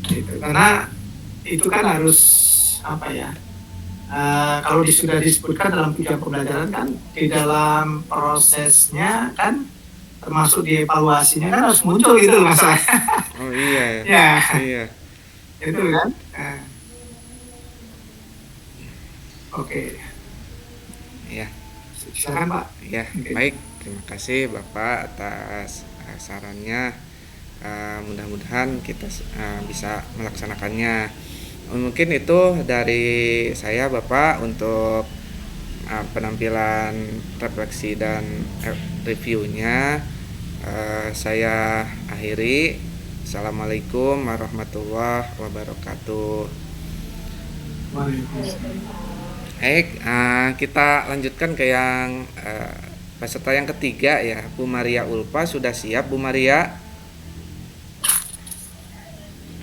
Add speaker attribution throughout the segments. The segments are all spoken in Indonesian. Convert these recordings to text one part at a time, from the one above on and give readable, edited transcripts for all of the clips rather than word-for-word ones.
Speaker 1: gitu. Karena itu kan harus apa ya? Kalau sudah disebutkan dalam tujuan pembelajaran kan di dalam prosesnya kan termasuk di evaluasinya kan harus muncul gitu masalahnya.
Speaker 2: Oh iya ya.
Speaker 1: Ya,
Speaker 2: Iya.
Speaker 1: itu kan. Oke,
Speaker 2: Iya.
Speaker 1: silakan Pak.
Speaker 2: Ya,
Speaker 1: Mungkin.
Speaker 2: baik. Terima kasih Bapak atas sarannya. Mudah-mudahan kita bisa melaksanakannya. Mungkin itu dari saya Bapak untuk penampilan refleksi dan reviewnya. Saya akhiri. Assalamualaikum warahmatullahi wabarakatuh.
Speaker 1: Waalaikumsalam.
Speaker 2: Baik, kita lanjutkan ke yang peserta yang ketiga ya, Bu Maria Ulfa. Sudah siap Bu Maria?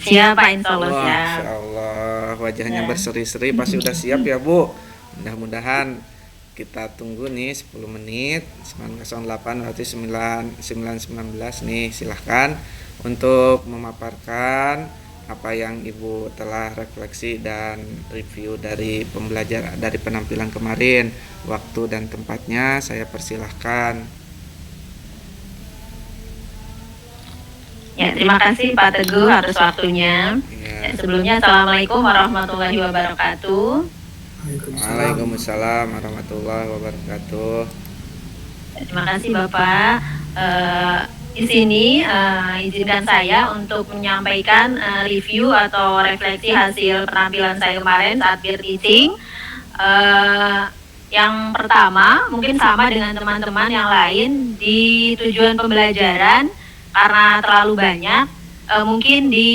Speaker 3: Siap Pak, insya Allah
Speaker 2: Wah,
Speaker 3: siap.
Speaker 2: Insya Allah wajahnya
Speaker 3: Ya.
Speaker 2: berseri-seri, pasti udah siap ya Bu. Mudah-mudahan kita tunggu nih 10 menit. 908 berarti 919 nih. Silahkan untuk memaparkan apa yang Ibu telah refleksi dan review dari pembelajaran dari penampilan kemarin. Waktu dan tempatnya saya persilahkan.
Speaker 3: Ya, terima kasih Pak Teguh atas waktunya.
Speaker 2: Ya.
Speaker 3: Sebelumnya, Assalamualaikum warahmatullahi wabarakatuh.
Speaker 2: Waalaikumsalam warahmatullahi wabarakatuh.
Speaker 3: Terima kasih Bapak. Di sini izinkan saya untuk menyampaikan review atau refleksi hasil penampilan saya kemarin saat peer teaching. Yang pertama, mungkin sama dengan teman-teman yang lain di tujuan pembelajaran karena terlalu banyak. Mungkin di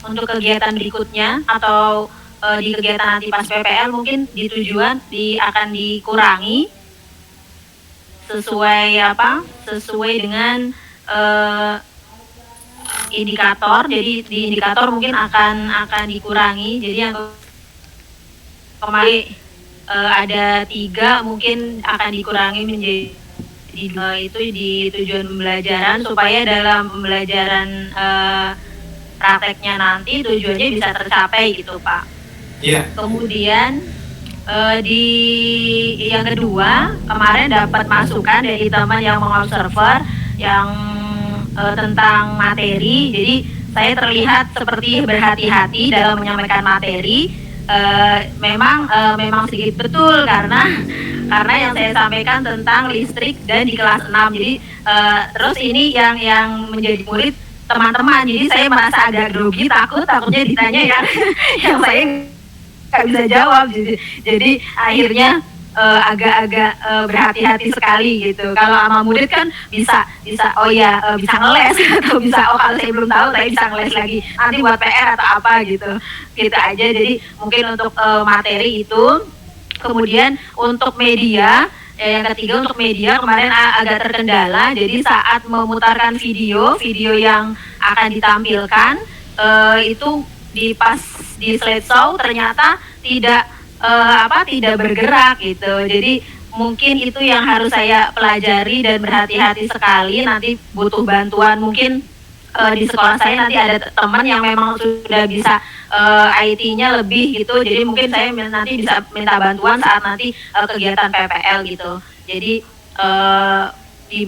Speaker 3: untuk kegiatan berikutnya atau di kegiatan nanti pas PPL mungkin di tujuan akan dikurangi sesuai dengan indikator. Jadi di indikator mungkin akan dikurangi. Jadi yang kemarin ada 3 mungkin akan dikurangi menjadi 2. Itu di tujuan pembelajaran supaya dalam pembelajaran prakteknya nanti tujuannya bisa tercapai gitu Pak.
Speaker 1: Iya.
Speaker 3: Kemudian di yang kedua, kemarin dapat masukan dari teman yang mengobserver yang tentang materi. Jadi saya terlihat seperti berhati-hati dalam menyampaikan materi. Memang sedikit betul karena yang saya sampaikan tentang listrik dan di kelas 6. Jadi terus ini yang menjadi murid teman-teman. Jadi saya merasa agak grogi, takutnya ditanya yang saya nggak bisa jawab. Jadi akhirnya agak-agak berhati-hati sekali gitu. Kalau sama murid kan bisa bisa ngeles atau bisa kalau saya belum tahu saya bisa ngeles lagi nanti buat PR atau apa gitu aja. Jadi mungkin untuk materi itu. Kemudian untuk media, yang ketiga untuk media kemarin agak terkendala. Jadi saat memutarkan video yang akan ditampilkan itu pas di slideshow ternyata tidak bergerak gitu. Jadi mungkin itu yang harus saya pelajari dan berhati-hati sekali. Nanti butuh bantuan mungkin di sekolah saya nanti ada teman yang memang sudah bisa IT-nya lebih gitu. Jadi mungkin saya nanti bisa minta bantuan saat nanti kegiatan PPL gitu. Jadi di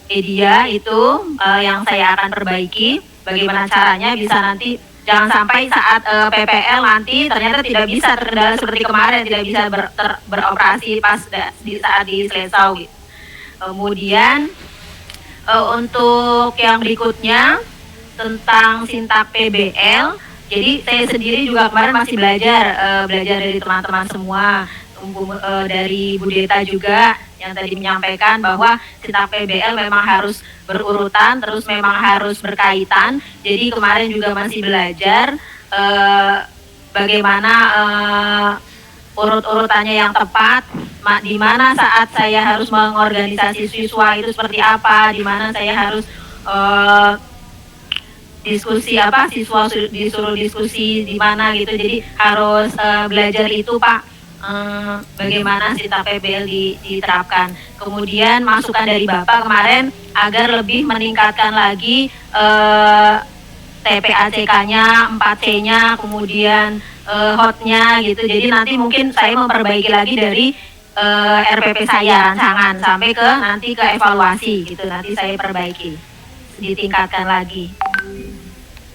Speaker 3: media itu yang saya akan perbaiki. Bagaimana caranya bisa nanti jangan sampai saat PPL nanti ternyata tidak bisa terkendala seperti kemarin, tidak bisa beroperasi pas saat di slideshow gitu. Kemudian untuk yang berikutnya tentang sintak PBL, jadi saya sendiri juga kemarin masih belajar dari teman-teman semua, dari Bu Deta juga yang tadi menyampaikan bahwa sintak PBL memang harus berurutan, terus memang harus berkaitan. Jadi kemarin juga masih belajar bagaimana urut-urutannya yang tepat, di mana saat saya harus mengorganisasi siswa itu seperti apa, di mana saya harus diskusi siswa disuruh diskusi di mana gitu. Jadi harus belajar itu Pak. Bagaimana sintak PBL diterapkan. Kemudian masukan dari Bapak kemarin agar lebih meningkatkan lagi TPACK-nya, 4C-nya, kemudian hotnya gitu. Jadi nanti mungkin saya memperbaiki lagi dari RPP saya rancangan sampai ke nanti ke evaluasi gitu. Nanti saya perbaiki, ditingkatkan lagi.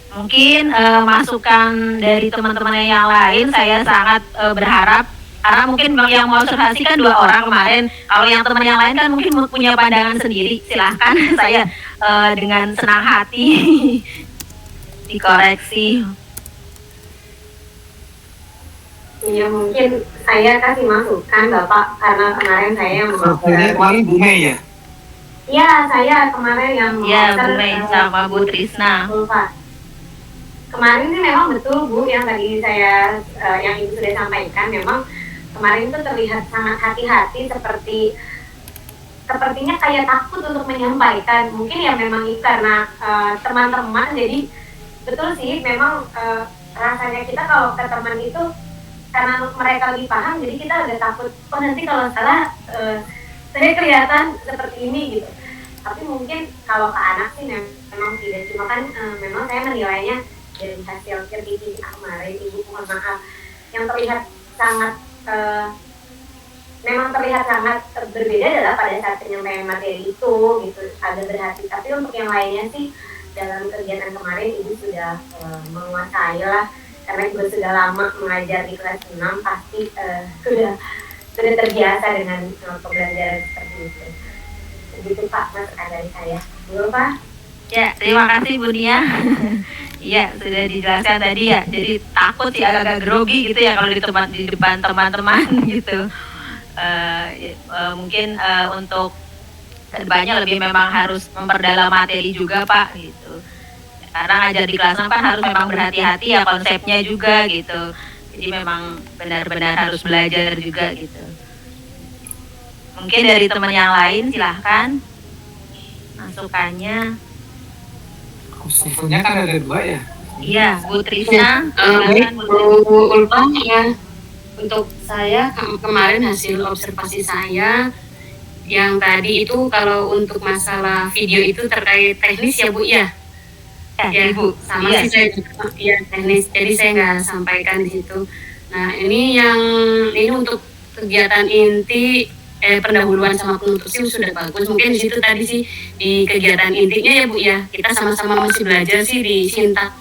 Speaker 3: Mungkin masukan dari teman-teman yang lain saya sangat berharap, karena mungkin yang mau observasi kan 2 orang kemarin. Kalau yang teman yang lain kan mungkin punya pandangan sendiri. Silahkan saya dengan senang hati dikoreksi.
Speaker 4: Iya, mungkin saya kasih masukan Bapak, karena kemarin saya yang
Speaker 1: kemarin Bu Mei ya?
Speaker 4: Iya, saya kemarin yang
Speaker 3: Iya, Bu Mei sama Bu Trisna.
Speaker 4: Pak. Kemarin sih memang betul Bu, yang tadi saya yang Ibu sudah sampaikan, memang kemarin itu terlihat sangat hati-hati, sepertinya kayak takut untuk menyampaikan. Mungkin ya memang itu karena teman-teman, jadi betul sih memang rasanya kita kalau ke teman itu karena mereka lebih paham, jadi kita agak takut, oh nanti kalau salah saya kelihatan seperti ini gitu. Tapi mungkin kalau ke anak sih memang tidak, cuma kan memang saya menilainya dari hasil revisi kemarin, Ibu mohon maaf, yang terlihat sangat memang terlihat sangat berbeda adalah pada saat penyampaian materi itu gitu, agak berhati. Tapi untuk yang lainnya sih dalam kegiatan kemarin Ibu sudah menguasai lah, karena Ibu sudah lama mengajar di kelas 6, pasti sudah terbiasa dengan pembelajaran seperti itu. Begitu Pak, masukan dari saya. Dulu Pak.
Speaker 3: Ya, terima kasih Bu Nia. Iya, sudah dijelaskan tadi ya. Jadi takut sih, agak-agak grogi gitu ya kalau di depan teman-teman gitu. Mungkin untuk kedepannya lebih memang harus memperdalam materi juga Pak gitu. Karena ngajar di kelas 6 kan harus memang berhati-hati ya konsepnya juga gitu. Jadi memang benar-benar harus belajar juga gitu. Mungkin dari teman yang lain silahkan masukannya.
Speaker 1: Sebetulnya kan ada 2 ya?
Speaker 3: Iya, Bu Trisna.
Speaker 5: Baik, Bu Ulfa ya. Untuk saya kemarin hasil observasi saya yang tadi itu kalau untuk masalah video itu terkait teknis ya Bu ya. Ya Bu, sama sih saya juga ya teknis. Jadi saya nggak sampaikan di situ. Nah ini untuk kegiatan inti pendahuluan sama penutup sih sudah bagus. Mungkin di situ tadi sih di kegiatan intinya ya Bu ya, kita sama-sama masih belajar sih di sintak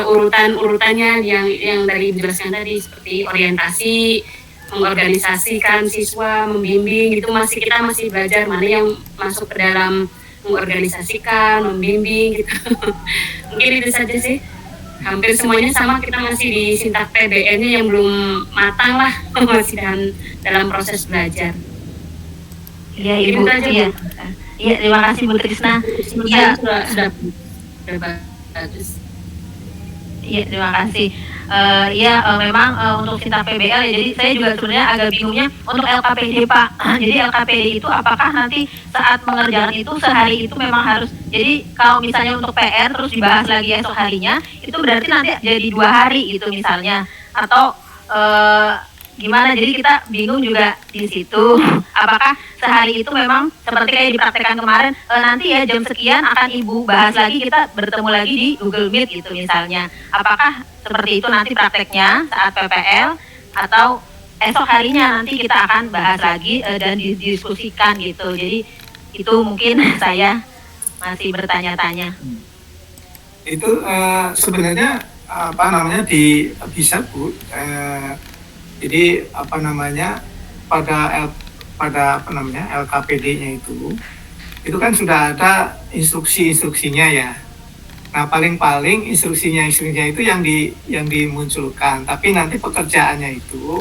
Speaker 5: urutannya yang dari dijelaskan tadi, seperti orientasi, mengorganisasikan siswa, membimbing itu kita masih belajar mana yang masuk ke dalam mengorganisasikan, membimbing gitu. Mungkin itu saja sih. Hampir semuanya sama, kita masih di sintak PBN-nya yang belum matang lah, masih dalam proses belajar.
Speaker 3: Iya Ibu, iya. Iya, terima kasih Bu Trisna. Iya,
Speaker 5: sudah bagus.
Speaker 3: Iya, terima kasih. Memang untuk sintak PBL ya, jadi saya juga sebenarnya agak bingungnya untuk LKPD Pak. Jadi LKPD itu apakah nanti saat mengerjakan itu sehari itu memang harus, jadi kalau misalnya untuk PR terus dibahas lagi esok harinya, itu berarti nanti jadi 2 hari gitu misalnya, atau gimana? Jadi kita bingung juga di situ. Apakah sehari itu memang seperti kayak dipraktekkan kemarin, nanti ya jam sekian akan Ibu bahas lagi, kita bertemu lagi di Google Meet gitu misalnya. Apakah seperti itu nanti prakteknya saat PPL, atau esok harinya nanti kita akan bahas lagi dan didiskusikan gitu. Jadi itu mungkin saya masih bertanya-tanya.
Speaker 1: Itu sebenarnya bisa Bu. Jadi pada LKPD-nya itu kan sudah ada instruksinya ya. Nah paling instruksinya itu yang dimunculkan. Tapi nanti pekerjaannya itu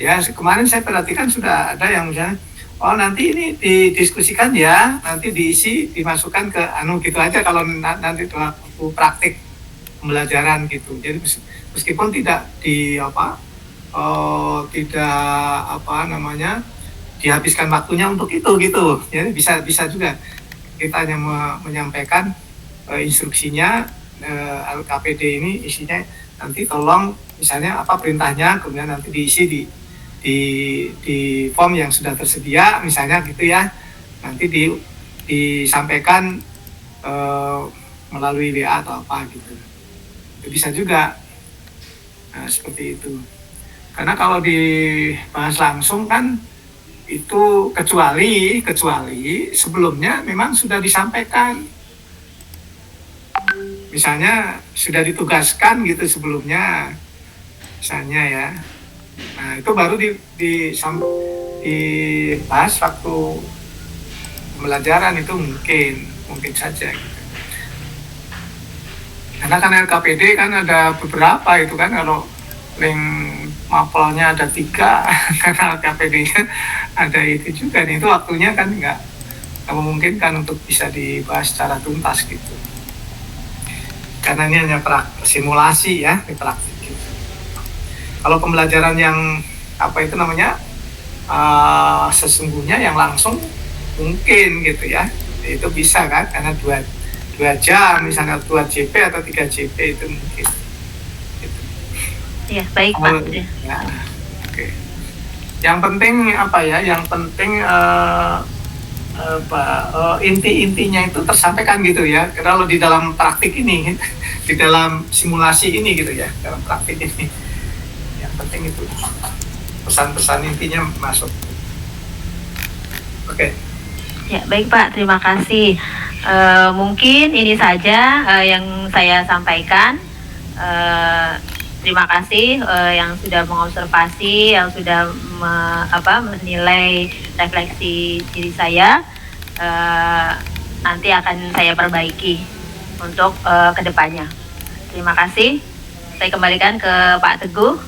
Speaker 1: ya kemarin saya perhatikan sudah ada yang misalnya nanti ini didiskusikan ya, nanti diisi dimasukkan ke gitu aja kalau nanti waktu praktik pembelajaran gitu. Jadi meskipun tidak dihabiskan waktunya untuk itu gitu. Jadi bisa juga kita hanya menyampaikan instruksinya. LKPD ini isinya nanti tolong misalnya perintahnya, kemudian nanti diisi di form yang sudah tersedia misalnya gitu ya. Nanti disampaikan melalui WA atau apa gitu. Bisa juga seperti itu. Karena kalau dibahas langsung kan itu kecuali sebelumnya memang sudah disampaikan. Misalnya sudah ditugaskan gitu sebelumnya, misalnya ya. Nah itu baru dibahas waktu pembelajaran, itu mungkin saja. Gitu. Karena kan LKPD kan ada beberapa itu kan, kalau link mapelnya ada 3, karena LKPD-nya ada itu juga nih, itu waktunya kan nggak memungkinkan untuk bisa dibahas secara tuntas gitu. Karena ini hanya simulasi ya, di praktik gitu. Kalau pembelajaran yang sesungguhnya yang langsung mungkin gitu ya, itu bisa kan, karena 2 jam misalnya 2 JP atau 3 JP itu mungkin.
Speaker 3: Ya, baik Pak.
Speaker 1: Ya, oke. Yang penting Yang penting inti-intinya itu tersampaikan gitu ya. Kalau di dalam praktik ini, di dalam simulasi ini gitu ya, dalam praktik ini. Yang penting itu pesan-pesan intinya masuk. Oke.
Speaker 3: Ya, baik Pak. Terima kasih. Mungkin ini saja yang saya sampaikan. Terima kasih yang sudah mengobservasi, yang sudah menilai refleksi diri saya. Nanti akan saya perbaiki untuk kedepannya. Terima kasih. Saya kembalikan ke Pak Teguh.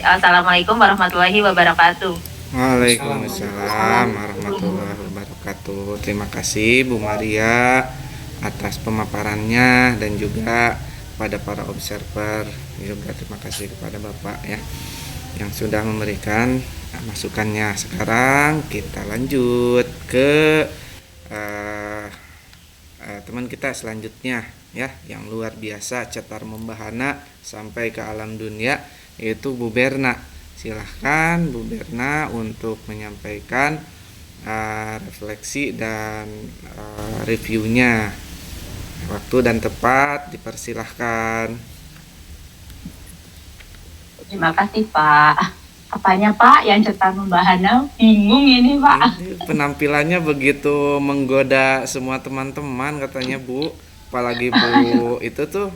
Speaker 3: Assalamualaikum warahmatullahi wabarakatuh.
Speaker 2: Waalaikumsalam warahmatullahi wabarakatuh. Terima kasih Bu Maria atas pemaparannya, dan juga kepada para observer, juga terima kasih kepada Bapak ya yang sudah memberikan masukannya. Sekarang kita lanjut ke teman kita selanjutnya ya, yang luar biasa cetar membahana sampai ke alam dunia, yaitu Bu Berna. Silahkan Bu Berna untuk menyampaikan refleksi dan reviewnya. Waktu dan tempat dipersilahkan.
Speaker 6: Terima kasih Pak. Apanya Pak yang cetar membahana? Bingung ini Pak.
Speaker 2: Ini penampilannya begitu menggoda semua teman-teman katanya Bu. Apalagi Bu itu tuh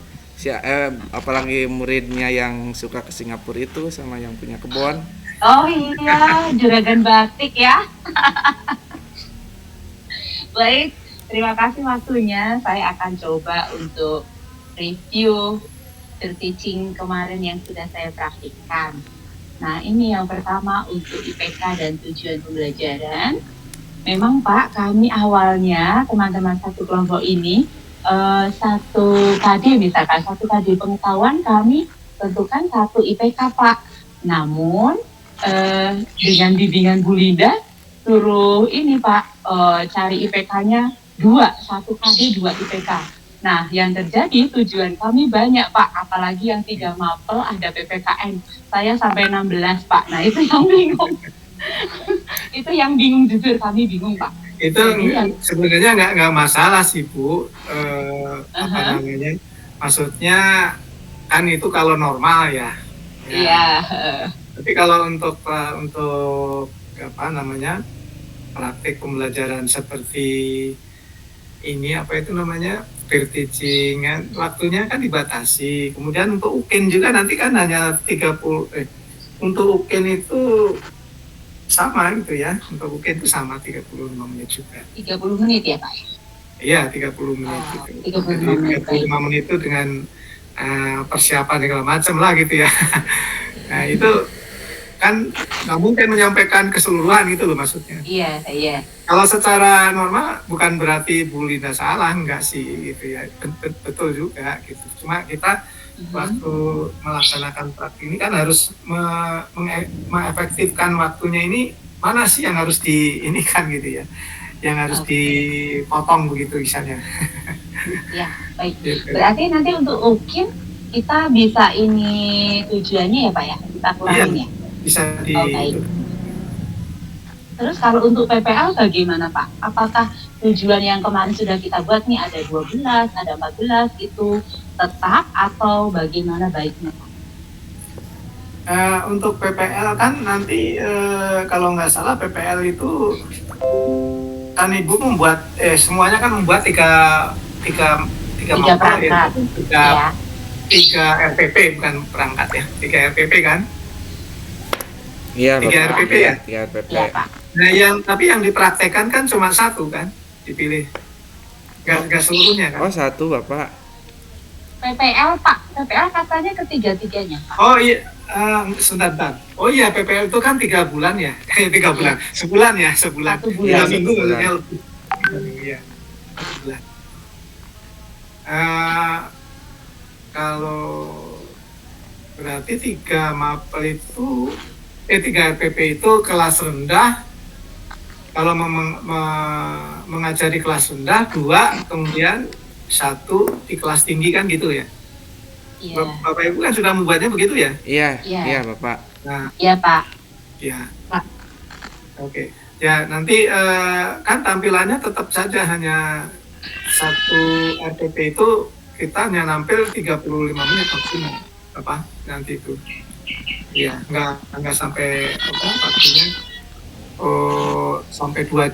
Speaker 2: apalagi muridnya yang suka ke Singapura itu sama yang punya kebun.
Speaker 6: Oh iya, juragan batik ya. Baik. Terima kasih waktunya. Saya akan coba untuk review teaching kemarin yang sudah saya praktikkan. Nah, ini yang pertama untuk IPK dan tujuan pembelajaran. Memang Pak, kami awalnya teman-teman satu kelompok ini satu KD pengetahuan kami tentukan 1 IPK Pak. Namun dengan bimbingan Bu Linda suruh ini Pak cari IPK-nya 1 KD 2 IPK. Nah, yang terjadi tujuan kami banyak Pak, apalagi yang 3 mapel ada PPKN. Saya sampai 16 Pak. Nah, itu yang bingung. Itu yang bingung, jujur kami bingung Pak.
Speaker 1: Itu sebenarnya nggak masalah sih Bu. Maksudnya kan itu kalau normal ya.
Speaker 6: Iya.
Speaker 1: Tapi kalau untuk praktik pembelajaran seperti ini peer teaching kan, waktunya kan dibatasi. Kemudian untuk UKIN juga nanti kan hanya 30 untuk UKIN itu sama gitu ya. Untuk UKIN itu sama 35 menit juga.
Speaker 6: 30 menit ya Pak?
Speaker 1: Iya, 30 menit gitu. 35 menit itu dengan persiapan segala macam lah gitu ya. Nah, itu kan nggak mungkin menyampaikan keseluruhan gitu loh maksudnya.
Speaker 6: Iya.
Speaker 1: Kalau secara normal bukan berarti Bu Linda salah, enggak sih gitu ya, betul juga gitu. Cuma kita waktu melaksanakan praktik ini kan harus mengefektifkan waktunya, ini mana sih yang harus diinikan gitu ya, yang harus dipotong begitu misalnya.
Speaker 6: Ya, baik. Berarti nanti untuk UKIN kita bisa ini tujuannya ya Pak ya, kita kurangin ya.
Speaker 1: Bisa
Speaker 6: baik. Terus kalau untuk PPL bagaimana Pak? Apakah tujuan yang kemarin sudah kita buat nih ada 12, ada 14 itu tetap atau bagaimana baiknya Pak?
Speaker 1: Untuk PPL kan nanti kalau nggak salah PPL itu kan Ibu membuat semuanya kan membuat tiga mapel
Speaker 6: perangkat.
Speaker 1: ya, tiga RPP bukan perangkat ya, 3 RPP kan?
Speaker 2: Iya,
Speaker 1: 3
Speaker 2: Bapak.
Speaker 1: RPP ya?
Speaker 2: 3 RPP.
Speaker 6: Iya Pak.
Speaker 1: Nah tapi yang dipraktekkan kan cuma satu kan dipilih, nggak seluruhnya kan?
Speaker 2: Oh, 1 Bapak.
Speaker 6: PPL Pak, PPL katanya ketiga-tiganya Pak.
Speaker 1: Oh iya, sebentar. Oh iya, PPL itu kan 3 bulan ya, 3 bulan, sebulan ya, sebulan.
Speaker 6: 1 bulan.
Speaker 1: 3 minggu
Speaker 2: sebulan.
Speaker 1: maksudnya lebih. Iya, sebulan. Kalau berarti 3 mapel itu, 3 RPP itu kelas rendah. Kalau mengajari kelas rendah 2, kemudian 1 di kelas tinggi kan gitu ya.
Speaker 6: Iya.
Speaker 1: Bapak Ibu kan sudah membuatnya begitu ya?
Speaker 2: Iya,
Speaker 6: Iya.
Speaker 2: iya Bapak.
Speaker 1: Nah,
Speaker 6: Iya Pak.
Speaker 1: ya.
Speaker 6: Pak.
Speaker 1: Oke. Ya, nanti kan tampilannya tetap saja hanya 1 RPP itu kita hanya nampil 35 menit maksimal. Apa? Nanti itu. Iya, enggak sampai waktunya sampai 2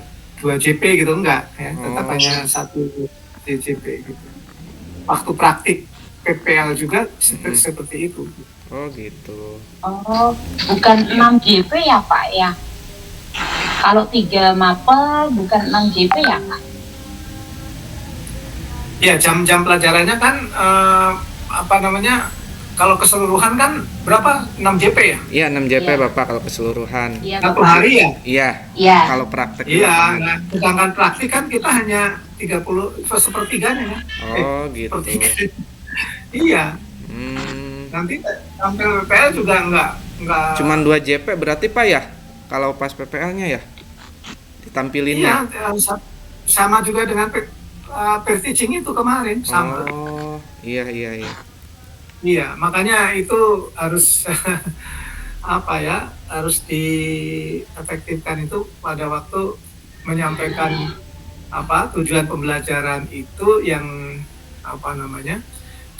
Speaker 1: JP gitu enggak ya. Tetap hanya 1 JP gitu. Waktu praktik PPL juga seperti itu.
Speaker 2: Oh, gitu.
Speaker 6: Oh, bukan 6 JP ya Pak ya? Kalau 3 mapel bukan 6 JP ya Pak?
Speaker 1: Ya, jam-jam pelajarannya kan kalau keseluruhan kan berapa? 6 JP ya?
Speaker 2: Iya, 6 JP
Speaker 6: Iya.
Speaker 2: Bapak kalau keseluruhan.
Speaker 6: Iya
Speaker 1: Satu
Speaker 6: Bapak.
Speaker 1: hari ya?
Speaker 2: Iya.
Speaker 6: Iya.
Speaker 2: Kalau praktek
Speaker 1: Iya,
Speaker 2: lapangan.
Speaker 1: nah, sedangkan praktik kan kita hanya 30 sepertiganya ya.
Speaker 2: Oh, gitu.
Speaker 1: Sepertiga. Iya, nanti sampai PPL juga enggak
Speaker 2: Cuman 2 JP berarti Pak ya? Kalau pas PPL-nya ya? Ditampilinnya.
Speaker 1: iya, sama juga dengan peer teaching itu kemarin sama.
Speaker 2: Oh, iya.
Speaker 1: Iya, makanya itu harus harus diefektifkan itu pada waktu menyampaikan tujuan pembelajaran itu yang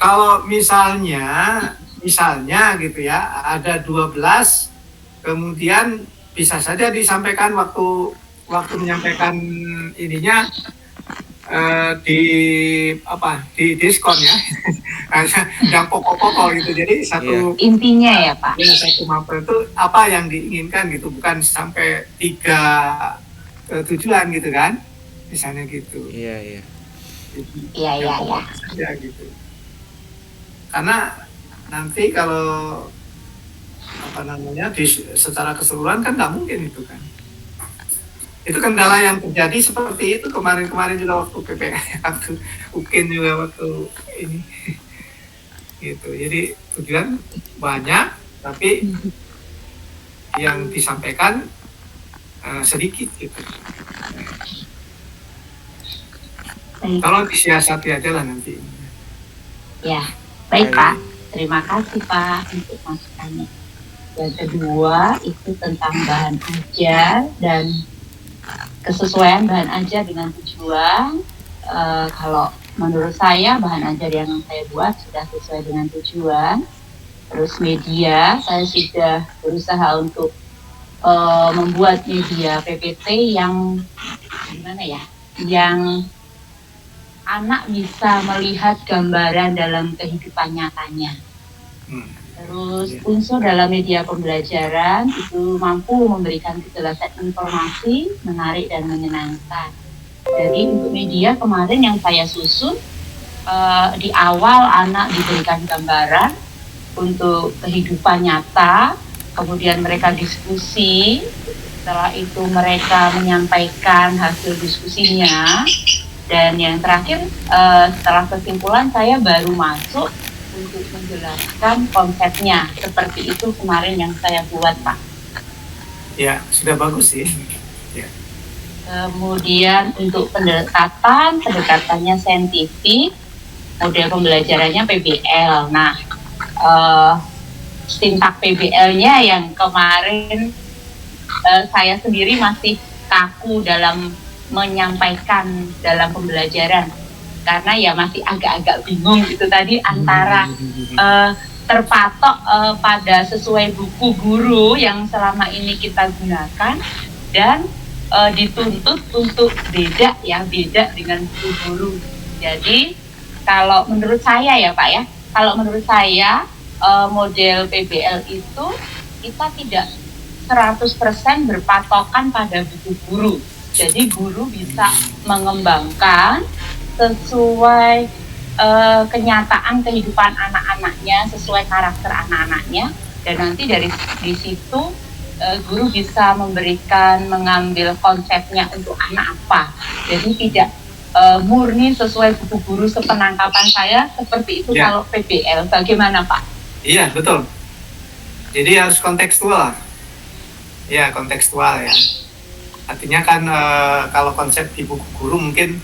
Speaker 1: kalau misalnya gitu ya, ada 12, kemudian bisa saja disampaikan waktu menyampaikan ininya di diskon ya. Yang pokok-pokok gitu. Jadi
Speaker 6: Intinya ya Pak.
Speaker 1: ya, 1 mapel itu apa yang diinginkan gitu, bukan sampai 3 tujuan gitu kan. Misalnya gitu.
Speaker 2: Iya.
Speaker 6: Iya.
Speaker 1: Ya gitu. Karena nanti kalau secara keseluruhan kan nggak mungkin itu kan. Itu kendala yang terjadi seperti itu kemarin juga waktu PPL, waktu UKIN juga waktu ini gitu. Jadi tujuan banyak tapi yang disampaikan sedikit gitu. Tolong disiasati aja lah nanti.
Speaker 6: Ya, baik Pak. Terima kasih Pak untuk masukannya. Yang kedua itu tentang bahan ajar dan kesesuaian bahan ajar dengan tujuan. Kalau menurut saya bahan ajar yang saya buat sudah sesuai dengan tujuan. Terus media, saya sudah berusaha untuk membuat media PPT yang gimana ya, yang anak bisa melihat gambaran dalam kehidupan nyatanya. Terus unsur dalam media pembelajaran itu mampu memberikan kejelasan informasi, menarik dan menyenangkan. Jadi untuk media kemarin yang saya susun, di awal anak diberikan gambaran untuk kehidupan nyata, kemudian mereka diskusi, setelah itu mereka menyampaikan hasil diskusinya, dan yang terakhir setelah kesimpulan saya baru masuk untuk menjelaskan konsepnya. Seperti itu kemarin yang saya buat Pak.
Speaker 1: Ya, sudah bagus sih. Ya.
Speaker 6: Kemudian untuk pendekatannya saintifik, model pembelajarannya PBL. Nah, sintak PBL-nya yang kemarin saya sendiri masih kaku dalam menyampaikan dalam pembelajaran karena ya masih agak-agak bingung gitu tadi antara terpatok pada sesuai buku guru yang selama ini kita gunakan dan dituntut untuk beda dengan buku guru. Jadi kalau menurut saya ya Pak ya, kalau menurut saya model PBL itu kita tidak 100% berpatokan pada buku guru. Jadi guru bisa mengembangkan sesuai kenyataan kehidupan anak-anaknya, sesuai karakter anak-anaknya, dan nanti di situ guru bisa mengambil konsepnya untuk anak apa. Jadi tidak murni sesuai buku guru sepenangkapan saya seperti itu kalau PBL. Bagaimana Pak?
Speaker 1: Iya, betul. Jadi harus kontekstual. Ya, kontekstual ya. Artinya kan kalau konsep di buku guru mungkin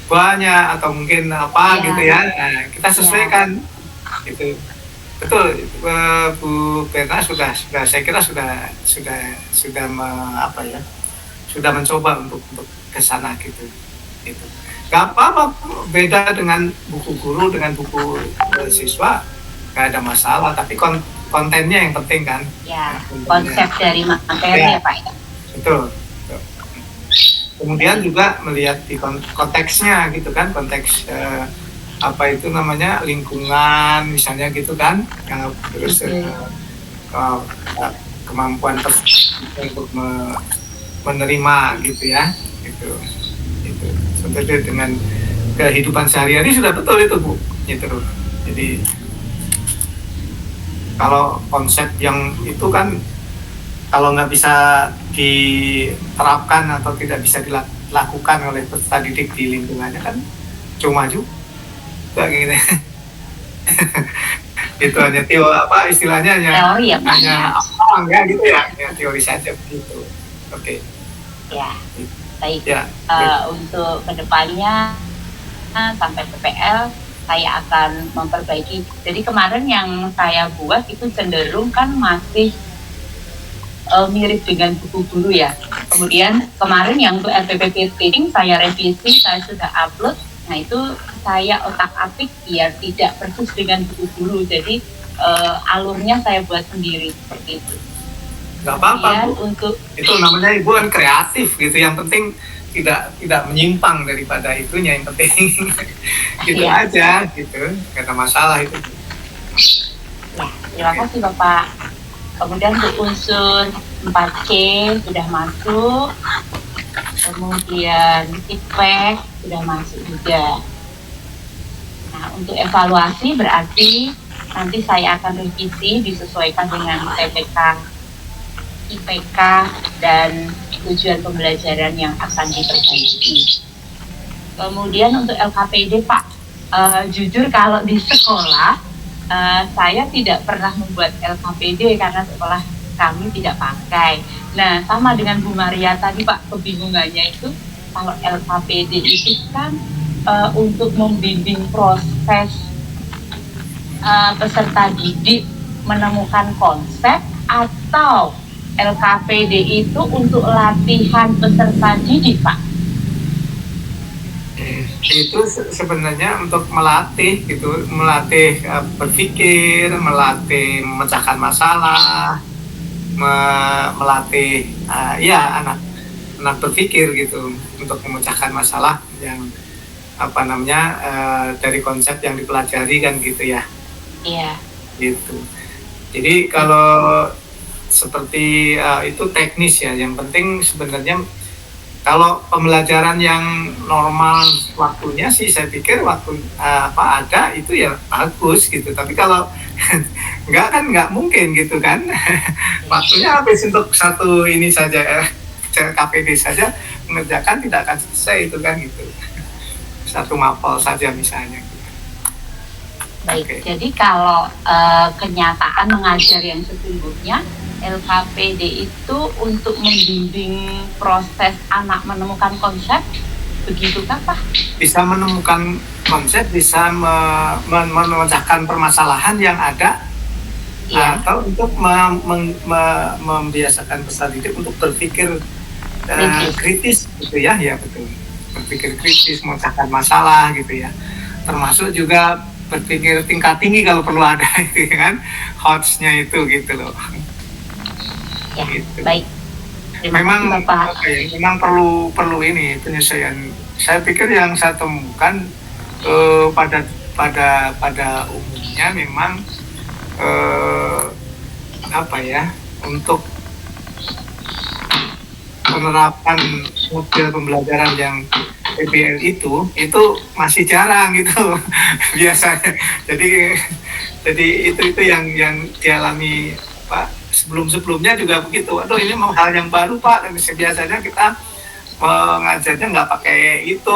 Speaker 1: banyak atau mungkin apa gitu ya. Nah, kita sesuaikan gitu. Betul, Bu Berna sudah saya kira sudah sudah mencoba untuk ke sana gitu. Gitu. Gak apa-apa, beda dengan buku guru dengan buku siswa gak ada masalah, tapi kontennya yang penting kan.
Speaker 6: Ya, konsep dari materi ya Pak ya.
Speaker 1: Betul. Kemudian juga melihat di konteksnya gitu kan, konteks apa itu namanya lingkungan misalnya gitu kan, yang terus kemampuan untuk menerima gitu ya, gitu. Seperti dengan kehidupan sehari-hari sudah betul itu Bu, gitu. Jadi kalau konsep yang itu kan kalau nggak bisa diterapkan atau tidak bisa dilakukan oleh peserta didik di lingkungannya kan cuma juga gitu. Itu hanya istilahnya
Speaker 6: teori ya Pak.
Speaker 1: Hanya enggak gitu ya teori saja begitu. Oke.
Speaker 6: Ya, baik.
Speaker 1: Ya,
Speaker 6: untuk kedepannya sampai PPL saya akan memperbaiki. Jadi kemarin yang saya buat itu cenderung kan masih mirip dengan buku guru ya. Kemudian kemarin yang untuk LPPP Teaching saya revisi, saya sudah upload. Nah itu saya otak-atik biar tidak persis dengan buku guru. Jadi alurnya saya buat sendiri seperti itu.
Speaker 1: Nggak apa-apa Bu.
Speaker 6: Untuk
Speaker 1: itu namanya Ibu kan kreatif gitu. Yang penting tidak menyimpang daripada itunya, yang penting gitu aja gitu. Nggak ada masalah itu.
Speaker 6: Ya, terima kasih Bapak. Kemudian untuk unsur 4C sudah masuk, kemudian feedback sudah masuk juga. Nah untuk evaluasi berarti nanti saya akan revisi disesuaikan dengan TPK, IPK, dan tujuan pembelajaran yang akan diperbaiki. Kemudian untuk LKPD Pak, jujur kalau di sekolah saya tidak pernah membuat LKPD karena sekolah kami tidak pakai. Nah, sama dengan Bu Maria tadi Pak, kebingungannya itu kalau LKPD itu kan untuk membimbing proses peserta didik menemukan konsep, atau LKPD itu untuk latihan peserta didik Pak?
Speaker 1: Itu sebenarnya untuk melatih gitu, melatih berpikir, melatih memecahkan masalah, melatih anak berpikir gitu untuk memecahkan masalah yang dari konsep yang dipelajari kan gitu ya.
Speaker 6: Iya.
Speaker 1: Gitu. Jadi kalau seperti itu teknis ya, yang penting sebenarnya kalau pembelajaran yang normal waktunya sih saya pikir waktu ada itu ya bagus gitu. Tapi kalau nggak mungkin gitu kan. Waktunya habis untuk satu ini saja KPD saja mengerjakan tidak akan selesai itu kan gitu. Satu mapel saja misalnya.
Speaker 6: Baik,
Speaker 1: Okay.
Speaker 6: jadi kalau kenyataan mengajar yang sesungguhnya LKPD itu untuk membimbing proses anak menemukan konsep, begitukah Pak?
Speaker 1: Bisa menemukan konsep, bisa memecahkan permasalahan yang ada
Speaker 6: Iya.
Speaker 1: atau untuk membiasakan peserta didik untuk berpikir kritis gitu ya, ya betul, berpikir kritis, memecahkan masalah gitu ya, termasuk juga berpikir tingkat tinggi kalau perlu ada itu kan, hotsnya itu gitu loh.
Speaker 6: Ya,
Speaker 1: Gitu.
Speaker 6: baik. Terima
Speaker 1: Memang
Speaker 6: kasih, Bapak.
Speaker 1: memang perlu ini penyesuaian. Saya pikir yang saya temukan pada umumnya memang apa ya, untuk penerapan model pembelajaran yang PBL itu masih jarang gitu biasanya. Jadi itu yang dialami Pak sebelumnya juga begitu. Aduh, ini mau hal yang baru Pak. Dan biasanya kita mengajarnya nggak pakai itu,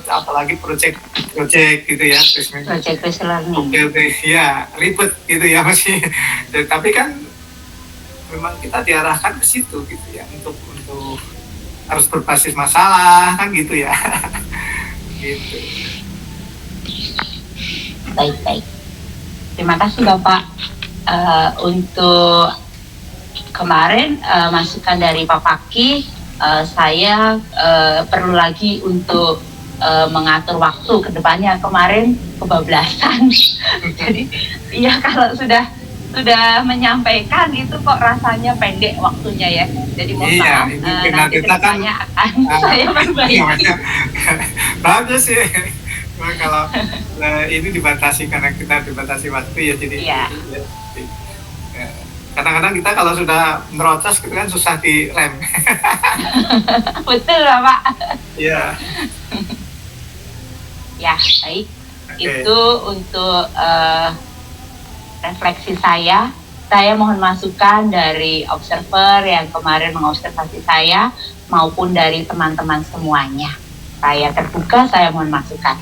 Speaker 1: apalagi project gitu ya.
Speaker 6: Project based learning.
Speaker 1: Oke, ya ribet gitu ya masih. Tapi kan memang kita diarahkan ke situ gitu ya, untuk harus berbasis masalah kan gitu ya. Gitu.
Speaker 6: Baik. Terima kasih Bapak. Untuk kemarin masukan dari Pak Paki, saya perlu lagi untuk mengatur waktu ke depannya. Kemarin kebablasan. Jadi ya kalau sudah menyampaikan itu kok rasanya pendek waktunya ya. Jadi mohon maaf, nanti
Speaker 1: kita kan
Speaker 6: kedepannya akan saya perbaiki.
Speaker 1: Bagus ya. Cuma kalau ini dibatasi karena kita dibatasi waktu ya, jadi
Speaker 6: Iya.
Speaker 1: Ya. Kadang-kadang kita kalau sudah merocos gitu kan susah direm.
Speaker 6: Betul Bapak.
Speaker 1: Iya.
Speaker 6: Ya, baik.
Speaker 1: Oke.
Speaker 6: Itu untuk refleksi saya. Saya mohon masukan dari observer yang kemarin mengobservasi saya maupun dari teman-teman semuanya. Saya terbuka, saya mohon masukan.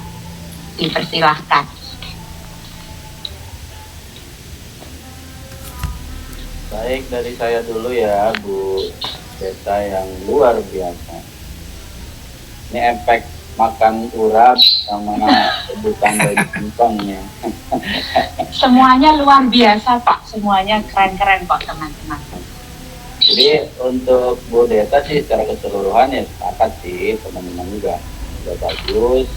Speaker 6: Dipersilahkan.
Speaker 7: Baik, dari saya dulu ya, Bu Deta yang luar biasa. Ini efek makan urat yang mana sebutan dari singkongnya.
Speaker 6: Semuanya luar biasa Pak, semuanya keren-keren kok teman-teman.
Speaker 7: Jadi untuk Bu Deta sih secara keseluruhan ya sepakat sih, teman-teman juga sudah bagus.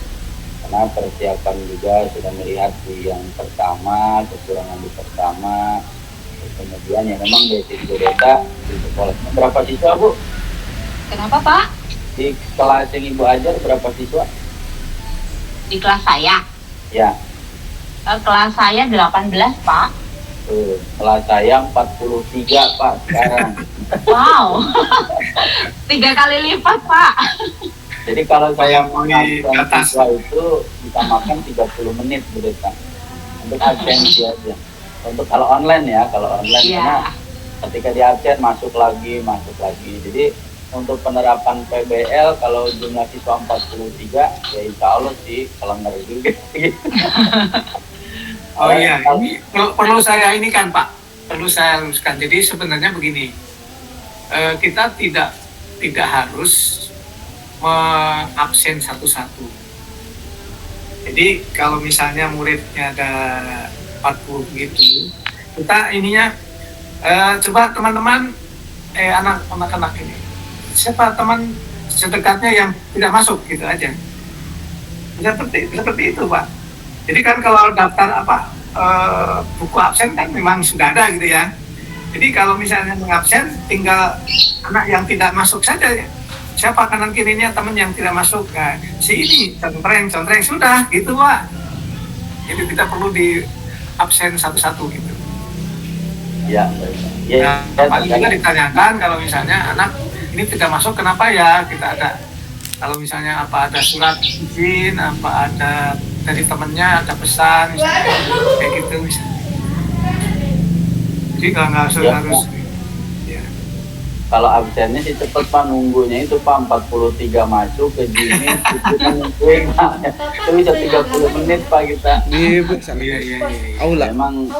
Speaker 7: Karena persiapan juga sudah melihat di yang pertama, kekurangan di pertama. Kemudian ya memang basic Bu Deta di sekolah. Berapa siswa Bu?
Speaker 6: Kenapa Pak?
Speaker 7: Di kelas yang Ibu ajar berapa siswa?
Speaker 6: Di kelas saya?
Speaker 7: Ya.
Speaker 6: Kelas saya 18 Pak.
Speaker 7: Kelas saya 43 Pak sekarang.
Speaker 6: Wow. 3 kali lipat Pak.
Speaker 7: Jadi kalau saya
Speaker 1: Di
Speaker 7: mengabsen
Speaker 1: atas.
Speaker 7: siswa itu ditambahkan 30 menit Bu Deta. Untuk absensi aja. Untuk kalau online ya, karena ketika di absen masuk lagi. Jadi untuk penerapan PBL kalau jumlah siswa 43 ya insya Allah sih kalau ngeri juga gitu.
Speaker 1: Oh iya, ini perlu saya ini kan Pak, perlu saya luruskan. Jadi sebenarnya begini, kita tidak harus mengabsen satu-satu. Jadi kalau misalnya muridnya ada 40 gitu, kita ininya coba teman-teman anak-anak ini, siapa teman sedekatnya yang tidak masuk gitu aja. Seperti itu Pak. Jadi kan kalau daftar buku absen kan memang sudah ada gitu ya. Jadi kalau misalnya mengabsen, tinggal anak yang tidak masuk saja. Siapa kanan kirinya teman yang tidak masuk? Nah, si ini contreng sudah gitu Pak. Jadi tidak perlu di absen satu-satu gitu.
Speaker 7: Ya,
Speaker 1: Nah, Pak juga ditanyakan kalau misalnya anak ini tidak masuk kenapa ya, kita ada kalau misalnya ada surat izin, ada dari temennya, ada pesan misalnya, kayak gitu misalnya. Jadi kalau nggak harus ya.
Speaker 7: Kalau absennya sih cepet Pak, nunggunya itu Pak 43 masuk ke Jimmy itu nungguin Pak. Itu bisa 30 menit Pak kita.
Speaker 1: Iya.
Speaker 2: Aula.
Speaker 7: Memang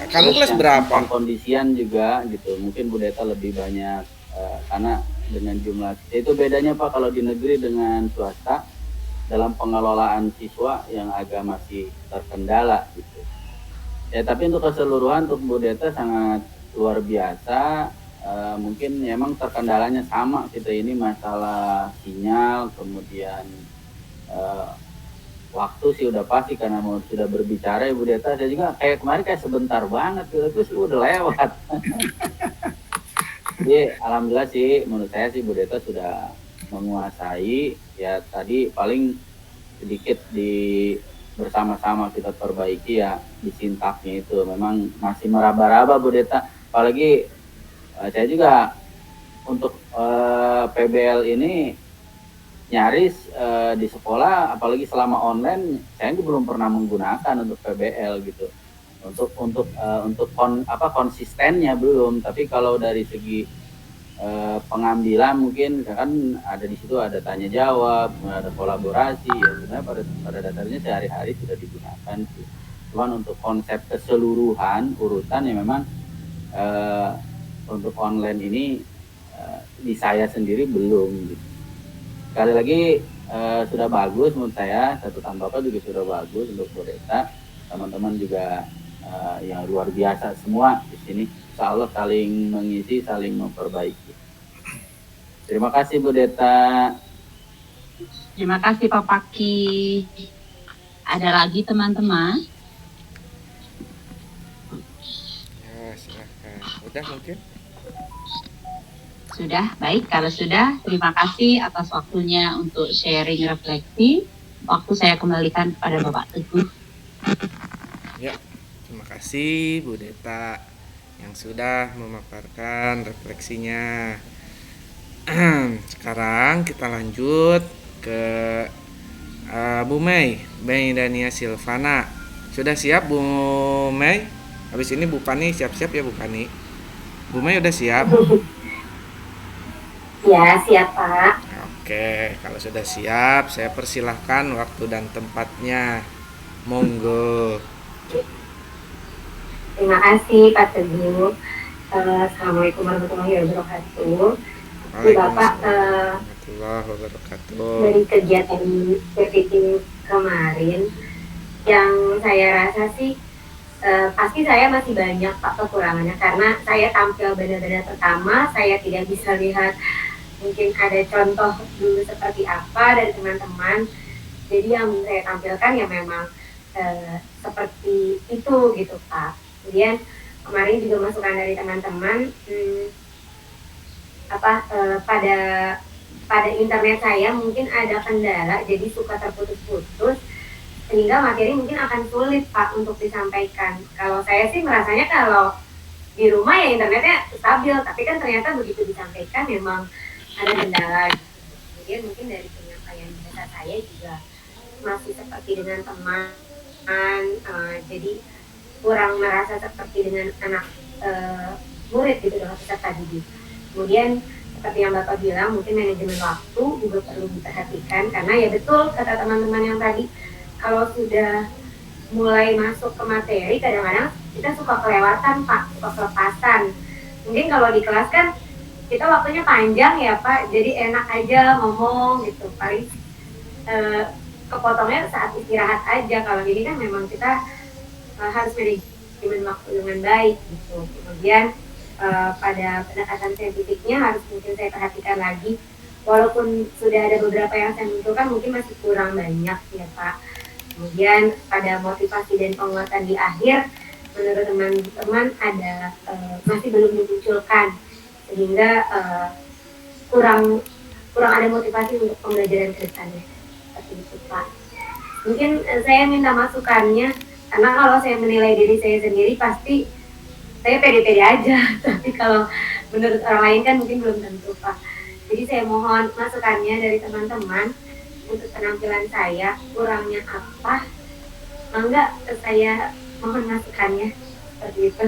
Speaker 2: Kamu kelas berapa?
Speaker 7: Kondisian juga gitu. Mungkin Bu Deta lebih banyak karena dengan jumlah itu bedanya Pak kalau di negeri dengan swasta dalam pengelolaan siswa yang agak masih terkendala gitu. Ya, tapi untuk keseluruhan untuk Bu Deta sangat luar biasa. Mungkin emang terkendalanya sama kita ini masalah sinyal, kemudian eh, waktu sih udah pasti karena mau sudah berbicara Ibu Deta. Saya juga kayak kemarin kayak sebentar banget gitu, terus udah lewat. Jadi alhamdulillah sih menurut saya sih Bu Deta sudah menguasai. Ya tadi paling sedikit bersama-sama kita perbaiki ya di sintaknya itu memang masih meraba-raba Bu Deta. Apalagi saya juga untuk PBL ini nyaris di sekolah, apalagi selama online saya belum pernah menggunakan untuk PBL gitu. Untuk konsistennya belum. Tapi kalau dari segi pengambilan mungkin kan ada di situ ada tanya jawab, ada kolaborasi ya sebenarnya pada dasarnya sehari-hari sudah digunakan sih. Cuman untuk konsep keseluruhan urutan ya memang untuk online ini di saya sendiri belum gitu. Sekali lagi sudah bagus menurut saya, catatan Bapak juga sudah bagus untuk Bu Deta, teman-teman juga yang luar biasa semua di sini. Insya Allah saling mengisi, saling memperbaiki. Terima kasih Bu Deta.
Speaker 6: Terima kasih Pak Paki. Ada lagi teman-teman?
Speaker 2: Ya, silahkan. Udah mungkin?
Speaker 6: Sudah, baik. Kalau sudah, terima kasih atas waktunya untuk sharing refleksi. Waktu saya kembalikan kepada Bapak Teguh.
Speaker 2: Ya, terima kasih Bu Deta yang sudah memaparkan refleksinya. Sekarang kita lanjut ke Bu Mei Dania Silvana. Sudah siap Bu Mei? Habis ini Bu Pani siap-siap ya Bu Pani. Bu Mei udah siap?
Speaker 4: Ya, siap Pak.
Speaker 2: Oke, kalau sudah siap saya persilahkan waktu dan tempatnya. Monggo.
Speaker 4: Terima kasih Pak Teguh. Assalamualaikum warahmatullahi wabarakatuh. Bapak
Speaker 2: Warahmatullahi wabarakatuh.
Speaker 4: dari kegiatan berpikir kemarin yang saya rasa sih pasti saya masih banyak Pak kekurangannya karena saya tampil benar-benar pertama, saya tidak bisa lihat mungkin ada contoh dulu seperti apa dari teman-teman. Jadi yang saya tampilkan ya memang seperti itu gitu Pak. Kemudian kemarin juga masukan dari teman-teman pada internet saya mungkin ada kendala jadi suka terputus-putus sehingga materi mungkin akan sulit Pak untuk disampaikan. Kalau saya sih merasanya kalau di rumah ya internetnya stabil, tapi kan ternyata begitu disampaikan memang ada kendala. Kemudian mungkin dari penyampaian bahasa saya juga masih seperti dengan teman, jadi kurang merasa seperti dengan anak murid gitu dengan peserta didik. Kemudian seperti yang Bapak bilang mungkin manajemen waktu juga perlu diperhatikan karena ya betul kata teman-teman yang tadi kalau sudah mulai masuk ke materi kadang-kadang kita suka kelewatan Pak, suka kelepasan. Mungkin kalau di kelas kan kita waktunya panjang ya Pak, jadi enak aja ngomong gitu, paling kepotongnya saat istirahat aja. Kalau ini kan memang kita harus manajemen waktu dengan baik gitu. Kemudian pada pendekatan saintifiknya harus mungkin saya perhatikan lagi, walaupun sudah ada beberapa yang saya munculkan mungkin masih kurang banyak ya Pak. Kemudian pada motivasi dan penguatan di akhir menurut teman-teman ada masih belum dimunculkan sehingga kurang ada motivasi untuk pembelajaran ke depannya seperti itu Pak. Mungkin saya minta masukannya karena kalau saya menilai diri saya sendiri pasti saya pede-pede aja, tapi kalau menurut orang lain kan mungkin belum tentu Pak. Jadi saya mohon masukannya dari teman-teman untuk penampilan saya, kurangnya apa, mangga saya mohon masukannya seperti itu.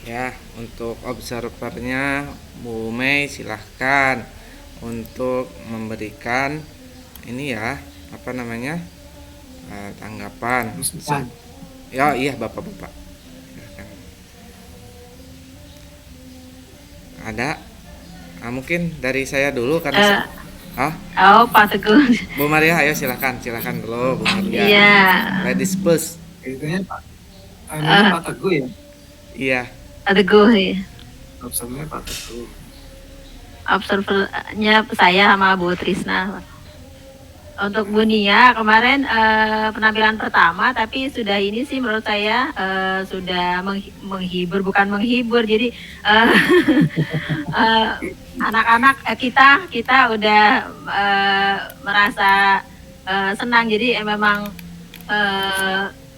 Speaker 2: Ya, untuk observernya Bu Mei silahkan untuk memberikan ini ya, apa namanya, tanggapan. Ya, iya Bapak-bapak. Ada? Mungkin dari saya dulu karena
Speaker 3: Pak Teguh.
Speaker 2: Bu Maria, ayo silahkan dulu Bu Maria.
Speaker 3: Iya.
Speaker 2: Ladies first.
Speaker 1: Itunya Pak, namanya Pak Teguh ya,
Speaker 2: Iya.
Speaker 3: Teguh ya.
Speaker 1: observernya Pak Teguh.
Speaker 3: Observernya saya sama Bu Trisna. Untuk Bu Nia kemarin penampilan pertama, tapi sudah ini sih menurut saya sudah menghibur, bukan menghibur. Jadi anak-anak kita udah merasa senang. Jadi memang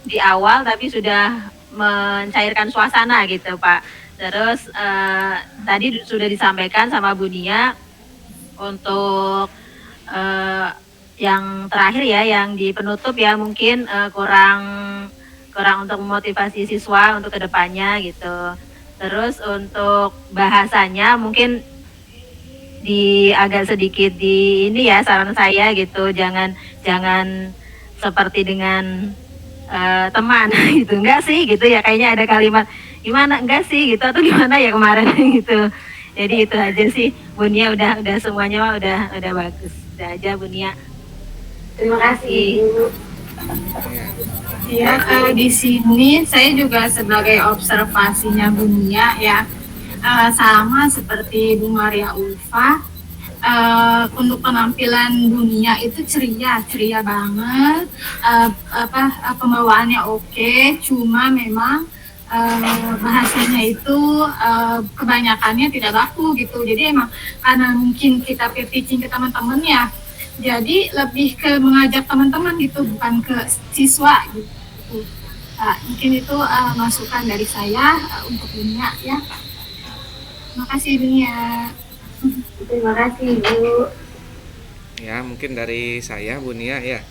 Speaker 3: di awal tapi sudah mencairkan suasana gitu Pak. Terus tadi sudah disampaikan sama Bu Nia untuk yang terakhir ya, yang di penutup ya, mungkin kurang untuk memotivasi siswa untuk kedepannya gitu. Terus untuk bahasanya mungkin agak sedikit di ini ya, saran saya gitu, jangan seperti dengan teman gitu, enggak sih gitu ya, kayaknya ada kalimat gimana enggak sih gitu atau gimana ya kemarin gitu. Jadi itu aja sih Bu Nia, udah semuanya mah udah bagus. Udah aja Bu Nia.
Speaker 4: Terima kasih Bu.
Speaker 8: Ya, di sini saya juga sebagai observasinya Bu Nia ya, sama seperti Bu Maria Ulfa. Untuk penampilan Bu Nia itu ceria banget, pembawaannya oke, cuma memang bahasanya itu kebanyakannya tidak baku gitu. Jadi emang karena mungkin kita peer teaching ke teman-teman ya, jadi lebih ke mengajak teman-teman gitu, bukan ke siswa gitu. Mungkin itu masukan dari saya untuk dunia ya. Terima kasih dunia.
Speaker 4: Terima kasih Bu.
Speaker 2: Ya, mungkin dari saya Bu Nia ya,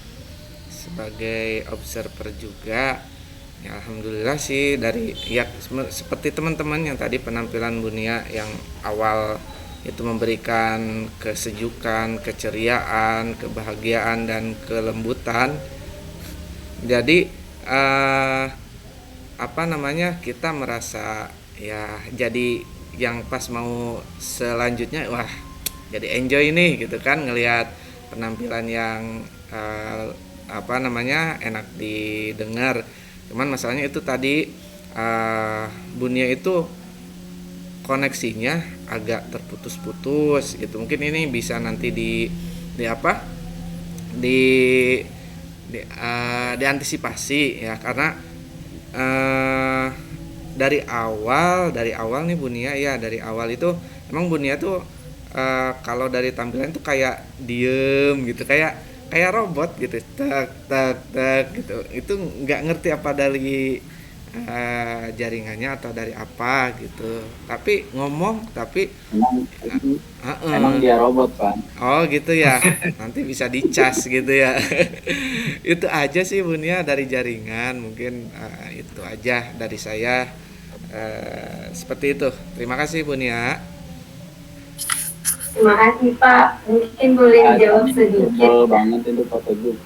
Speaker 2: sebagai observer juga. Ya, alhamdulillah sih dari ya seperti teman-teman yang tadi penampilan Bu Nia yang awal itu memberikan kesejukan, keceriaan, kebahagiaan dan kelembutan. Jadi kita merasa ya jadi yang pas mau selanjutnya wah jadi enjoy nih gitu kan, ngelihat penampilan yang enak didengar. Cuman masalahnya itu tadi Bu Nia itu koneksinya agak terputus-putus gitu. Mungkin ini bisa nanti diantisipasi ya, karena dari awal nih Bu Nia ya, dari awal itu emang Bu Nia tuh kalau dari tampilan tuh kayak diem gitu, kayak robot gitu, tak gitu. Itu nggak ngerti apa dari jaringannya atau dari apa gitu, tapi ngomong
Speaker 7: emang dia robot kan.
Speaker 2: Oh gitu ya, nanti bisa dicas gitu ya. Itu aja sih Bu Nia dari jaringan, mungkin itu aja dari saya, seperti itu. Terima kasih Bu Nia.
Speaker 4: Terima kasih Pak. Mungkin boleh jawab sedikit.
Speaker 7: Betul banget itu Pak Teguh.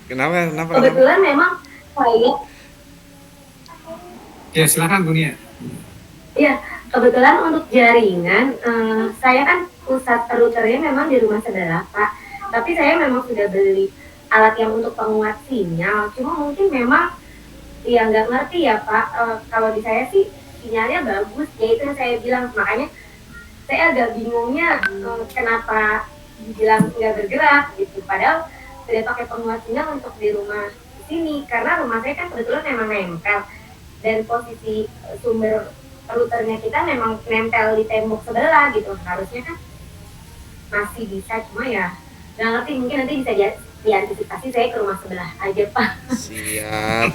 Speaker 2: Kenapa?
Speaker 4: Kebetulan memang saya.
Speaker 1: Ya silakan Bu Nia.
Speaker 4: Iya, kebetulan untuk jaringan, saya kan pusat routernya memang di rumah sebelah Pak. Tapi saya memang sudah beli alat yang untuk penguat sinyal. Cuma mungkin memang ya nggak ngerti ya Pak. Kalau di saya sih sinyalnya bagus. Ya itu yang saya bilang, makanya saya agak bingungnya kenapa dibilang nggak bergerak gitu. Padahal sudah pakai penguat sinyal untuk di rumah sini, karena rumah saya kan kebetulan memang nempel dan posisi sumber routernya kita memang nempel di tembok sebelah gitu, harusnya kan masih bisa, cuma ya nggak ngerti, mungkin nanti bisa diantisipasi saya ke rumah sebelah aja Pak.
Speaker 2: Siap.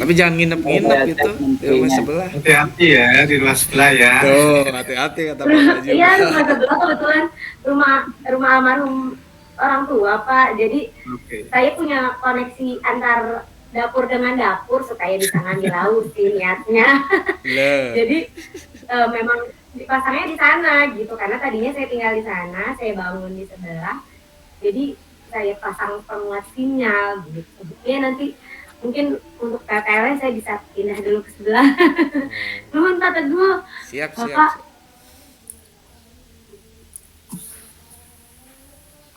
Speaker 2: Tapi jangan nginep-nginep gitu di rumah sebelah.
Speaker 1: Hati-hati ya di rumah sebelah ya.
Speaker 2: Tuh, hati-hati kata Bapak juga.
Speaker 4: Iya, rumah sebelah kebetulan rumah almarhum orang tua Pak. Jadi saya punya koneksi antar dapur dengan dapur supaya bisa ngambil lauk sih niatnya. Jadi memang dipasangnya di sana gitu, karena tadinya saya tinggal di sana, saya bangun di sebelah. Jadi saya pasang penguat sinyal gitu. Ya nanti mungkin untuk PPL saya bisa pindah dulu ke sebelah. Nuhun Pak Teguh.
Speaker 2: Siap.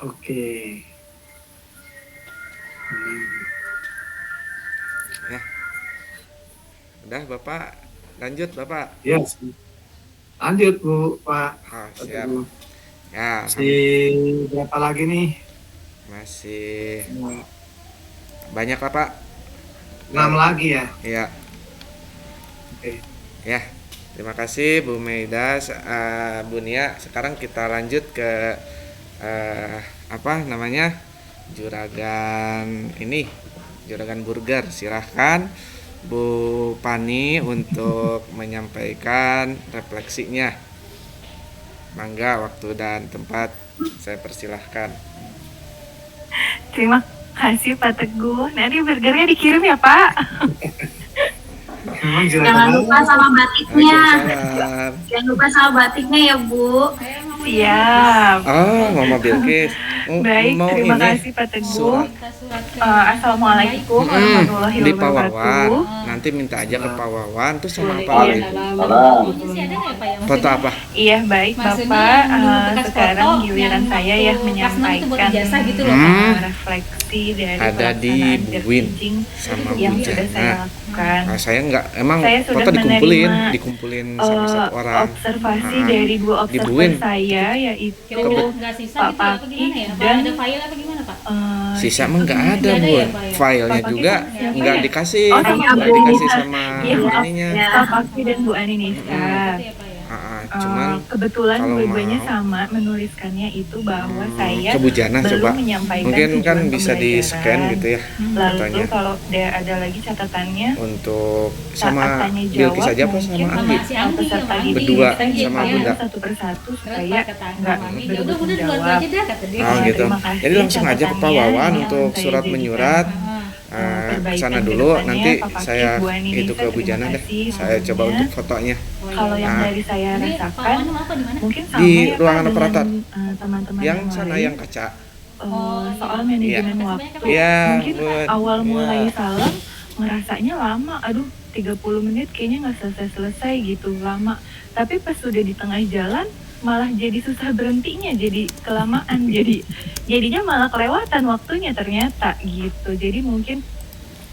Speaker 1: Oke.
Speaker 2: Udah Bapak, lanjut Bapak.
Speaker 1: Ya, lanjut Bu, Pak.
Speaker 2: Siap.
Speaker 1: Aduh,
Speaker 2: Ya,
Speaker 1: masih berapa lagi nih?
Speaker 2: masih banyak lah Pak.
Speaker 1: 6 lagi ya.
Speaker 2: Iya.
Speaker 1: Oke.
Speaker 2: Ya, terima kasih Bu Meida, Bu Nia. Sekarang kita lanjut ke juragan burger. Silahkan Bu Pani untuk menyampaikan refleksinya. Mangga, waktu dan tempat saya persilahkan.
Speaker 3: Terima kasih Pak Teguh. Nanti burgernya dikirim ya Pak.
Speaker 1: Memang
Speaker 4: Jangan lupa sama batiknya.
Speaker 2: Waalaikumsalam.
Speaker 4: Jangan lupa sama batiknya ya Bu.
Speaker 3: Siap.
Speaker 2: Oh, Mama Bilkis.
Speaker 3: Baik,
Speaker 2: Mau
Speaker 3: terima
Speaker 2: ini
Speaker 3: kasih Pak Teguh.
Speaker 2: surat
Speaker 3: Assalamualaikum warahmatullahi
Speaker 2: di Pak Wawan.
Speaker 3: wabarakatuh.
Speaker 2: Nanti minta aja ke Pak Wawan terus sama
Speaker 3: Iya.
Speaker 2: Pak Ali. Foto apa?
Speaker 3: Iya baik Bapak, sekarang giliran saya ya menyampaikan
Speaker 9: gitu
Speaker 3: refleksi dari
Speaker 2: Ada di
Speaker 3: pelaksanaan
Speaker 2: Buin
Speaker 3: teaching
Speaker 2: sama
Speaker 3: yang
Speaker 2: Bu
Speaker 3: sudah saya
Speaker 2: Jana.
Speaker 3: lakukan.
Speaker 2: Nah, saya enggak, emang
Speaker 3: Saya sudah
Speaker 2: foto
Speaker 3: menerima,
Speaker 2: dikumpulin sama satu orang.
Speaker 3: Observasi
Speaker 2: Nah,
Speaker 3: dari dua
Speaker 2: di Buin.
Speaker 3: observer saya yaitu
Speaker 9: nggak sisa
Speaker 3: Pak
Speaker 9: gitu apa
Speaker 3: Paki
Speaker 9: gimana ya? Apa
Speaker 3: dan
Speaker 9: ada file apa gimana Pak?
Speaker 2: Sisa mah enggak ada,
Speaker 9: Nggak ada
Speaker 2: Bu.
Speaker 9: ya, Pak, ya?
Speaker 2: Filenya
Speaker 3: Pak
Speaker 2: juga
Speaker 3: Paki siapa
Speaker 2: enggak
Speaker 3: ya?
Speaker 2: dikasih,
Speaker 3: Oh, sama
Speaker 2: enggak
Speaker 3: Bu
Speaker 2: dikasih
Speaker 3: Nisa.
Speaker 2: sama
Speaker 3: Iya, maaf.
Speaker 2: ininya.
Speaker 3: Pak Paki dan Bu Ani Nisa.
Speaker 9: Gitu ya Pak ya?
Speaker 2: Cuman
Speaker 3: Kebetulan
Speaker 2: kalau
Speaker 3: dua-duanya
Speaker 2: mau,
Speaker 3: sama menuliskannya itu bahwa saya
Speaker 2: ke Bu Jana
Speaker 3: belum
Speaker 2: coba.
Speaker 3: menyampaikan
Speaker 2: Mungkin kan
Speaker 3: tujuan
Speaker 2: bisa di scan
Speaker 3: pembelajaran.
Speaker 2: gitu ya
Speaker 3: Lalu
Speaker 2: fotonya.
Speaker 3: kalau ada lagi catatannya
Speaker 2: Untuk
Speaker 3: saat
Speaker 2: sama
Speaker 3: tanya
Speaker 2: Bilkis
Speaker 3: jawab
Speaker 2: aja apa
Speaker 3: mungkin
Speaker 2: sama
Speaker 9: sama
Speaker 2: Andi?
Speaker 9: si Andi
Speaker 3: peserta
Speaker 9: sama
Speaker 3: didik
Speaker 2: Berdua
Speaker 3: kita
Speaker 2: sama
Speaker 3: jawabnya
Speaker 2: Bunda.
Speaker 3: satu persatu
Speaker 9: Terus
Speaker 3: supaya
Speaker 9: Pak kata
Speaker 3: nggak
Speaker 9: Mami, ya
Speaker 3: berebut
Speaker 9: udah Bunda duluan
Speaker 3: menjawab.
Speaker 9: aja dah kata dia.
Speaker 2: Oh gitu.
Speaker 3: Terima kasih
Speaker 2: Jadi langsung aja ke Pak
Speaker 3: catatannya
Speaker 2: Wawan
Speaker 3: yang
Speaker 2: untuk
Speaker 3: saya
Speaker 2: surat
Speaker 3: jadikan,
Speaker 2: menyurat.
Speaker 3: perbaikan
Speaker 2: Sana
Speaker 3: ke
Speaker 2: dulu,
Speaker 3: depannya.
Speaker 2: nanti
Speaker 3: Pak Paki,
Speaker 2: saya
Speaker 3: Bu Ani
Speaker 2: itu
Speaker 3: Nisa,
Speaker 2: ke Bu
Speaker 3: terima
Speaker 2: Jana deh.
Speaker 3: kasih
Speaker 2: Saya coba
Speaker 3: semuanya.
Speaker 2: untuk fotonya.
Speaker 3: Kalau yang
Speaker 2: Nah,
Speaker 3: dari saya
Speaker 9: Ini Pak
Speaker 3: rasakan
Speaker 9: Wawan apa di mana?
Speaker 3: mungkin sama
Speaker 2: Di
Speaker 3: ya Pak
Speaker 2: ruangan
Speaker 3: dengan
Speaker 2: operator.
Speaker 3: teman-teman
Speaker 2: Yang
Speaker 3: yang
Speaker 2: sana
Speaker 3: lain.
Speaker 2: yang kaca.
Speaker 3: Soal manajemen
Speaker 9: Iya.
Speaker 3: waktu
Speaker 2: Iya,
Speaker 3: mungkin
Speaker 2: Bun.
Speaker 3: awal
Speaker 2: Iya.
Speaker 3: mulai salam ngerasanya lama, aduh 30 menit kayaknya nggak selesai gitu, lama. Tapi pas sudah di tengah jalan malah jadi susah berhentinya, jadi kelamaan, jadinya malah kelewatan waktunya ternyata gitu. Jadi mungkin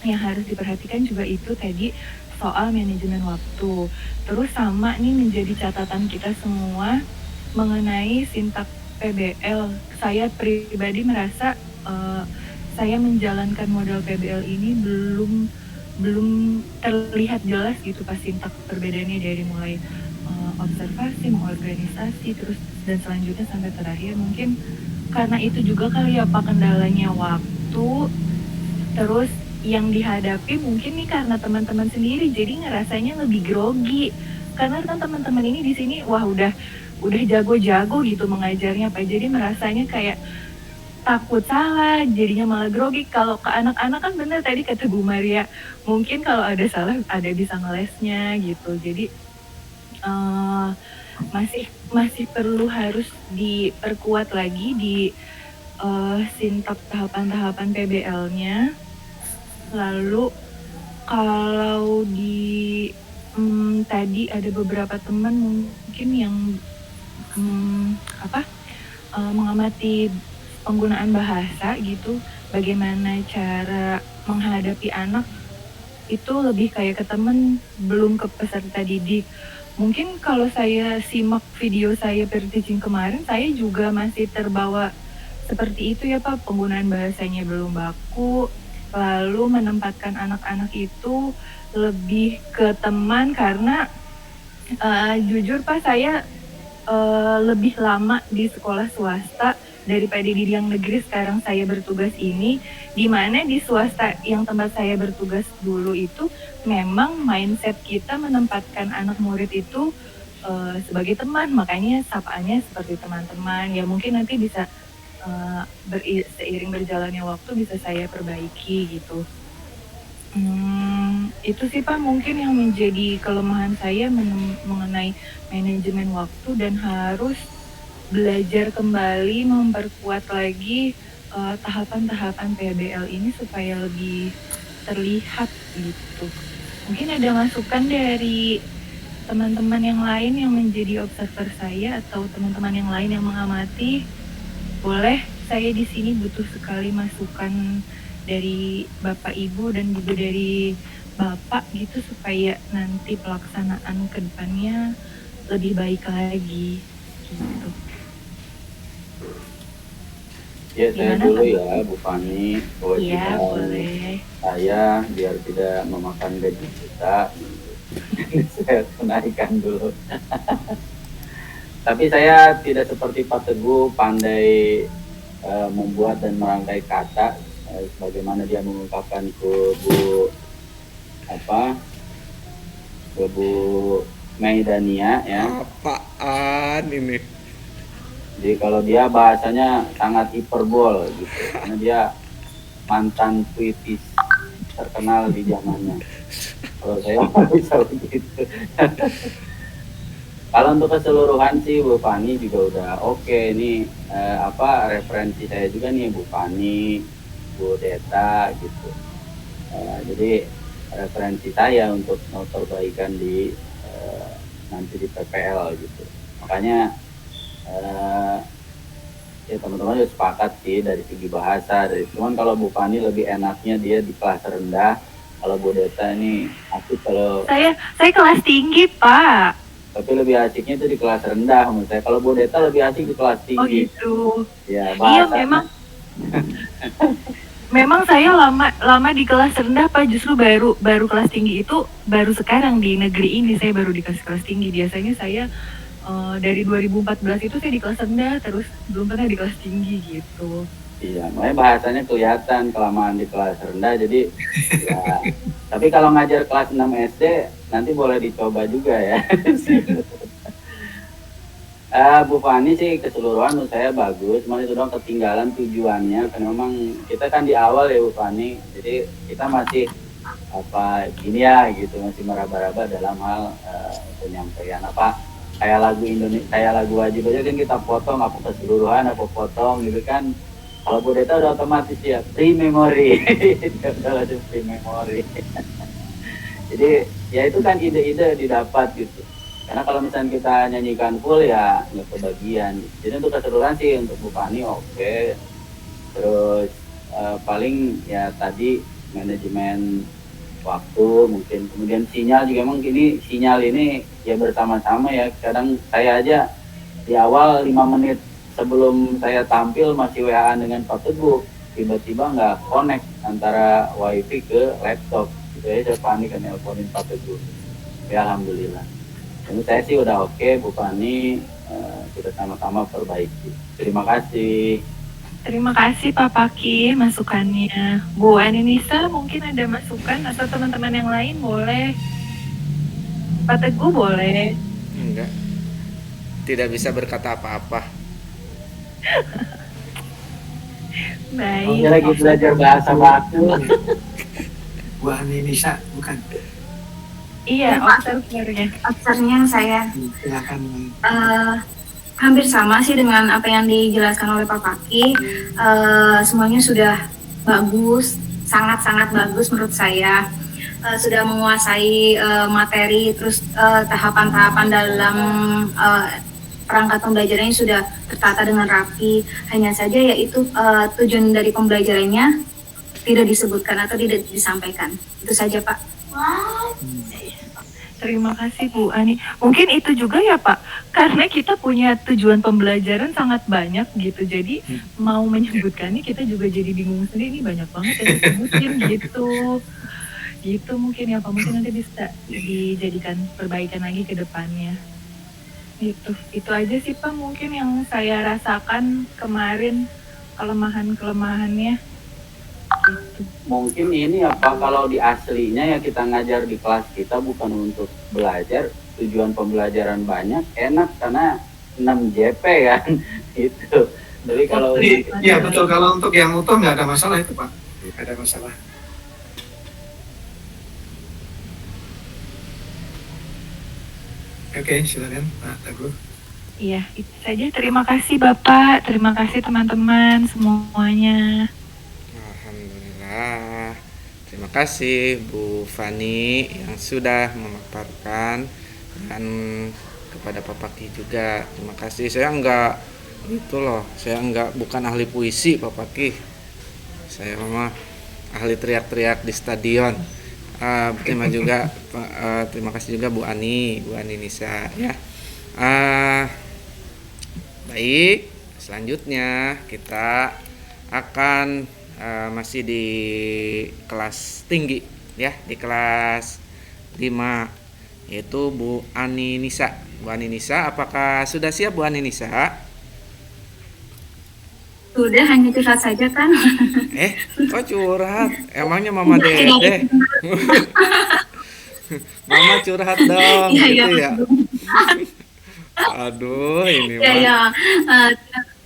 Speaker 3: yang harus diperhatikan juga itu tadi soal manajemen waktu. Terus sama nih menjadi catatan kita semua mengenai sintak PBL. Saya pribadi merasa saya menjalankan model PBL ini belum terlihat jelas gitu pas sintak perbedaannya dari mulai observasi, mengorganisasi, terus dan selanjutnya sampai terakhir. Mungkin karena itu juga kali ya Pak kendalanya waktu. Terus yang dihadapi mungkin nih karena teman-teman sendiri jadi ngerasanya lebih grogi. Karena kan teman-teman ini di sini wah udah jago-jago gitu mengajarnya Pak. Jadi merasanya kayak takut salah, jadinya malah grogi. Kalau ke anak-anak kan bener tadi kata Bu Maria, mungkin kalau ada salah ada bisa ngelesnya gitu. Jadi masih perlu harus diperkuat lagi di sintak tahapan-tahapan PBL-nya. Lalu kalau di tadi ada beberapa teman mungkin yang mengamati penggunaan bahasa gitu, bagaimana cara menghadapi anak itu lebih kayak ke temen, belum ke peserta didik. Mungkin kalau saya simak video saya per-teaching kemarin, saya juga masih terbawa seperti itu ya Pak, penggunaan bahasanya belum baku, lalu menempatkan anak-anak itu lebih ke teman karena jujur Pak saya lebih lama di sekolah swasta daripada di yang negeri. Sekarang saya bertugas ini, di mana di swasta yang tempat saya bertugas dulu itu memang mindset kita menempatkan anak murid itu sebagai teman, makanya sapaannya seperti teman-teman. Ya mungkin nanti bisa seiring berjalannya waktu bisa saya perbaiki gitu. Itu sih Pak mungkin yang menjadi kelemahan saya mengenai manajemen waktu, dan harus belajar kembali memperkuat lagi tahapan-tahapan PBL ini supaya lebih terlihat gitu. Mungkin ada masukan dari teman-teman yang lain yang menjadi observer saya atau teman-teman yang lain yang mengamati. Boleh, saya di sini butuh sekali masukan dari Bapak Ibu dan juga dari
Speaker 10: Bapak gitu supaya nanti pelaksanaan ke depannya lebih baik lagi gitu.
Speaker 7: Ya, saya
Speaker 10: Gimana,
Speaker 7: dulu
Speaker 10: Pak?
Speaker 7: ya, Bu Fani,
Speaker 10: Iya,
Speaker 7: kewajiban
Speaker 10: boleh.
Speaker 7: saya biar tidak memakan gaji kita, saya tunaikan dulu. Tapi saya tidak seperti Pak Teguh pandai membuat dan merangkai kata, sebagaimana dia mengungkapkan ke Bu apa ke Bu Maidania ya.
Speaker 2: Apaan ini?
Speaker 7: Jadi kalau dia bahasanya sangat hiperbol gitu, karena dia mantan puitis terkenal di zamannya. Kalau saya nggak bisa begitu. Kalau untuk keseluruhan sih Bu Fani juga udah oke. Ini referensi saya juga nih Bu Fani, Bu Deta gitu. Jadi referensi saya untuk mau perbaikan di nanti di PPL gitu. Makanya ya teman-teman juga sepakat sih dari segi bahasa. Cuman kalau Bu Fani lebih enaknya dia di kelas rendah. Kalau Bu Deta ini aku kalau
Speaker 10: Saya kelas tinggi, Pak.
Speaker 7: tapi lebih asiknya itu di kelas rendah menurut saya. Kalau Bu Deta lebih asik di kelas
Speaker 10: Oh
Speaker 7: tinggi.
Speaker 10: gitu.
Speaker 7: Ya,
Speaker 10: Iya,
Speaker 7: bahasa.
Speaker 10: memang saya lama di kelas rendah, Pak. Justru baru kelas tinggi itu baru sekarang di negeri ini saya baru dikasih kelas tinggi. Biasanya saya dari 2014 itu saya di kelas rendah, terus belum pernah di kelas tinggi gitu.
Speaker 7: Iya, makanya bahasanya kelihatan kelamaan di kelas rendah. Jadi ya, tapi kalau ngajar kelas 6 SD nanti boleh dicoba juga ya. Bu Fani sih keseluruhan menurut saya bagus, cuma itu dong ketinggalan tujuannya karena memang kita kan di awal ya Bu Fani, jadi kita masih gini ya gitu, masih meraba-raba dalam hal penyampaian kayak lagu Indonesia, kayak lagu wajib aja kan kita potong apa keseluruhan apa potong gitu kan. Kalau Bu Deta udah otomatis ya pre-memory, udah langsung pre-memory. Jadi ya itu kan ide-ide didapat gitu. Karena kalau misalnya kita nyanyikan full ya nggak kebagian. Jadi untuk keseluruhan sih untuk Bu Fani oke. Terus paling ya tadi manajemen waktu mungkin, kemudian sinyal juga emang sinyal ini ya bersama-sama ya. Kadang saya aja di awal 5 menit sebelum saya tampil masih WA-an dengan Pak Teguh, tiba-tiba nggak connect antara wifi ke laptop gitu ya, saya panik kan nelponin Pak Teguh. Ya alhamdulillah. Menurut saya sih udah oke Bu Fani, kita sama-sama perbaiki. Terima kasih.
Speaker 10: Terima kasih Pak Paki masukannya. Bu Aninisa mungkin ada masukan atau teman-teman yang lain boleh. Pak Teguh boleh.
Speaker 2: Enggak. Tidak bisa berkata apa-apa.
Speaker 10: Baik.
Speaker 7: Saya lagi belajar bahasa baku.
Speaker 1: Bu Aninisa bukan.
Speaker 10: Iya, observernya.
Speaker 8: Observernya saya
Speaker 1: Silakan.
Speaker 8: hampir sama sih dengan apa yang dijelaskan oleh Pak Paki. Semuanya sudah bagus, sangat-sangat bagus menurut saya. Sudah menguasai materi, terus tahapan-tahapan dalam perangkat pembelajarannya sudah tertata dengan rapi. Hanya saja yaitu tujuan dari pembelajarannya tidak disebutkan atau tidak disampaikan. Itu saja Pak.
Speaker 10: Terima kasih Bu Ani. Mungkin itu juga ya Pak, karena kita punya tujuan pembelajaran sangat banyak gitu. Jadi mau menyebutkannya kita juga jadi bingung sendiri. Ini banyak banget yang disebutin gitu. Gitu mungkin ya Pak. Mungkin nanti bisa dijadikan perbaikan lagi ke depannya. Itu aja sih Pak mungkin yang saya rasakan kemarin, kelemahan-kelemahannya. Gitu.
Speaker 7: Mungkin ini kalau di aslinya ya kita ngajar di kelas kita bukan untuk belajar, tujuan pembelajaran banyak, enak karena 6 JP kan gitu. Jadi kalau
Speaker 1: Iya betul, kalau untuk yang utuh nggak ada masalah itu Pak, nggak ada masalah. Oke, silakan Pak Teguh.
Speaker 10: Iya, itu saja. Terima kasih Bapak, terima kasih teman-teman semuanya.
Speaker 2: Alhamdulillah. Terima kasih Bu Fani yang sudah memaparkan, dan kepada Pak Paki juga. Terima kasih. Saya bukan ahli puisi Pak Paki. Saya mah ahli teriak-teriak di stadion. Terima kasih juga Bu Ani Nisa ya. Baik, selanjutnya kita akan masih di kelas tinggi ya, di kelas 5, yaitu Bu Ani Nisa. Bu Ani Nisa, apakah sudah siap Bu Ani Nisa?
Speaker 8: Sudah, hanya curhat saja kan?
Speaker 2: Kok curhat? Emangnya Mama Dede? Mama curhat dong, gitu ya. Aduh, ini mah.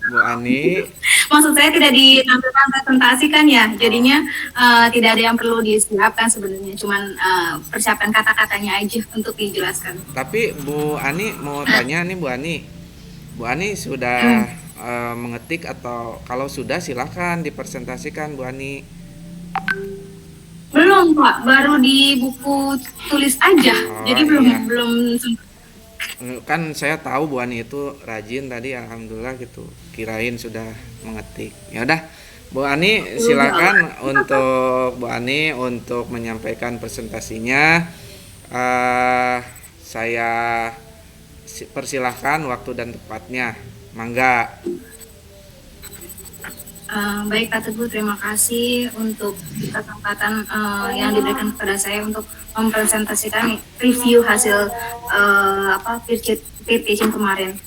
Speaker 2: Bu Ani.
Speaker 8: Maksud saya tidak ditampilkan presentasi kan ya, jadinya tidak ada yang perlu disiapkan sebenarnya, cuman persiapan kata-katanya aja untuk dijelaskan.
Speaker 2: Tapi Bu Ani mau tanya nih Bu Ani sudah mengetik atau kalau sudah silakan dipresentasikan Bu Ani.
Speaker 8: Belum Pak, baru di buku tulis aja, jadi belum
Speaker 2: kan saya tahu Bu Ani itu rajin tadi, alhamdulillah gitu, kirain sudah mengetik. Ya udah Bu Ani silakan untuk Bu Ani untuk menyampaikan presentasinya. Saya persilahkan waktu dan tempatnya, mangga.
Speaker 8: Baik Kak Teguh, terima kasih untuk kesempatan yang diberikan kepada saya untuk mempresentasikan review hasil peer teaching kemarin.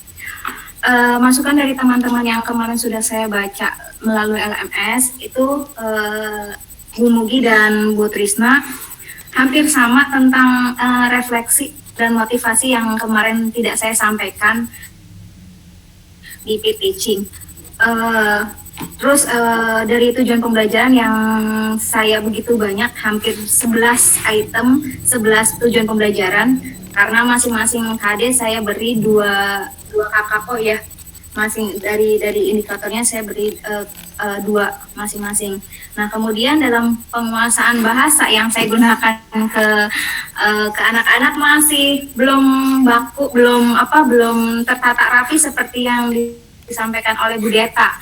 Speaker 8: Masukan dari teman-teman yang kemarin sudah saya baca melalui LMS itu Bu Mugi dan Bu Trisna hampir sama tentang refleksi dan motivasi yang kemarin tidak saya sampaikan di peer teaching. Terus dari tujuan pembelajaran yang saya begitu banyak, hampir 11 item, 11 tujuan pembelajaran, karena masing-masing KD saya beri dua KKO ya, masing dari indikatornya saya beri 2 masing-masing. Nah kemudian dalam penguasaan bahasa yang saya gunakan ke anak-anak masih belum baku, belum tertata rapi seperti yang disampaikan oleh Bu Deta.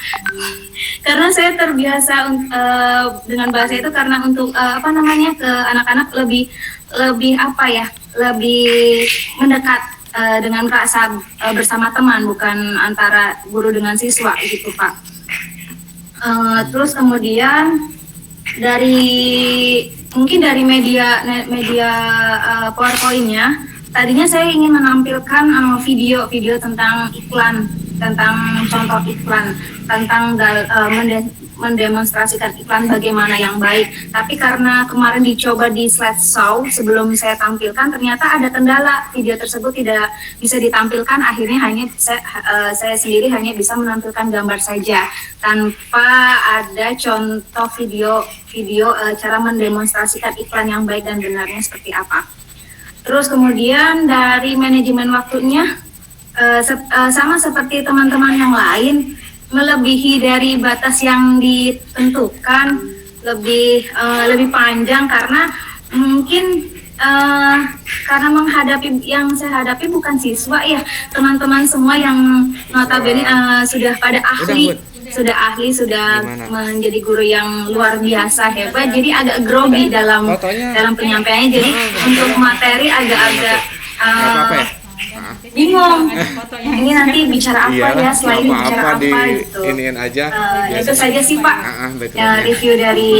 Speaker 8: Karena saya terbiasa dengan bahasa itu karena untuk ke anak-anak lebih mendekat dengan rasa bersama teman, bukan antara guru dengan siswa gitu Pak. Terus kemudian dari media PowerPoint-nya, tadinya saya ingin menampilkan video tentang iklan, tentang contoh iklan, tentang mendemonstrasikan iklan bagaimana yang baik. Tapi karena kemarin dicoba di slideshow sebelum saya tampilkan, ternyata ada kendala, video tersebut tidak bisa ditampilkan. Akhirnya saya sendiri hanya bisa menampilkan gambar saja tanpa ada contoh video cara mendemonstrasikan iklan yang baik dan benarnya seperti apa. Terus kemudian dari manajemen waktunya, sama seperti teman-teman yang lain, melebihi dari batas yang ditentukan, lebih panjang karena mungkin karena yang saya hadapi bukan siswa ya, teman-teman semua yang notabene sudah pada ahli, sudah menjadi guru yang luar biasa hebat, jadi agak grogi dalam penyampaiannya, jadi untuk materi agak-agak bingung. Ini nanti bicara apa ya, selain bicara apa gitu.
Speaker 2: Iniin aja.
Speaker 8: Itu saja sih Pak. Review dari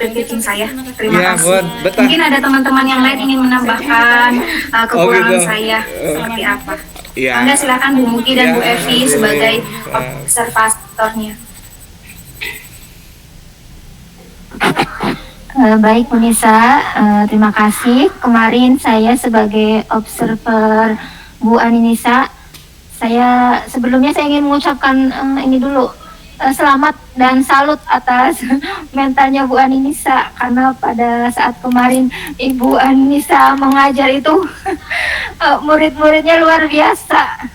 Speaker 8: peer teaching saya. Terima kasih. Mungkin ada teman-teman yang lain ingin menambahkan kekurangan saya seperti apa. Anda silakan Bu Mugi dan Bu Evi sebagai observatornya.
Speaker 11: Baik Bu Nisa, terima kasih. Kemarin saya sebagai observer Bu Ani Nisa, sebelumnya saya ingin mengucapkan ini dulu, selamat dan salut atas mentalnya Bu Ani Nisa, karena pada saat kemarin Ibu Ani Nisa mengajar itu murid-muridnya luar biasa.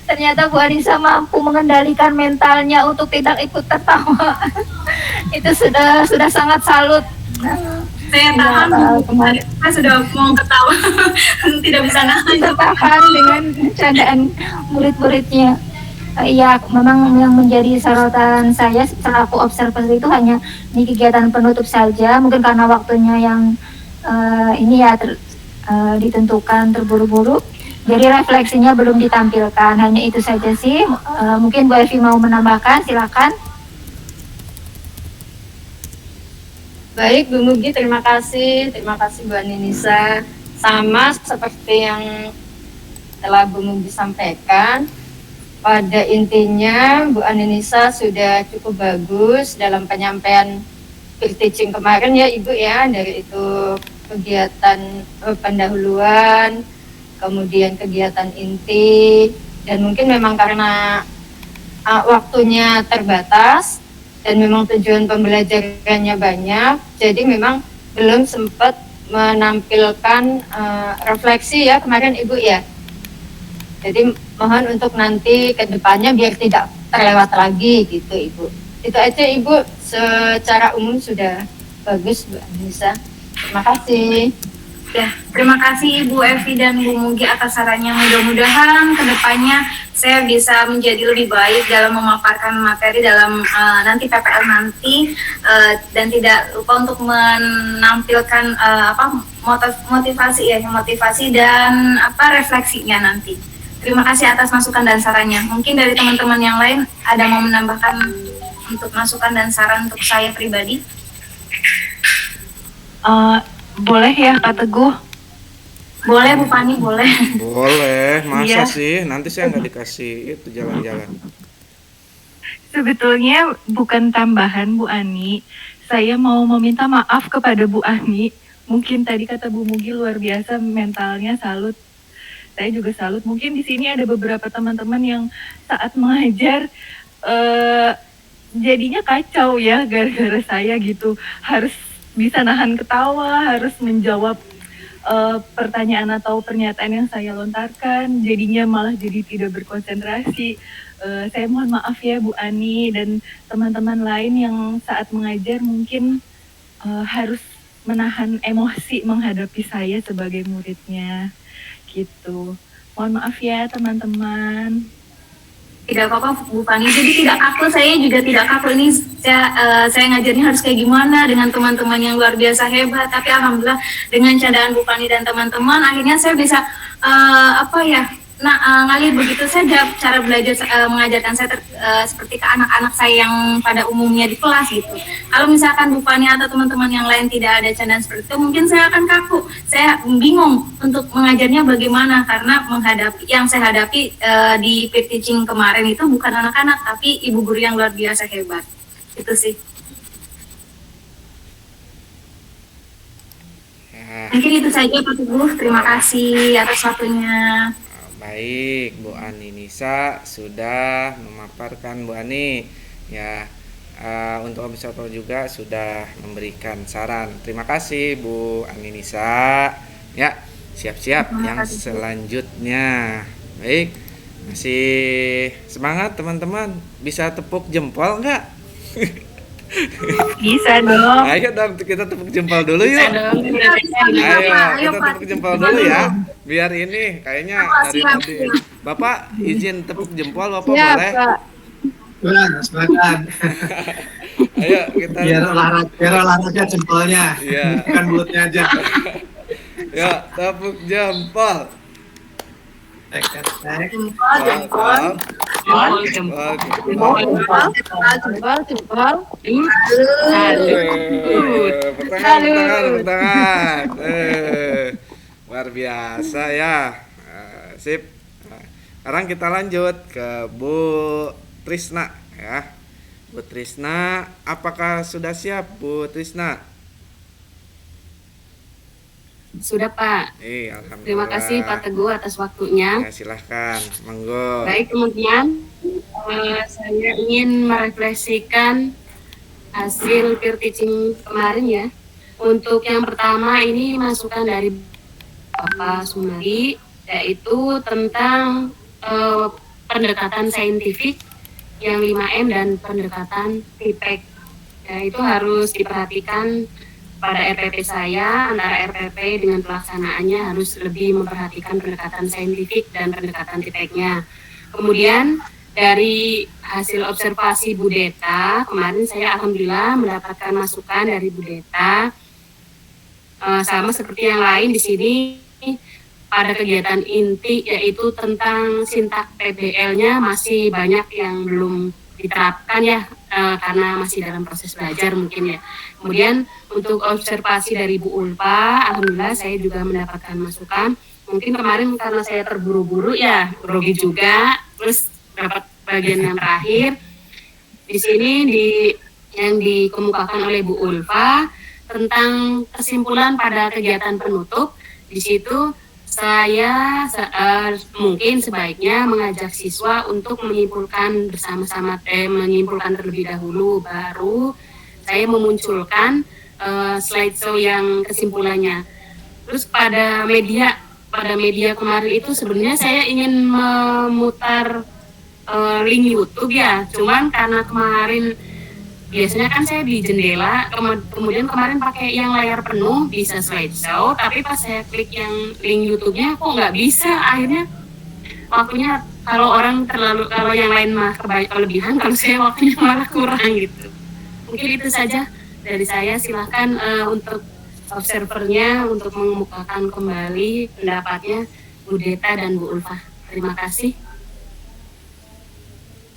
Speaker 11: Ternyata Bu Ani Nisa mampu mengendalikan mentalnya untuk tidak ikut tertawa. Itu sudah sangat salut.
Speaker 8: Saya tahan, saya sudah mau ketawa, tidak bisa nahan.
Speaker 11: Tertahan dengan candaan murid-muridnya. Ya, memang yang menjadi sorotan saya selaku observer itu hanya di kegiatan penutup saja. Mungkin karena waktunya yang ini ya ditentukan terburu-buru. Jadi refleksinya belum ditampilkan. Hanya itu saja sih. Mungkin Bu Evi mau menambahkan, silakan.
Speaker 12: Baik, Bu Mugi, terima kasih Bu Aninisa. Sama seperti yang telah Bu Mugi sampaikan, pada intinya Bu Aninisa sudah cukup bagus dalam penyampaian peer teaching kemarin ya Ibu ya, dari itu kegiatan pendahuluan, kemudian kegiatan inti, dan mungkin memang karena waktunya terbatas dan memang tujuan pembelajarannya banyak, jadi memang belum sempat menampilkan refleksi ya kemarin Ibu ya. Jadi mohon untuk nanti ke depannya biar tidak terlewat lagi gitu Ibu. Itu aja Ibu, secara umum sudah bagus Bu Anissa. Terima kasih.
Speaker 8: Ya, terima kasih Bu Evi dan Bu Mugi atas sarannya. Mudah-mudahan kedepannya saya bisa menjadi lebih baik dalam memaparkan materi dalam nanti PPL nanti, dan tidak lupa untuk menampilkan motivasi dan refleksinya nanti. Terima kasih atas masukan dan sarannya. Mungkin dari teman-teman yang lain ada mau menambahkan untuk masukan dan saran untuk saya pribadi?
Speaker 10: Boleh ya Kak Teguh?
Speaker 8: Boleh Bu Fani, boleh.
Speaker 2: Boleh, masa
Speaker 10: Iya.
Speaker 2: sih? Nanti saya nggak dikasih itu jalan-jalan.
Speaker 10: Sebetulnya bukan tambahan Bu Ani. Saya mau meminta maaf kepada Bu Ani. Mungkin tadi kata Bu Mugi luar biasa mentalnya, salut. Saya juga salut. Mungkin di sini ada beberapa teman-teman yang saat mengajar jadinya kacau ya gara-gara saya gitu. Harus bisa nahan ketawa, harus menjawab pertanyaan atau pernyataan yang saya lontarkan, jadinya malah jadi tidak berkonsentrasi. Saya mohon maaf ya Bu Ani dan teman-teman lain yang saat mengajar mungkin harus menahan emosi menghadapi saya sebagai muridnya gitu. Mohon maaf ya teman-teman.
Speaker 8: Tidak apa-apa Bu Fani, jadi tidak kaku, saya juga tidak kaku. Ini saya ngajarnya harus kayak gimana dengan teman-teman yang luar biasa hebat, tapi alhamdulillah dengan cadaan Bu Fani dan teman-teman akhirnya saya bisa ngalir begitu saja cara belajar mengajarkan saya seperti ke anak-anak saya yang pada umumnya di kelas gitu. Kalau misalkan Bu Fani atau teman-teman yang lain tidak ada candaan seperti itu, mungkin saya akan kaku. Saya bingung untuk mengajarnya bagaimana, karena menghadapi yang saya hadapi di peer teaching kemarin itu bukan anak-anak tapi ibu guru yang luar biasa hebat. Itu sih.
Speaker 2: Ya,
Speaker 8: Mungkin itu saja Pak Teguh. Terima kasih atas waktunya.
Speaker 2: baik Bu Ani Nisa sudah memaparkan Bu Ani. Ya, untuk observer juga sudah memberikan saran. Terima kasih Bu Ani Nisa. Ya, siap-siap yang selanjutnya. Baik, masih semangat teman-teman. Bisa tepuk jempol nggak?
Speaker 10: Bisa dong.
Speaker 2: Ayo dong, kita tepuk jempol dulu yuk.
Speaker 5: Bisa dong.
Speaker 2: Ayo, kita tepuk jempol dulu ya. Biar ini kayaknya dari tadi. Bapak izin tepuk jempol, Bapak boleh?
Speaker 1: Silakan.
Speaker 2: Ayo kita
Speaker 1: Biar olahraga jempolnya,
Speaker 2: Iya.
Speaker 1: bukan mulutnya aja.
Speaker 2: Ya, tepuk jempol.
Speaker 1: Tek.
Speaker 8: Jempol.
Speaker 2: Pertangan. Luar biasa ya. Sip. Sekarang kita lanjut ke Bu Trisna ya. Bu Trisna, apakah sudah siap Bu Trisna?
Speaker 5: Sudah Pak.
Speaker 2: Alhamdulillah.
Speaker 5: Terima kasih Pak Teguh atas waktunya.
Speaker 2: Ya, silahkan, monggo.
Speaker 5: Baik teman-teman, saya ingin merefleksikan hasil peer teaching kemarin ya. Untuk yang pertama ini masukan dari Bapak Sumari, yaitu tentang pendekatan saintifik yang 5M dan pendekatan TIPEC. Ya, itu harus diperhatikan pada RPP saya, antara RPP dengan pelaksanaannya harus lebih memperhatikan pendekatan saintifik dan pendekatan TIPEC-nya. Kemudian dari hasil observasi Bu Deta, kemarin saya alhamdulillah mendapatkan masukan dari Bu Deta sama seperti yang lain di sini pada kegiatan inti yaitu tentang sintak PBL-nya masih banyak yang belum diterapkan ya, karena masih dalam proses belajar mungkin ya. Kemudian untuk observasi dari Bu Ulfa, alhamdulillah saya juga mendapatkan masukan. Mungkin kemarin karena saya terburu-buru ya, grogi juga, terus dapat bagian yang terakhir. Di sini yang dikemukakan oleh Bu Ulfa tentang kesimpulan pada kegiatan penutup. Di situ saya mungkin sebaiknya mengajak siswa untuk menyimpulkan bersama-sama, menyimpulkan terlebih dahulu, baru saya memunculkan slideshow yang kesimpulannya. Terus pada media kemarin itu sebenarnya saya ingin memutar link YouTube ya, cuman karena kemarin biasanya kan saya di jendela, kemudian kemarin pakai yang layar penuh bisa slideshow, tapi pas saya klik yang link YouTube-nya kok nggak bisa. Akhirnya waktunya kalau yang lain mah kelebihan, kalau saya waktunya malah kurang gitu. Mungkin itu saja dari saya. Silahkan untuk observernya untuk mengemukakan kembali pendapatnya Bu Deta dan Bu Ulfa. Terima kasih.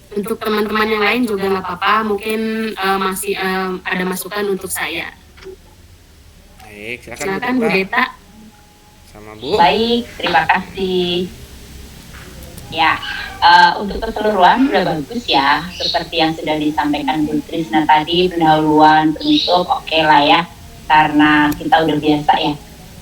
Speaker 5: Untuk teman-teman yang lain juga nggak apa-apa, mungkin masih ada masukan untuk saya.
Speaker 2: Baik,
Speaker 5: silakan Bu Deta.
Speaker 2: Sama Bu.
Speaker 6: Baik, terima kasih. Ya, untuk keseluruhan sudah bagus ya, seperti yang sudah disampaikan Bu Trisna tadi, pendahuluan, penutup, oke lah ya, karena kita udah biasa ya.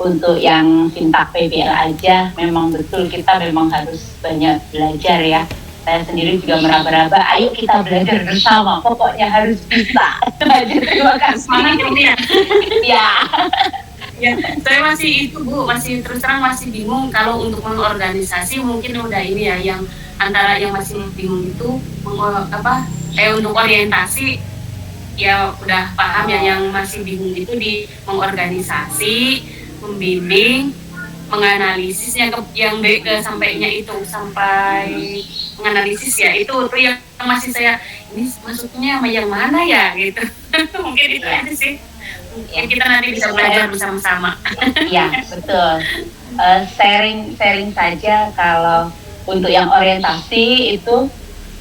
Speaker 6: Untuk yang sintak PBL aja, memang betul kita memang harus banyak belajar ya. Saya sendiri juga meraba-raba, ayo kita belajar bersama, pokoknya harus bisa. Terima kasih.
Speaker 5: Semangat ini ya.
Speaker 6: Ya.
Speaker 5: Ya, saya masih masih terus terang masih bingung kalau untuk mengorganisasi mungkin udah ini ya, yang antara yang masih bingung itu untuk orientasi ya udah paham ya, yang masih bingung itu di mengorganisasi, membimbing, menganalisis yang sampainya itu sampai menganalisis ya, itu yang masih saya ini maksudnya yang mana ya gitu. Mungkin itu aja sih yang kita nanti bisa belajar bersama-sama.
Speaker 6: Iya, betul. Sharing saja, kalau untuk yang orientasi itu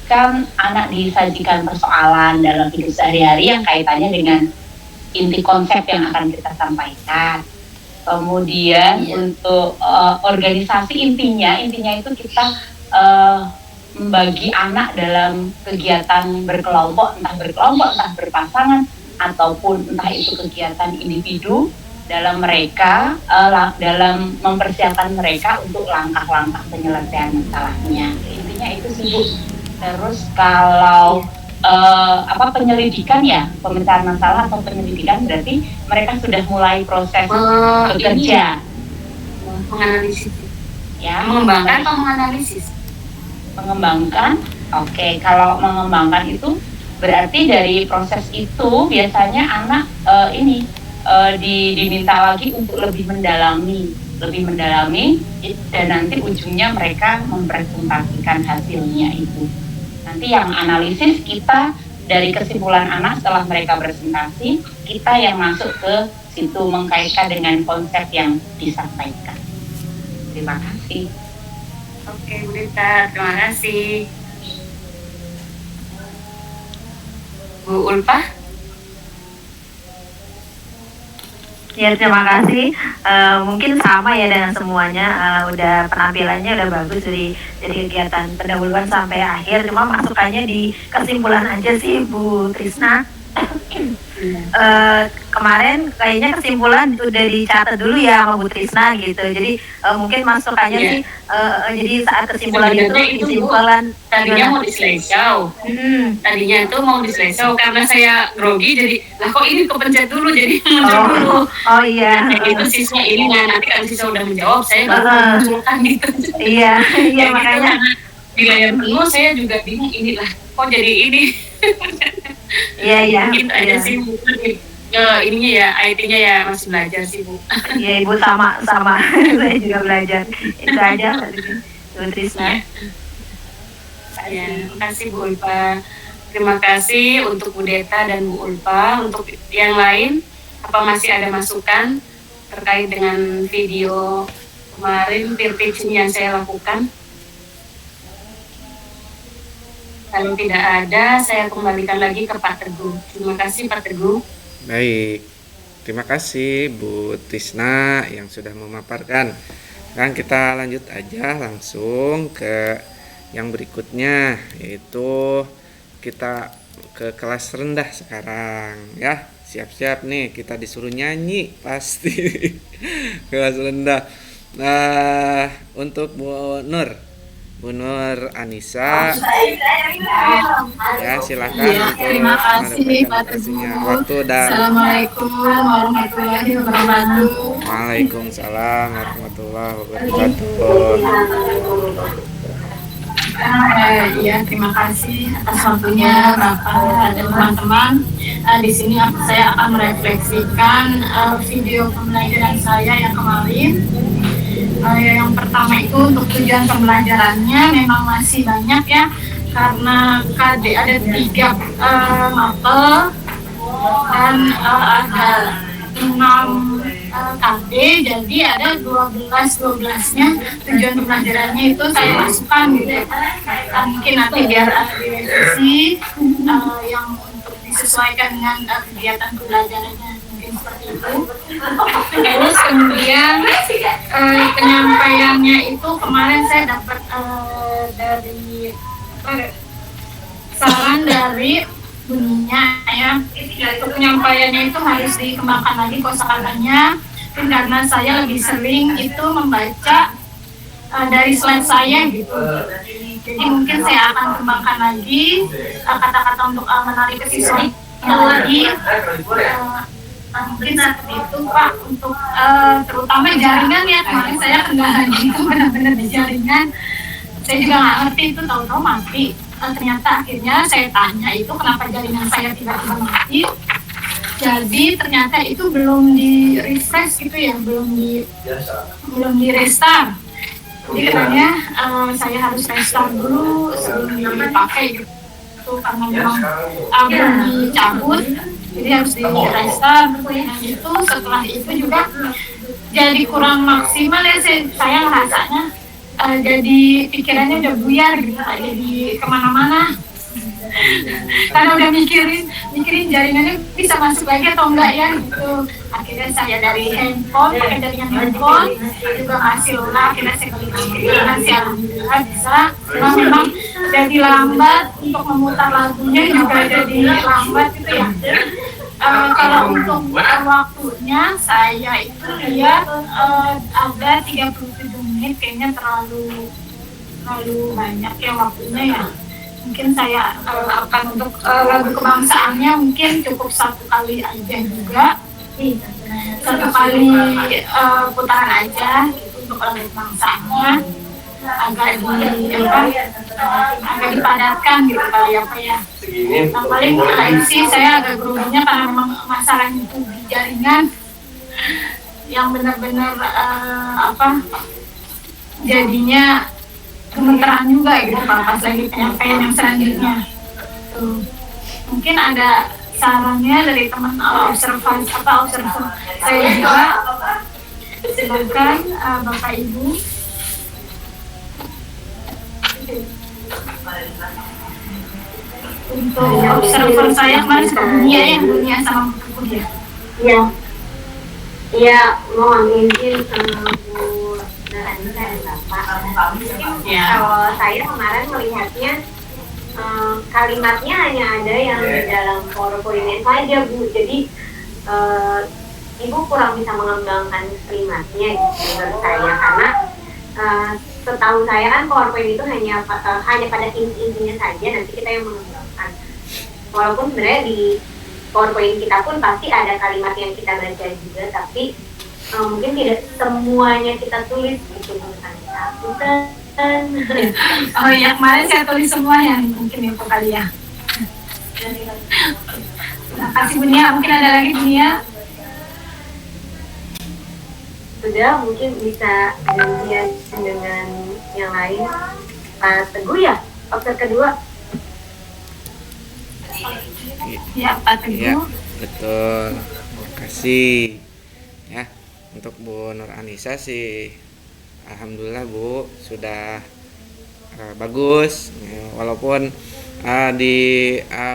Speaker 6: kan anak disajikan persoalan dalam hidup sehari-hari yang kaitannya dengan inti konsep yang akan kita sampaikan. Kemudian untuk organisasi intinya itu kita membagi anak dalam kegiatan berkelompok, entah berpasangan, ataupun entah itu kegiatan individu dalam mereka dalam mempersiapkan mereka untuk langkah-langkah penyelesaian masalahnya. Intinya itu sih Bu. Terus kalau penyelidikan ya, pemecahan masalah atau penyelidikan berarti mereka sudah mulai proses bekerja,
Speaker 5: menganalisis
Speaker 6: ya,
Speaker 5: mengembangkan atau menganalisis.
Speaker 6: Mengembangkan. Oke, kalau mengembangkan itu berarti dari proses itu biasanya anak diminta lagi untuk lebih mendalami dan nanti ujungnya mereka mempresentasikan hasilnya itu. Nanti yang analisis kita dari kesimpulan anak setelah mereka presentasi, kita yang masuk ke situ mengkaitkan dengan konsep yang disampaikan. Terima kasih.
Speaker 5: Oke, Bu Deta, terima kasih. Bu Ulfa?
Speaker 3: Ya, terima kasih. Mungkin sama ya dengan semuanya. Udah penampilannya udah bagus dari kegiatan pendahuluan sampai akhir. Cuma masukannya di kesimpulan aja sih, Bu Trisna. Kemarin kayaknya kesimpulan udah dicatat dulu ya sama Bu Trisna gitu. Jadi mungkin masukannya sih jadi saat kesimpulan itu kesimpulan
Speaker 5: tadinya mau di slideshow. Tadinya itu mau di slideshow karena saya grogi, jadi lah kok ini kepencet dulu, jadi muncul dulu.
Speaker 3: Oh iya.
Speaker 5: Itu siswa ini nanti kalau siswa udah menjawab saya baru munculkan gitu.
Speaker 3: Iya makanya
Speaker 5: di layar penuh saya juga bingung, ini lah kok jadi ini.
Speaker 3: Iya.
Speaker 5: Mungkin ada sih mungkin ininya ya, IT-nya ya masih belajar sih Bu.
Speaker 3: Iya Ibu, sama saya juga belajar. Itu aja Bu Trisna.
Speaker 5: Ya, terima kasih Bu Ulfa. Terima kasih untuk Bu Deta dan Bu Ulfa. Untuk yang lain, apa masih ada masukan terkait dengan video kemarin peer teaching yang saya lakukan. Kalau tidak ada, saya kembalikan lagi ke Pak Teguh. Terima kasih Pak Teguh.
Speaker 2: Baik, terima kasih Bu Tisna yang sudah memaparkan. Sekarang kita lanjut aja langsung ke yang berikutnya, yaitu kita ke kelas rendah sekarang ya. Siap-siap nih, kita disuruh nyanyi pasti. Kelas rendah. Nah, untuk Bu Nur Anissa, ya silakan.
Speaker 8: Ya, terima kasih Pak Teguh.
Speaker 2: Waktu dan
Speaker 8: Assalamualaikum warahmatullahi wabarakatuh.
Speaker 2: Waalaikumsalam warahmatullahi wabarakatuh.
Speaker 8: Ya, terima kasih atas waktunya Bapak dan teman-teman. Di sini saya akan merefleksikan video pembelajaran saya yang kemarin. Yang pertama itu untuk tujuan pembelajarannya memang masih banyak ya, karena KD ada 3 mapel dan ada 6 KD, jadi ada 12-12-nya tujuan pembelajarannya itu saya masukkan gitu. Mungkin nanti biar ada direvisi yang untuk disesuaikan dengan kegiatan pembelajarannya, mungkin seperti itu. Terus kemudian penyampaiannya itu kemarin saya dapat dari saran dari bunyinya ya, untuk penyampaiannya itu harus dikembangkan lagi kosakatanya, karena saya lebih sering itu membaca dari slide saya gitu. Jadi mungkin saya akan kembangkan lagi kata-kata untuk menarik kesesuaian lagi. Mungkin seperti itu Pak, untuk terutama jaringan ya, kemarin saya kendalanya itu benar-benar di jaringan. Saya juga nggak ngerti, itu tahu-tahu mati. Ternyata akhirnya saya tanya itu kenapa jaringan saya tiba-tiba mati. Jadi ternyata itu belum di refresh gitu ya, belum di restart. Jadi katanya saya harus restart dulu sebelum dipakai gitu, karena memang belum dicabut, jadi harus di restart. Nah itu setelah itu juga jadi kurang maksimal ya, saya rasanya jadi pikirannya udah buyar gitu, jadi kemana-mana. Karena udah mikirin jaringannya bisa masuk lagi atau enggak ya gitu. Akhirnya saya dari handphone, pakai jaringan handphone juga ngasih lola, akhirnya saya klik alhamdulillah bisa. Memang jadi lambat untuk memutar lagunya, juga jadi lambat gitu ya. Kalau untuk waktunya saya itu lihat ada 37 menit, kayaknya terlalu banyak ya waktunya ya. Mungkin saya akan untuk lagu kebangsaannya mungkin cukup 1 kali aja juga, 1 kali putaran aja gitu untuk lagu kebangsaannya, agak dipadatkan gitu kali apa ya. Nah, paling lain sih saya agak groginya karena memang masalah itu di jaringan yang benar-benar jadinya gemeteran juga gitu pas lagi penyampaian yang selanjutnya. Tuh. Mungkin ada sarannya dari teman observer saya juga. Silakan Bapak Ibu. Untuk observer saya kemarin Bunia sama Bu.
Speaker 4: Iya, mohon izin Bu Anissa dan Bapak. Kalau saya kemarin melihatnya kalimatnya hanya ada yang di dalam PowerPoint saja Bu. Jadi Ibu kurang bisa mengembangkan kalimatnya gitu menurut saya, karena setahu saya kan PowerPoint itu hanya pada intinya saja, nanti kita yang mengembangkan. Walaupun sebenarnya di PowerPoint kita pun pasti ada kalimat yang kita baca juga, tapi mungkin tidak semuanya kita tulis gitu bukan.
Speaker 8: Oh iya, kemarin saya tulis semua yang mungkin itu kali ya. Terima kasih Bunia, mungkin ada lagi Bunia?
Speaker 4: Sudah, mungkin bisa gantian dengan yang lain. Pak Teguh ya, opsi kedua.
Speaker 8: Ya, Pak Teguh.
Speaker 2: Ya, betul. Terima kasih. Ya. Untuk Bu Nur Anissa sih alhamdulillah Bu sudah bagus, walaupun di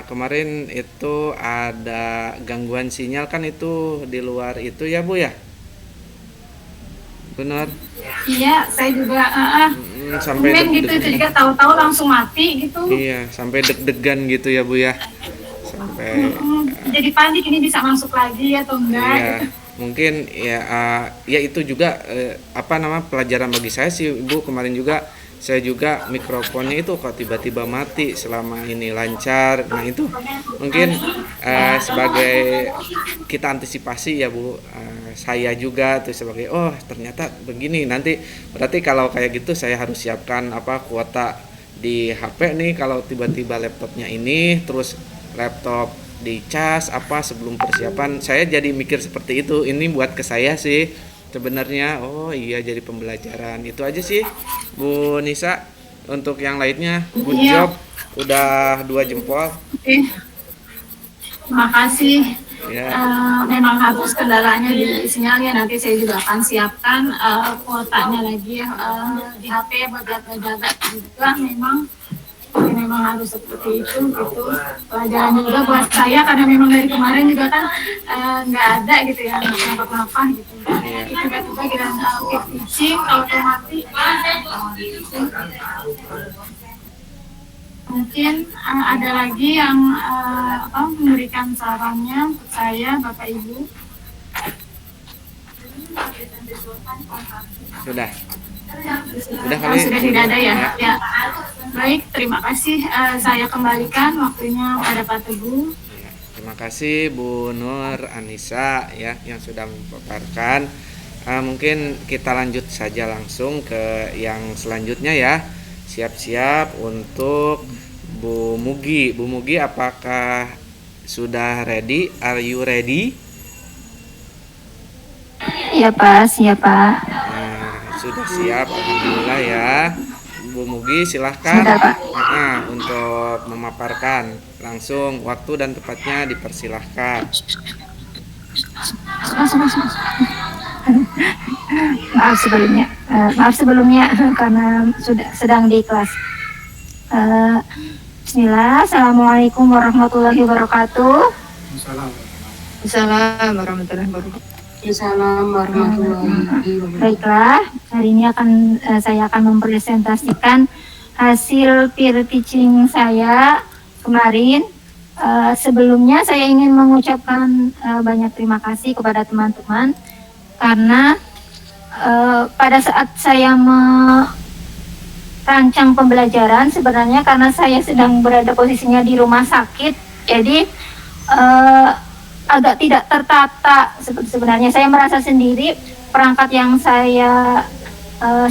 Speaker 2: kemarin itu ada gangguan sinyal kan, itu di luar itu ya Bu ya, benar?
Speaker 8: Iya, saya juga
Speaker 2: Sampai
Speaker 8: gitu juga tahu-tahu langsung mati gitu.
Speaker 2: Iya, sampai deg-degan gitu ya Bu ya, sampai
Speaker 8: jadi panik ini bisa masuk lagi atau enggak.
Speaker 2: iya,
Speaker 8: Gitu.
Speaker 2: mungkin ya itu juga pelajaran bagi saya sih Bu. Kemarin juga saya juga mikrofonnya itu kok tiba-tiba mati, selama ini lancar. Nah itu mungkin sebagai kita antisipasi ya Bu, saya juga tuh sebagai ternyata begini, nanti berarti kalau kayak gitu saya harus siapkan kuota di HP nih, kalau tiba-tiba laptopnya ini terus laptop dicas sebelum persiapan. Saya jadi mikir seperti itu. Ini buat ke saya sih sebenarnya. Iya, jadi pembelajaran. Itu aja sih Bu Nisa. Untuk yang lainnya good job, udah 2 jempol.
Speaker 8: Oke. Makasih.
Speaker 2: Ya.
Speaker 8: Memang harus kendalanya di sinyalnya, nanti saya juga akan siapkan kuotanya lagi di HP buat jaga-jaga juga. Memang harus seperti itu gitu. Pelajaran juga buat saya, karena memang dari kemarin juga kan nggak ada gitu ya, kenapa gitu. Itu juga kita teaching kalau mati. Mungkin ada lagi yang memberikan sarannya untuk saya, Bapak Ibu.
Speaker 2: Sudah kali.
Speaker 8: Sudah tidak ada ya? Ya. Baik, terima kasih. Saya kembalikan waktunya pada Pak Teguh.
Speaker 2: Terima kasih Bu Nur Anissa ya yang sudah memaparkan. Mungkin kita lanjut saja langsung ke yang selanjutnya ya. Siap-siap untuk Bu Mugi. Bu Mugi, apakah sudah ready? Are you ready?
Speaker 11: Iya Pak, siap Pak.
Speaker 2: Sudah siap, alhamdulillah ya. Bu Mugi silahkan untuk memaparkan langsung, waktu dan tempatnya dipersilahkan.
Speaker 11: Maaf sebelumnya karena sudah sedang di kelas. Bismillah, Assalamualaikum warahmatullahi wabarakatuh.
Speaker 12: Assalamualaikum warahmatullahi wabarakatuh. Assalamualaikum warahmatullahi wabarakatuh.
Speaker 11: Baiklah, hari ini saya akan mempresentasikan hasil peer teaching saya kemarin. Sebelumnya saya ingin mengucapkan banyak terima kasih kepada teman-teman, karena pada saat saya merancang pembelajaran, sebenarnya karena saya sedang berada posisinya di rumah sakit, jadi agak tidak tertata. Sebenarnya saya merasa sendiri perangkat yang saya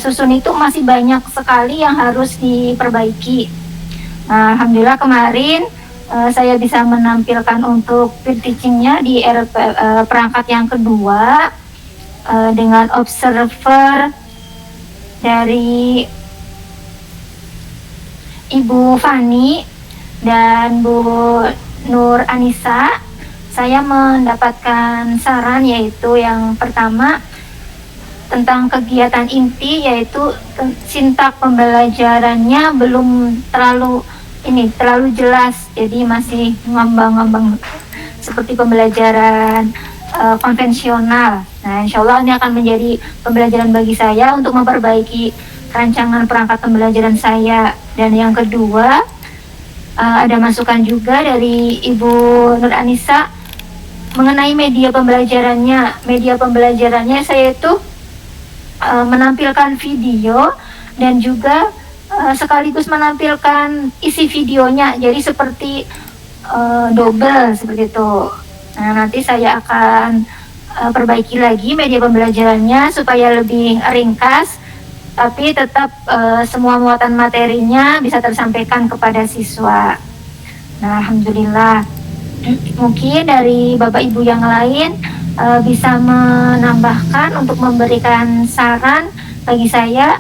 Speaker 11: susun itu masih banyak sekali yang harus diperbaiki. Alhamdulillah kemarin saya bisa menampilkan untuk peer teachingnya di perangkat yang kedua dengan observer dari Ibu Fani dan Bu Nur Anissa. Saya mendapatkan saran, yaitu yang pertama tentang kegiatan inti, yaitu sintak pembelajarannya belum terlalu jelas, jadi masih ngambang-ngambang seperti pembelajaran konvensional. Nah, insya Allah ini akan menjadi pembelajaran bagi saya untuk memperbaiki rancangan perangkat pembelajaran saya. Dan yang kedua, ada masukan juga dari Ibu Nur Anissa mengenai media pembelajarannya. Media pembelajarannya saya itu menampilkan video dan juga sekaligus menampilkan isi videonya, jadi seperti double seperti itu. Nah, nanti saya akan perbaiki lagi media pembelajarannya supaya lebih ringkas, tapi tetap semua muatan materinya bisa tersampaikan kepada siswa. Nah, alhamdulillah. Mungkin dari Bapak Ibu yang lain bisa menambahkan untuk memberikan saran bagi saya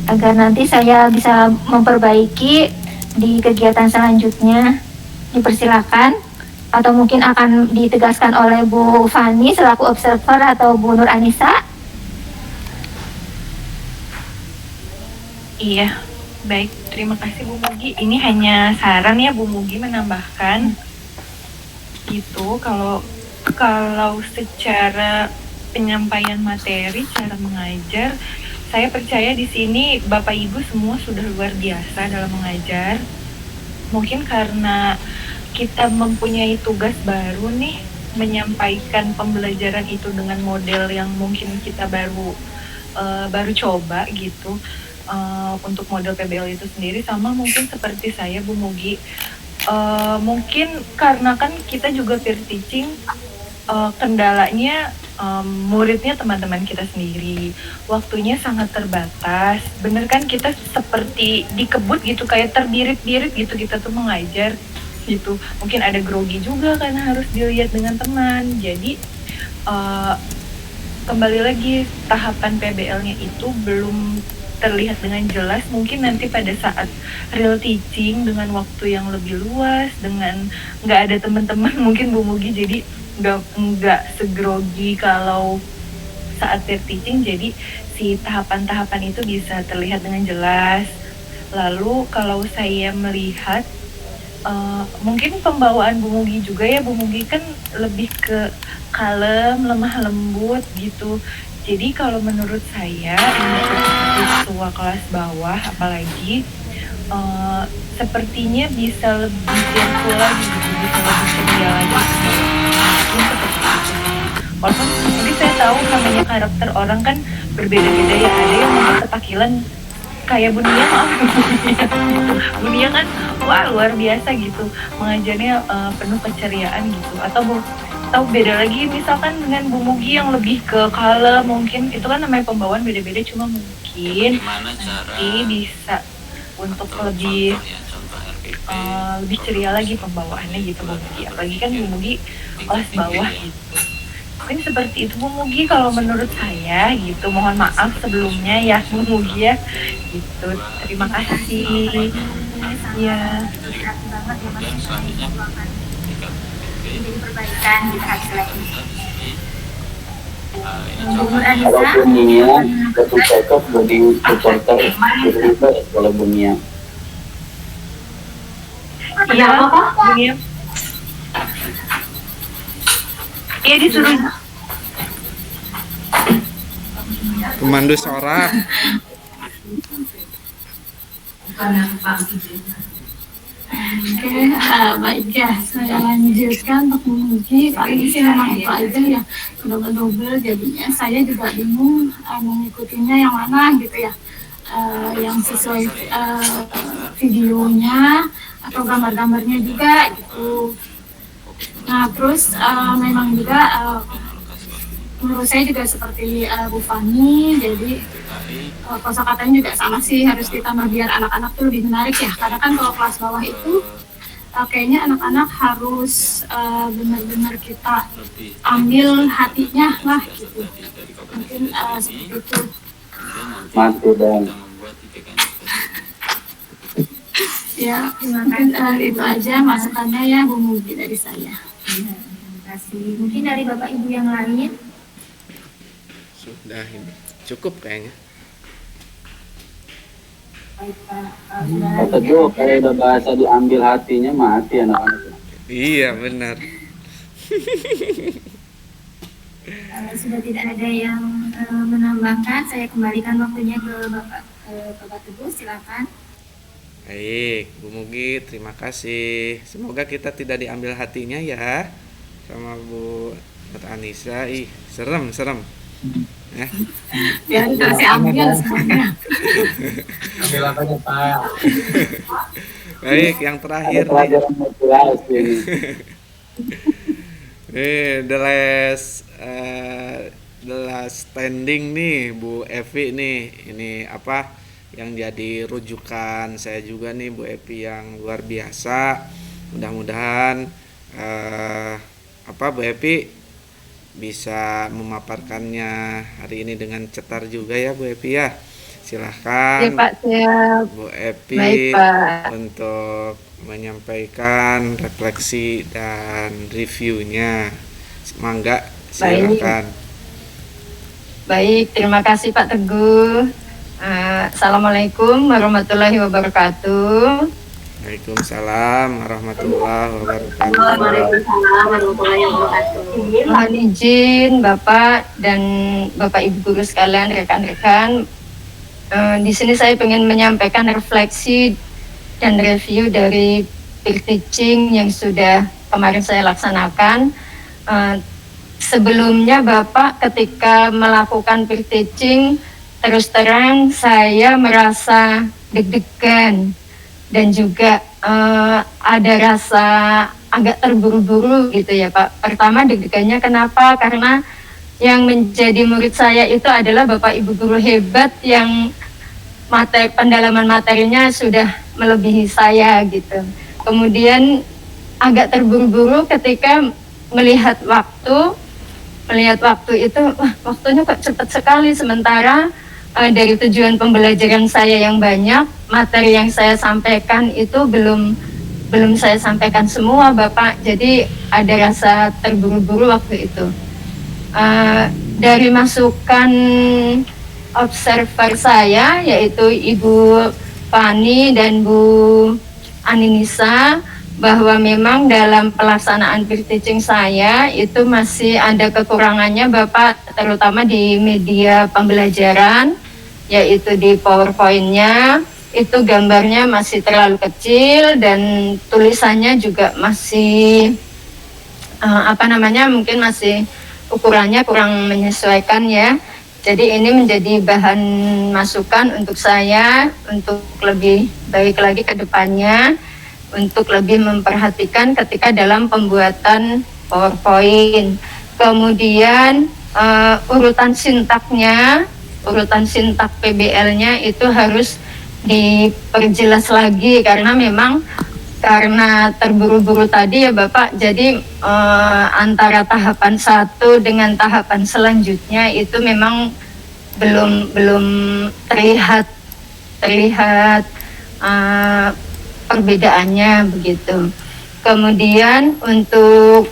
Speaker 11: agar nanti saya bisa memperbaiki di kegiatan selanjutnya. Dipersilakan. atau mungkin akan ditegaskan oleh Bu Fani selaku observer atau Bu Nur Anissa?
Speaker 10: Iya, baik. Terima kasih Bu Mugi. Ini hanya saran ya Bu Mugi menambahkan. Gitu, kalau secara penyampaian materi, cara mengajar, saya percaya di sini Bapak Ibu semua sudah luar biasa dalam mengajar. Mungkin karena kita mempunyai tugas baru nih, menyampaikan pembelajaran itu dengan model yang mungkin kita baru coba gitu. Untuk model PBL itu sendiri, sama mungkin seperti saya Bu Mugi, mungkin karena kan kita juga peer teaching, kendalanya muridnya teman-teman kita sendiri, waktunya sangat terbatas. Bener kan, kita seperti dikebut gitu, kayak terbirit-birit gitu kita tuh mengajar gitu. Mungkin ada grogi juga karena harus dilihat dengan teman. Jadi kembali lagi, tahapan PBL-nya itu belum terlihat dengan jelas. Mungkin nanti pada saat real teaching dengan waktu yang lebih luas, dengan nggak ada teman-teman mungkin Bu Mugi, jadi nggak segrogi kalau saat peer teaching. Jadi si tahapan-tahapan itu bisa terlihat dengan jelas. Lalu kalau saya melihat mungkin pembawaan Bu Mugi juga ya, Bu Mugi kan lebih ke kalem, lemah lembut gitu. Jadi kalau menurut saya untuk siswa kelas bawah apalagi sepertinya bisa lebih cheerful lagi, bisa lebih ceria lagi. Walaupun mungkin saya tahu namanya karakter orang kan berbeda-beda ya, ada yang memang ketakilan kayak Bu Nia, maaf Bu Nia kan wah luar biasa gitu mengajarnya, penuh keceriaan gitu. Atau beda lagi misalkan dengan Bu Mugi yang lebih ke kalem, mungkin itu kan namanya pembawaan beda-beda, cuma mungkin nanti bisa untuk lebih ceria lagi pembawaannya gitu Bu Mugi. Apalagi kan Bu Mugi kelas bawah gitu. Mungkin seperti itu Bu Mugi kalau menurut saya gitu. Mohon maaf sebelumnya ya Bu Mugi ya gitu. Terima kasih. Ya.
Speaker 11: Jadi perbaikan di hasil ini.
Speaker 7: Kalau bunyinya satu cocok jadi supporter itu kalau bunyinya.
Speaker 10: Iya, Bunyi. Iya disuruh.
Speaker 2: Pemandu sorak.
Speaker 8: Oke, baik ya, saya lanjutkan untuk menguji. Kali ini sih memang itu aja ya, double-double, jadinya saya juga bingung mengikutinya yang mana gitu ya, yang sesuai videonya atau gambar-gambarnya juga gitu. Nah terus memang juga menurut saya juga seperti Bu Fani, jadi kosakatanya juga sama sih, harus ditambah biar anak-anak tuh lebih menarik ya. Karena kan kalau kelas bawah itu kayaknya anak-anak harus benar-benar kita ambil hatinya lah gitu. Mungkin seperti itu.
Speaker 7: Mantu dan
Speaker 8: Ya, mungkin itu aja masukannya ya Bu Mugi dari saya.
Speaker 11: Terima kasih. Mungkin dari Bapak Ibu yang lain.
Speaker 2: Sudah ini cukup kayaknya.
Speaker 7: kata Jo, kalau udah bahasa diambil hatinya mati anak-anak.
Speaker 2: Iya benar.
Speaker 11: Sudah tidak ada yang menambahkan, saya kembalikan waktunya ke Bapak Teguh, silakan.
Speaker 2: Baik, Bu Mugi, terima kasih. Semoga kita tidak diambil hatinya ya sama Bu Anissa. Serem. Ya.
Speaker 8: Ya, kasih ambil semuanya.
Speaker 1: Ambil apanya Pak?
Speaker 2: Baik, yang terakhir nih.
Speaker 7: Pelajaran motivasi ini.
Speaker 2: The last standing nih Bu Evi nih. Ini apa yang jadi rujukan saya juga nih Bu Evi yang luar biasa. Mudah-mudahan Bu Evi bisa memaparkannya hari ini dengan cetar juga ya Bu Evi ya. Silahkan
Speaker 12: Ya Pak, siap.
Speaker 2: Bu Evi
Speaker 12: Baik, Pak.
Speaker 2: untuk menyampaikan refleksi dan reviewnya. Mangga, silakan.
Speaker 12: Baik, terima kasih Pak Teguh. Assalamualaikum warahmatullahi wabarakatuh.
Speaker 2: Waalaikumsalam warahmatullahi wabarakatuh.
Speaker 4: Waalaikumsalam warahmatullahi wabarakatuh.
Speaker 12: Mohon izin Bapak dan Bapak Ibu guru sekalian, rekan-rekan. Di sini saya ingin menyampaikan refleksi dan review dari peer teaching yang sudah kemarin saya laksanakan. Sebelumnya Bapak ketika melakukan peer teaching, terus terang saya merasa deg-degan dan juga ada rasa agak terburu-buru gitu ya Pak. Pertama deg-degannya kenapa? Karena yang menjadi murid saya itu adalah Bapak Ibu guru hebat yang pendalaman materinya sudah melebihi saya gitu. Kemudian agak terburu-buru ketika melihat waktu itu, wah waktunya kok cepat sekali, sementara dari tujuan pembelajaran saya yang banyak, materi yang saya sampaikan itu belum saya sampaikan semua Bapak. Jadi ada rasa terburu-buru waktu itu. Dari masukan observer saya yaitu Ibu Fani dan Bu Aninisa, bahwa memang dalam pelaksanaan peer teaching saya itu masih ada kekurangannya Bapak, terutama di media pembelajaran, yaitu di PowerPoint-nya itu gambarnya masih terlalu kecil dan tulisannya juga masih mungkin masih ukurannya kurang menyesuaikan ya. Jadi ini menjadi bahan masukan untuk saya untuk lebih baik lagi ke depannya, untuk lebih memperhatikan ketika dalam pembuatan PowerPoint. Kemudian urutan sintak PBL-nya itu harus diperjelas lagi karena memang karena terburu-buru tadi ya Bapak. Jadi antara tahapan 1 dengan tahapan selanjutnya itu memang belum terlihat perbedaannya begitu. Kemudian untuk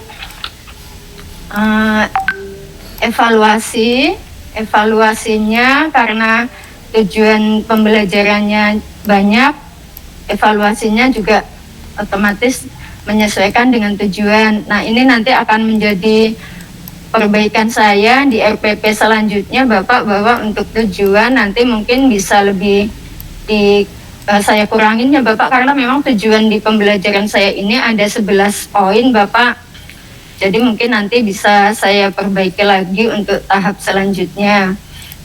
Speaker 12: evaluasinya karena tujuan pembelajarannya banyak, evaluasinya juga otomatis menyesuaikan dengan tujuan. Nah ini nanti akan menjadi perbaikan saya di RPP selanjutnya Bapak, bahwa untuk tujuan nanti mungkin bisa lebih saya kurangin ya Bapak, karena memang tujuan di pembelajaran saya ini ada 11 poin Bapak. Jadi mungkin nanti bisa saya perbaiki lagi untuk tahap selanjutnya.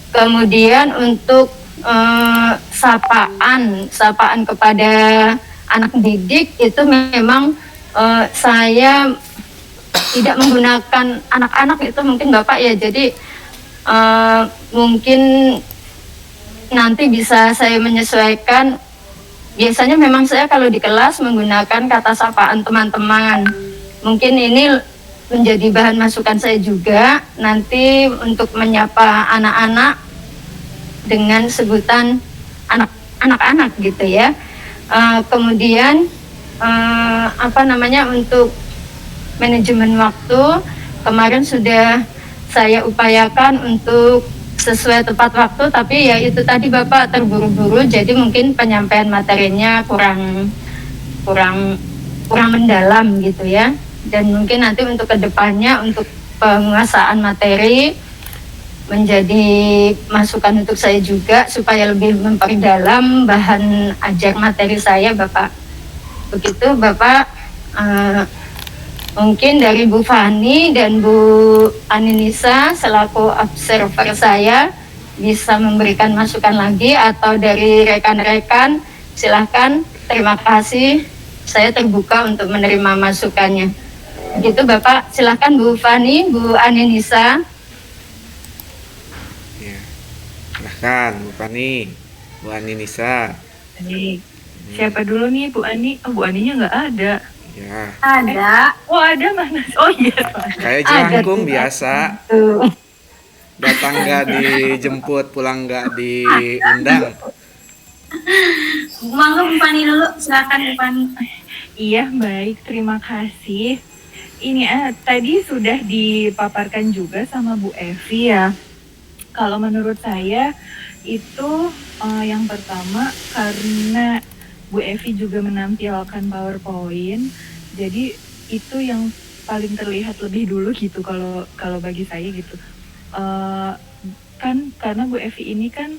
Speaker 12: Kemudian untuk sapaan kepada anak didik itu memang saya tidak menggunakan anak-anak itu mungkin Bapak ya. Jadi mungkin nanti bisa saya menyesuaikan. Biasanya memang saya kalau di kelas menggunakan kata sapaan teman-teman. Mungkin ini menjadi bahan masukan saya juga nanti untuk menyapa anak-anak dengan sebutan anak-anak gitu ya. Kemudian untuk manajemen waktu kemarin sudah saya upayakan untuk sesuai tepat waktu, tapi ya itu tadi Bapak terburu-buru, jadi mungkin penyampaian materinya kurang mendalam gitu ya. Dan mungkin nanti untuk kedepannya untuk penguasaan materi menjadi masukan untuk saya juga supaya lebih memperdalam bahan ajar materi saya Bapak. Begitu Bapak. Mungkin dari Bu Fani dan Bu Aninisa selaku observer saya bisa memberikan masukan lagi, atau dari rekan-rekan silahkan. Terima kasih, saya terbuka untuk menerima masukannya. Begitu Bapak, silahkan Bu Fani, Bu Aninisa.
Speaker 2: Ya, silahkan Bu Fani, Bu Aninisa.
Speaker 10: Siapa dulu nih Bu Ani? Oh, Bu Aninya nggak ada.
Speaker 2: Ya.
Speaker 12: Ada.
Speaker 10: Oh ada mana? Oh iya.
Speaker 2: Kayak jelangkung biasa. Datang nggak dijemput, pulang nggak diundang.
Speaker 4: Mangga Bu Fani dulu, silakan Bu Fani.
Speaker 10: Iya, baik. Terima kasih. Ini tadi sudah dipaparkan juga sama Bu Evi ya. Kalau menurut saya itu yang pertama karena Bu Evi juga menampilkan PowerPoint, jadi itu yang paling terlihat lebih dulu gitu kalau kalau bagi saya gitu. Eh, kan karena Bu Evi ini kan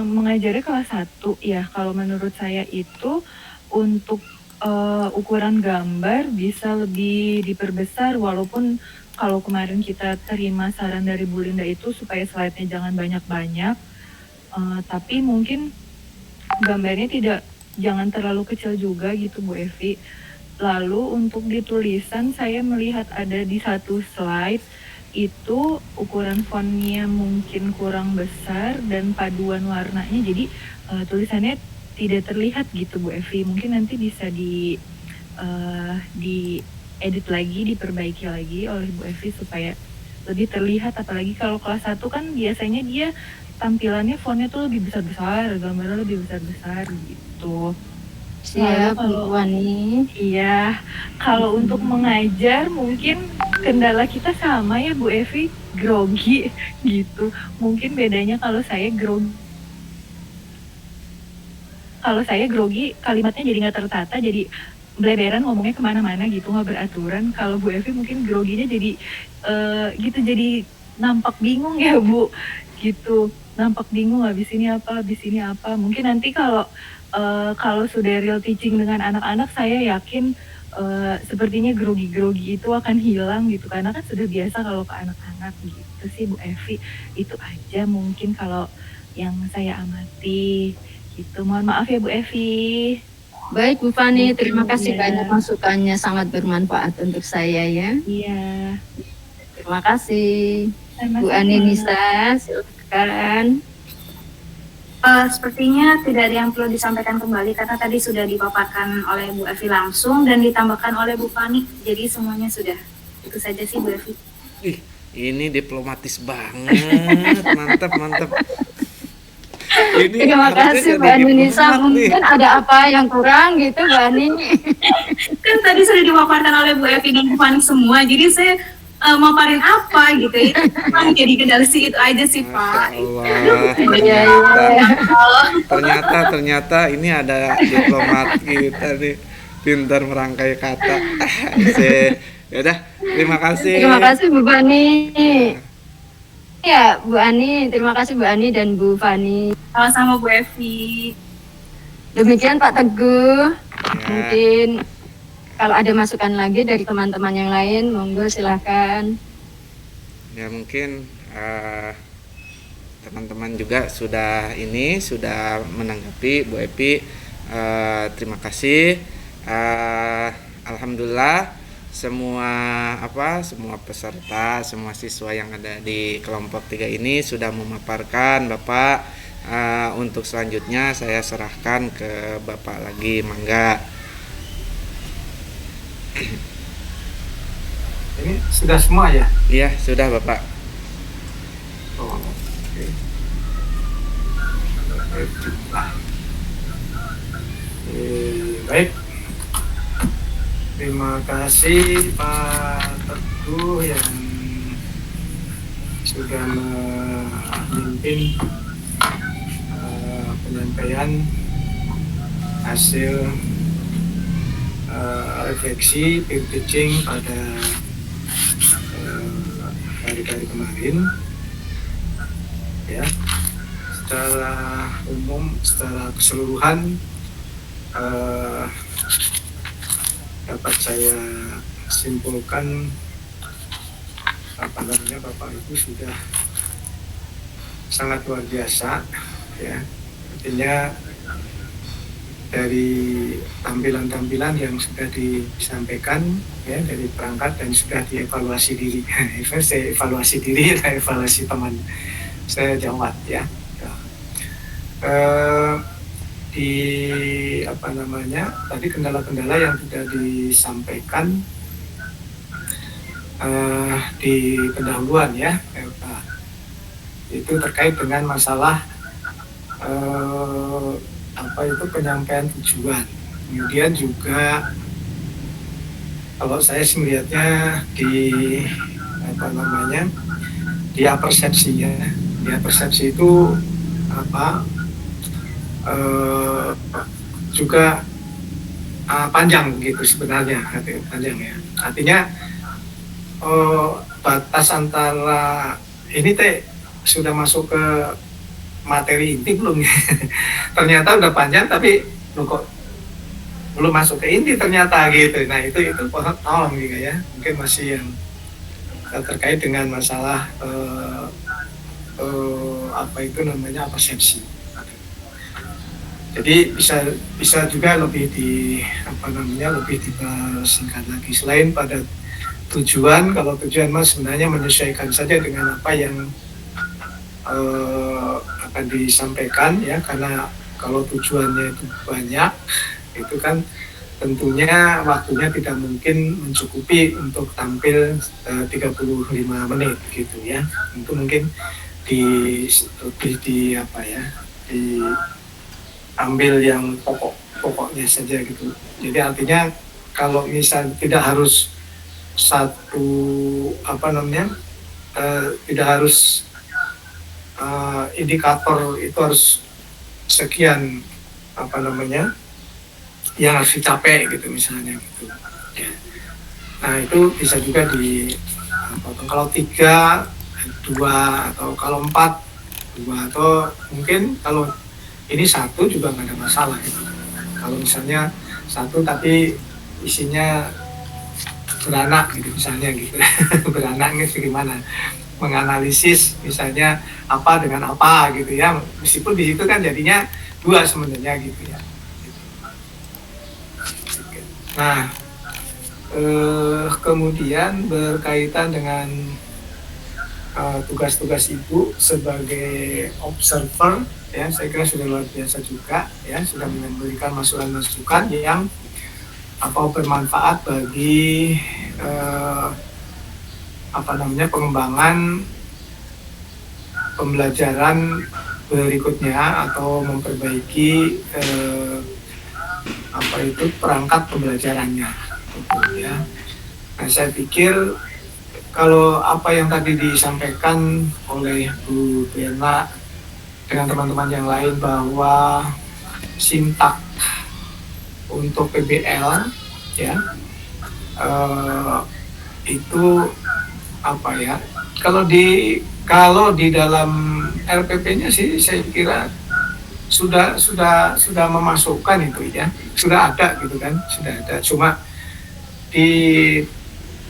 Speaker 10: mengajarnya kelas 1 ya. Kalau menurut saya itu untuk ukuran gambar bisa lebih diperbesar walaupun kalau kemarin kita terima saran dari Bu Linda itu supaya slide-nya jangan banyak-banyak, tapi mungkin gambarnya jangan terlalu kecil juga gitu Bu Evi. Lalu untuk di tulisan saya melihat ada di satu slide itu ukuran fontnya mungkin kurang besar dan paduan warnanya jadi tulisannya tidak terlihat gitu Bu Evi. Mungkin nanti bisa di edit lagi, diperbaiki lagi oleh Bu Evi supaya lebih terlihat. Apalagi kalau kelas 1 kan biasanya dia tampilannya fontnya tuh lebih besar-besar, gambarnya lebih besar-besar gitu.
Speaker 12: Siap,
Speaker 10: Kalau
Speaker 12: Bu Wani.
Speaker 10: iya, kalau untuk mengajar mungkin kendala kita sama ya Bu Evi, grogi gitu. Mungkin bedanya kalau saya grogi kalimatnya jadi nggak tertata, jadi beleberan ngomongnya kemana-mana gitu, nggak beraturan. Kalau Bu Evi mungkin groginya jadi gitu, jadi nampak bingung ya Bu, gitu. Nampak bingung habis ini apa. Mungkin nanti kalau sudah real teaching dengan anak-anak, saya yakin sepertinya grogi-grogi itu akan hilang gitu, karena kan sudah biasa kalau ke anak-anak gitu sih Bu Evi. Itu aja mungkin kalau yang saya amati gitu. Mohon maaf ya Bu Evi.
Speaker 12: Baik Bu Fani, terima kasih
Speaker 10: Iya.
Speaker 12: banyak masukannya, sangat bermanfaat untuk saya ya.
Speaker 10: Iya.
Speaker 12: Terima kasih.
Speaker 10: Sama-sama.
Speaker 12: Bu Ani Nisa, silakan.
Speaker 8: Sepertinya tidak ada yang perlu disampaikan kembali karena tadi sudah dipaparkan oleh Bu Evi langsung dan ditambahkan oleh Bu Fani. Jadi semuanya sudah. Itu saja sih Bu Evi.
Speaker 2: Ih, ini diplomatis banget. Mantap. Ini
Speaker 12: Terima
Speaker 2: harusnya
Speaker 12: kasih
Speaker 2: jadi
Speaker 12: Bu Ani Nisa.
Speaker 2: diplomat nih.
Speaker 12: Mungkin ada apa yang kurang gitu Bu Ani.
Speaker 8: Kan tadi sudah dipaparkan oleh Bu Evi dan Bu Fani semua. Jadi saya maparin apa gitu ya. Kan jadi kendala sih itu aja sih Pak.
Speaker 2: Masya Allah. Ternyata ini ada diplomat kita nih, pintar merangkai kata. Ya udah, terima kasih.
Speaker 12: Terima kasih Bu Fani. Ya Bu Ani, terima kasih Bu Ani dan Bu Fani.
Speaker 8: Sama-sama Bu Evi.
Speaker 12: Demikian Pak Teguh.
Speaker 2: Ya.
Speaker 12: Mungkin kalau ada masukan lagi dari teman-teman yang lain, monggo silahkan.
Speaker 2: Ya mungkin teman-teman juga sudah menanggapi Bu Evi. Terima kasih. Alhamdulillah semua peserta, semua siswa yang ada di kelompok 3 ini sudah memaparkan Bapak. Untuk selanjutnya saya serahkan ke Bapak lagi, mangga.
Speaker 1: Ini sudah semua ya?
Speaker 2: Iya, sudah Bapak.
Speaker 1: Oh, oke. Baik. Terima kasih Pak Teguh yang sudah memimpin penyampaian hasil refleksi peer teaching pada hari-hari kemarin ya. Secara umum, secara keseluruhan dapat saya simpulkan Bapak Ibu sudah sangat luar biasa ya. Artinya dari tampilan-tampilan yang sudah disampaikan ya dari perangkat dan sudah dievaluasi diri. Saya evaluasi diri, saya evaluasi teman saya jawab ya. Tadi kendala-kendala yang sudah disampaikan di pendahuluan ya, itu terkait dengan masalah penyampaian tujuan Kemudian juga kalau saya sih melihatnya di apa namanya, dia persepsinya, dia persepsi itu apa juga panjang gitu sebenarnya, panjang ya. Artinya batas antara ini sudah masuk ke materi inti belum ya? Ternyata udah panjang tapi kok belum masuk ke inti ternyata gitu. Nah itu tolong juga ya, mungkin masih yang terkait dengan masalah apa itu namanya persepsi. Jadi bisa juga lebih lebih dipersingkat lagi. Selain pada tujuan, kalau tujuan mas sebenarnya menyesuaikan saja dengan apa yang akan disampaikan ya, karena kalau tujuannya itu banyak, itu kan tentunya waktunya tidak mungkin mencukupi untuk tampil 35 menit gitu ya. Itu mungkin diambil yang pokoknya saja gitu. Jadi artinya kalau misal tidak harus tidak harus indikator itu harus sekian yang harus dicapai gitu misalnya gitu ya. Nah itu bisa juga dipotong, kalau 3, 2, atau kalau 4, 2, atau mungkin kalau ini 1 juga nggak ada masalah gitu. Kalau misalnya 1 tapi isinya beranak gitu misalnya gitu. Beranak gitu gimana menganalisis misalnya apa dengan apa gitu ya, meskipun di situ kan jadinya 2 sebenarnya gitu ya. Nah kemudian berkaitan dengan tugas-tugas ibu sebagai observer ya, saya kira sudah luar biasa juga ya, sudah memberikan masukan-masukan yang bermanfaat bagi pengembangan pembelajaran berikutnya atau memperbaiki perangkat pembelajarannya gitu, ya. Nah saya pikir kalau apa yang tadi disampaikan oleh Bu Bella dengan teman-teman yang lain bahwa sintak untuk PBL ya itu kalau di dalam RPP-nya sih saya kira sudah memasukkan itu ya, sudah ada gitu kan, sudah ada, cuma di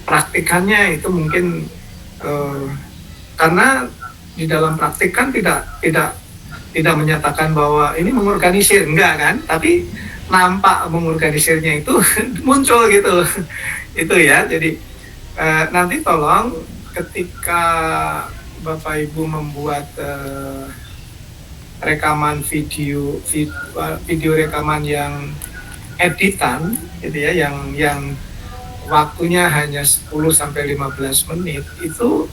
Speaker 1: praktikannya itu mungkin karena di dalam praktik kan tidak menyatakan bahwa ini mengorganisir, enggak kan, tapi nampak mengorganisirnya itu muncul gitu itu ya. Jadi nanti tolong ketika Bapak Ibu membuat rekaman video rekaman yang editan gitu ya, yang waktunya hanya 10-15 menit, itu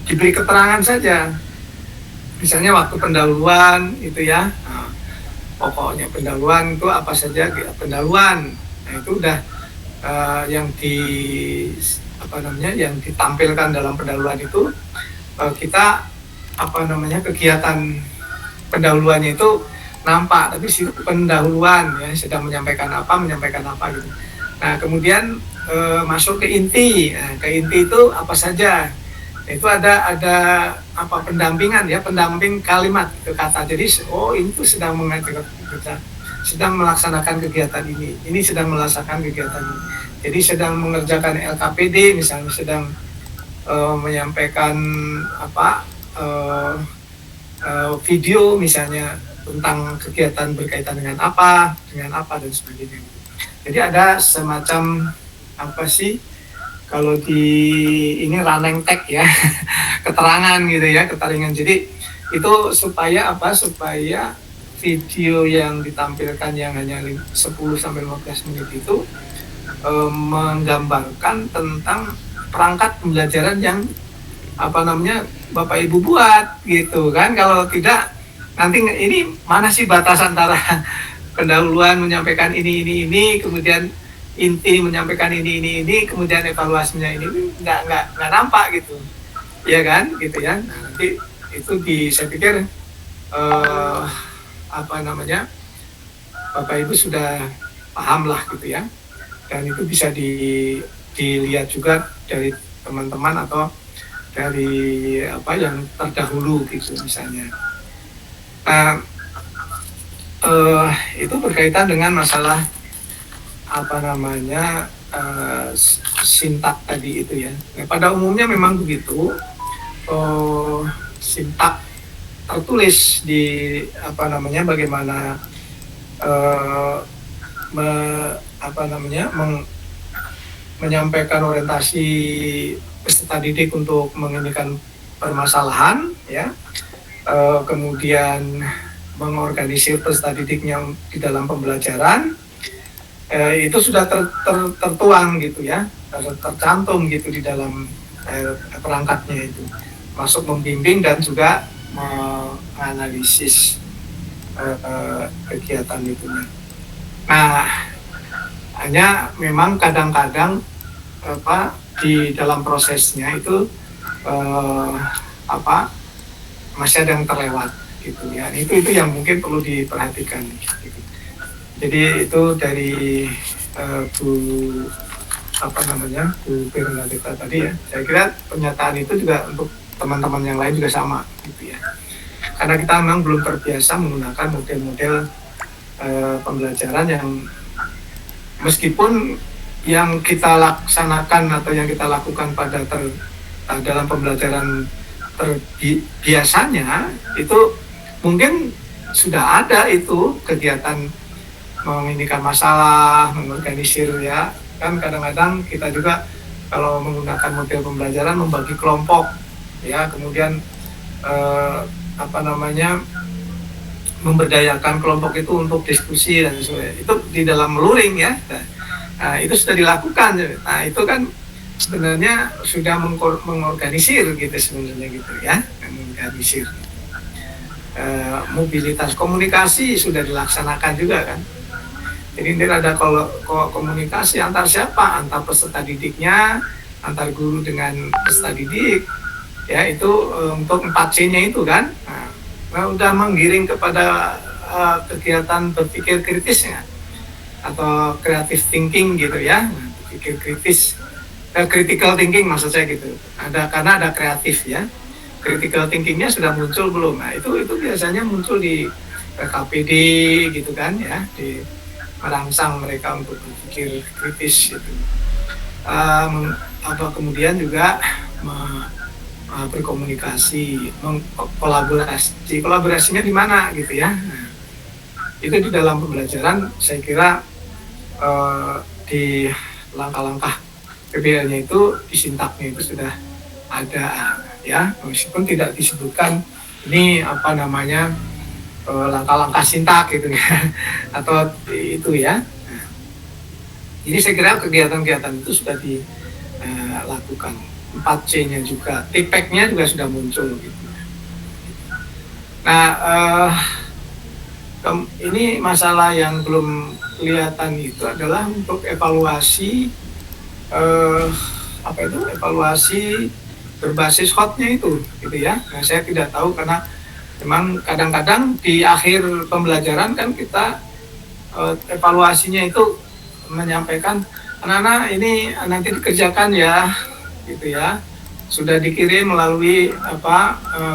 Speaker 1: diberi keterangan saja. Misalnya waktu pendahuluan itu ya, nah, pokoknya pendahuluan itu apa saja pendahuluan. Nah itu udah yang ditampilkan dalam pendahuluan itu kita kegiatan pendahuluannya itu nampak, tapi si pendahuluan ya sedang menyampaikan apa gitu. Nah kemudian masuk ke inti. Nah, ke inti itu apa saja? Nah, itu ada pendampingan ya, pendamping kalimat ke kata. Jadi itu sedang sedang melaksanakan kegiatan ini sedang melaksanakan kegiatan ini. Jadi sedang mengerjakan LKPD misalnya, sedang menyampaikan video misalnya tentang kegiatan berkaitan dengan apa dan sebagainya. Jadi ada semacam kalau ini running tag ya, keterangan gitu ya, keterangan. Jadi itu supaya video yang ditampilkan yang hanya 10-15 menit itu menggambarkan tentang perangkat pembelajaran yang Bapak Ibu buat gitu kan. Kalau tidak nanti ini mana sih batas antara pendahuluan menyampaikan ini, kemudian inti menyampaikan ini, kemudian evaluasinya ini nggak nampak gitu, ya kan, gitu ya. Nah, nanti itu saya pikir Bapak Ibu sudah paham lah gitu ya, dan itu bisa dilihat juga dari teman-teman atau dari yang terdahulu gitu misalnya. Nah, itu berkaitan dengan masalah sintak tadi itu ya. Nah, pada umumnya memang begitu. Sintak tertulis di bagaimana menyampaikan orientasi peserta didik untuk menginginkan permasalahan ya, kemudian mengorganisir peserta didiknya di dalam pembelajaran, itu sudah tertuang gitu ya, tercantum gitu di dalam perangkatnya itu, masuk membimbing dan juga menganalisis kegiatan itu. Nah, hanya memang kadang-kadang di dalam prosesnya itu masih ada yang terlewat gitu ya. Itu yang mungkin perlu diperhatikan gitu. Jadi itu dari Bu Bernadetta tadi ya. Saya kira pernyataan itu juga untuk teman-teman yang lain juga sama gitu ya. Karena kita memang belum terbiasa menggunakan model-model pembelajaran yang meskipun yang kita laksanakan atau yang kita lakukan dalam pembelajaran biasanya itu mungkin sudah ada itu kegiatan menginginkan masalah, mengorganisir ya. Kan kadang-kadang kita juga kalau menggunakan model pembelajaran membagi kelompok ya, kemudian memberdayakan kelompok itu untuk diskusi dan sebagainya. Itu di dalam luring ya. Nah, itu sudah dilakukan. Nah, itu kan sebenarnya sudah mengorganisir gitu sebenarnya gitu ya, mengorganisir. Mobilitas komunikasi sudah dilaksanakan juga kan. Jadi ini ada komunikasi antar siapa, antar peserta didiknya, antar guru dengan peserta didik, ya itu untuk 4C-nya itu kan. Nah, udah menggiring kepada kegiatan berpikir kritisnya atau creative thinking gitu ya, berpikir kritis, critical thinking maksud saya gitu. Karena ada kreatif ya, critical thinkingnya sudah muncul belum? Nah itu biasanya muncul di KPD gitu kan ya, di merangsang mereka untuk berpikir kritis gitu. Kemudian juga berkomunikasi, kolaborasinya di mana gitu ya. Nah, itu di dalam pembelajaran saya kira di langkah-langkah PBL-nya itu, di sintaknya itu sudah ada ya, meskipun tidak disebutkan ini langkah-langkah sintak gitu ya atau itu ya. Nah, jadi saya kira kegiatan-kegiatan itu sudah dilakukan. 4C-nya juga, TPEC-nya juga sudah muncul gitu. Nah, ini masalah yang belum kelihatan itu adalah untuk evaluasi evaluasi berbasis hotnya itu gitu ya. Nah, saya tidak tahu karena memang kadang-kadang di akhir pembelajaran kan kita evaluasinya itu menyampaikan anak-anak ini nanti dikerjakan ya gitu ya, sudah dikirim melalui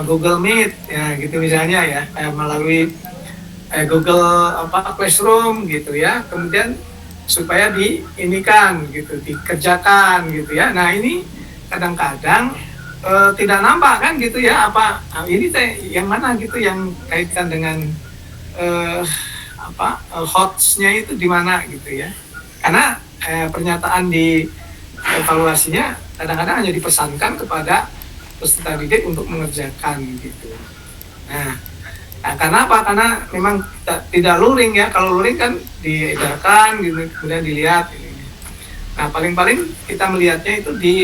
Speaker 1: Google Meet ya gitu misalnya ya, melalui Google Classroom gitu ya, kemudian supaya diinikan gitu, dikerjakan gitu ya. Nah ini kadang-kadang tidak nampak kan gitu ya, ini yang mana gitu yang kaitan dengan hotsnya itu di mana gitu ya, karena pernyataan di evaluasinya kadang-kadang hanya dipesankan kepada peserta didik untuk mengerjakan gitu. Nah, karena apa? Karena memang tidak luring ya. Kalau luring kan diedarkan gitu, kemudian dilihat. Nah, paling-paling kita melihatnya itu di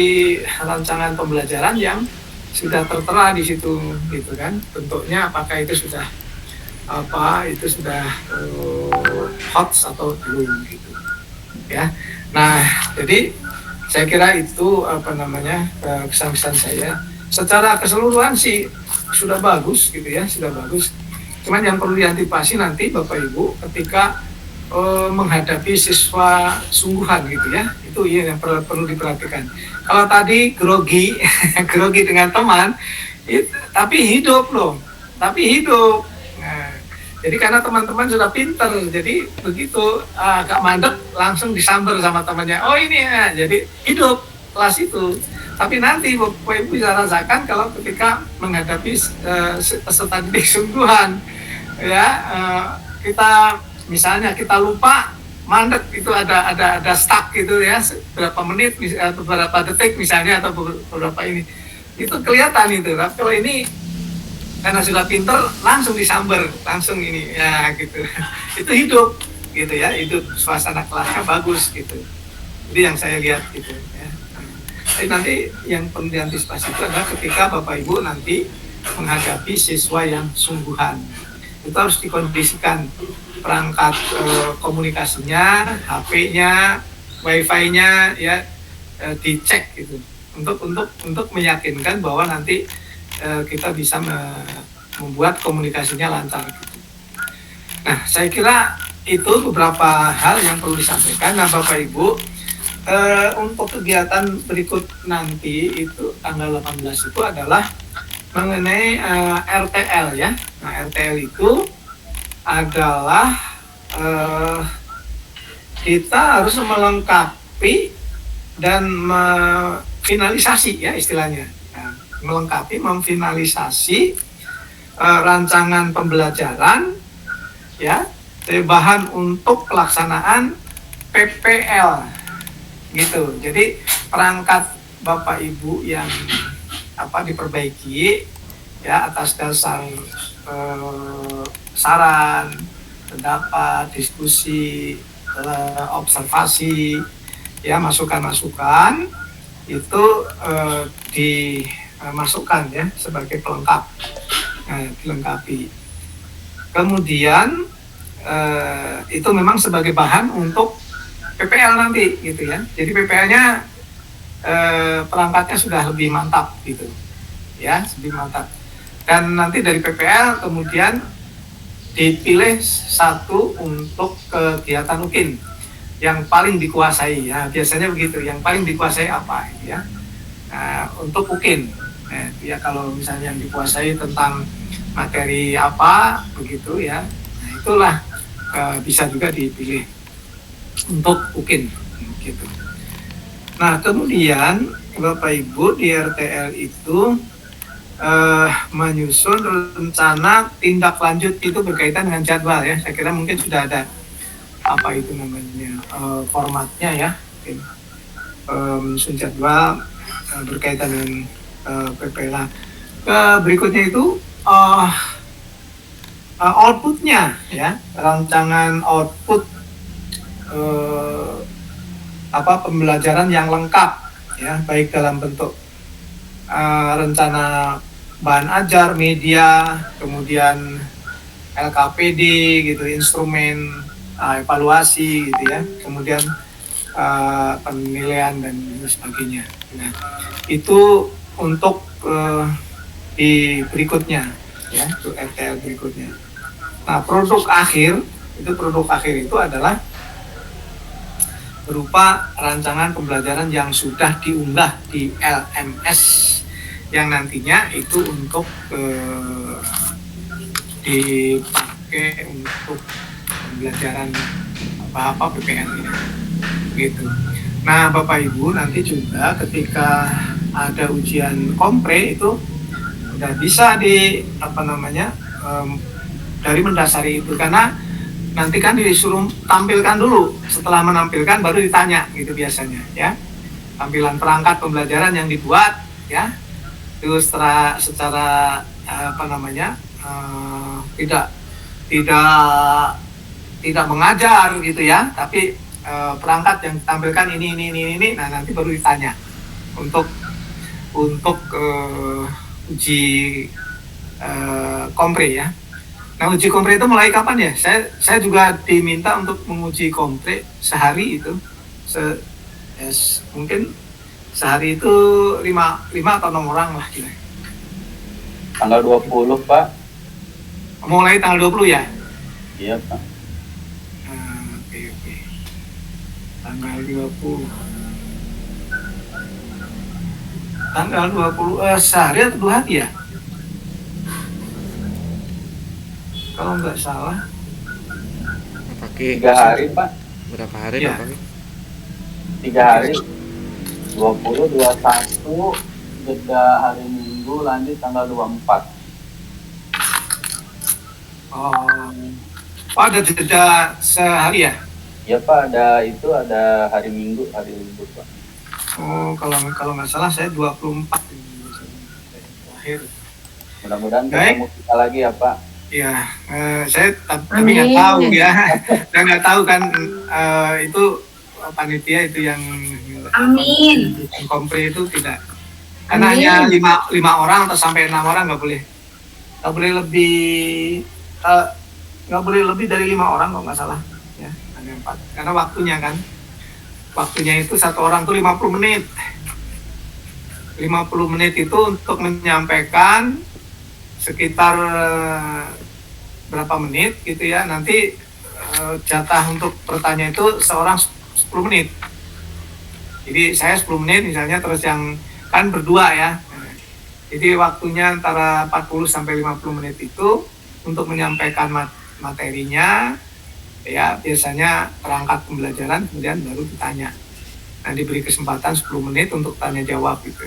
Speaker 1: rancangan pembelajaran yang sudah tertera di situ gitu kan. Bentuknya apakah itu sudah itu sudah hot atau belum gitu ya. Nah, jadi saya kira itu kesan-kesan saya. Secara keseluruhan sih sudah bagus gitu ya, sudah bagus. Cuman yang perlu diantisipasi nanti Bapak Ibu ketika menghadapi siswa sungguhan gitu ya, itu yang perlu diperhatikan. Kalau tadi grogi grogi dengan teman, tapi hidup loh, Nah, jadi karena teman-teman sudah pinter, jadi begitu agak mandek langsung disamber sama temannya. Oh ini ya, jadi hidup kelas itu. Tapi nanti Bapak Ibu bisa rasakan kalau ketika menghadapi peserta didik sungguhan, ya kita misalnya kita lupa mandek, itu ada stuck gitu ya, berapa menit atau beberapa detik misalnya, atau beberapa ini itu kelihatan itu. Tapi kalau ini karena sudah pinter langsung disamber, langsung ini ya gitu. Itu hidup gitu ya, hidup, suasana kelasnya bagus gitu. Jadi yang saya lihat gitu ya. Tapi nanti yang perlu diantisipasi itu adalah ketika Bapak Ibu nanti menghadapi siswa yang sungguhan, itu harus dikondisikan perangkat komunikasinya, HP-nya, Wi-Fi-nya ya dicek gitu untuk meyakinkan bahwa nanti kita bisa membuat komunikasinya lancar gitu. Nah, saya kira itu beberapa hal yang perlu disampaikan. Nah, Bapak Ibu, untuk kegiatan berikut nanti itu tanggal 18 itu adalah mengenai RTL ya. Nah, RTL itu adalah kita harus melengkapi dan finalisasi ya istilahnya. Melengkapi, memfinalisasi rancangan pembelajaran ya, bahan untuk pelaksanaan PPL gitu. Jadi perangkat Bapak Ibu yang diperbaiki ya atas dasar saran, pendapat, diskusi, observasi ya, masukan-masukan itu dimasukkan ya sebagai pelengkap, dilengkapi. Kemudian itu memang sebagai bahan untuk PPL nanti gitu ya. Jadi PPL-nya perangkatnya sudah lebih mantap gitu ya, lebih mantap. Dan nanti dari PPL kemudian dipilih satu untuk kegiatan UKIN yang paling dikuasai ya, biasanya begitu, yang paling dikuasai apa ya. Untuk UKIN ya, kalau misalnya yang dikuasai tentang materi apa begitu ya, nah itulah bisa juga dipilih untuk UKIN gitu. Nah, kemudian Bapak Ibu di RTL itu menyusun rencana tindak lanjut itu berkaitan dengan jadwal ya. Saya kira mungkin sudah ada formatnya ya, menyusun jadwal berkaitan dengan PPL. Berikutnya itu outputnya ya, rancangan output pembelajaran yang lengkap ya, baik dalam bentuk rencana bahan ajar, media, kemudian LKPD gitu, instrumen evaluasi gitu ya, kemudian penilaian dan sebagainya. Nah, itu untuk di berikutnya ya, untuk RTL berikutnya. Nah, produk akhir itu adalah berupa rancangan pembelajaran yang sudah diunggah di LMS yang nantinya itu untuk dipakai untuk pembelajaran apa PPL ini gitu. Nah, Bapak Ibu nanti juga ketika ada ujian kompre itu udah bisa dari mendasari itu, karena nanti kan disuruh tampilkan dulu, setelah menampilkan baru ditanya gitu biasanya ya, tampilan perangkat pembelajaran yang dibuat ya, itu secara tidak mengajar gitu ya, tapi perangkat yang ditampilkan ini, nah nanti baru ditanya untuk uji kompre ya. Nah, uji kompre itu mulai kapan ya? Saya juga diminta untuk menguji kompre sehari itu. Mungkin sehari itu 5 atau 6 orang lah kira.
Speaker 7: Tanggal 20, Pak.
Speaker 1: Mulai tanggal 20 ya?
Speaker 7: Iya, Pak.
Speaker 1: Oke. Tanggal 20. Tanggal 20 sehari atau 2 hari ya? Kalau nggak salah.
Speaker 2: Pakai
Speaker 7: 3 hari, Pak.
Speaker 2: berapa hari
Speaker 1: Ya.
Speaker 2: Bapak?
Speaker 7: 3 hari. 20, 21, jeda hari Minggu, lanjut tanggal 24.
Speaker 1: Oh, ada jeda sehari ya?
Speaker 7: Ya, Pak, ada hari Minggu, hari libur, Pak.
Speaker 1: Oh, kalau nggak salah saya 24 ini terakhir.
Speaker 7: Mudah-mudahan
Speaker 1: Baik.
Speaker 7: ketemu kita lagi ya, Pak.
Speaker 1: Ya, saya tapi nggak tahu ya. Saya nggak tahu kan itu panitia itu yang
Speaker 4: Amin.
Speaker 1: kompre itu tidak. Karena hanya 5 orang atau sampai 6 orang nggak boleh lebih dari 5 orang kalau nggak salah. Ya, hanya 4. Karena waktunya itu satu orang tuh 50 menit. 50 menit itu untuk menyampaikan sekitar berapa menit gitu ya. Nanti jatah untuk bertanya itu seorang 10 menit. Jadi saya 10 menit misalnya, terus yang kan berdua ya. Jadi waktunya antara 40 sampai 50 menit itu untuk menyampaikan materinya. Ya, biasanya perangkat pembelajaran, kemudian baru ditanya. Nah, diberi kesempatan 10 menit untuk tanya jawab gitu.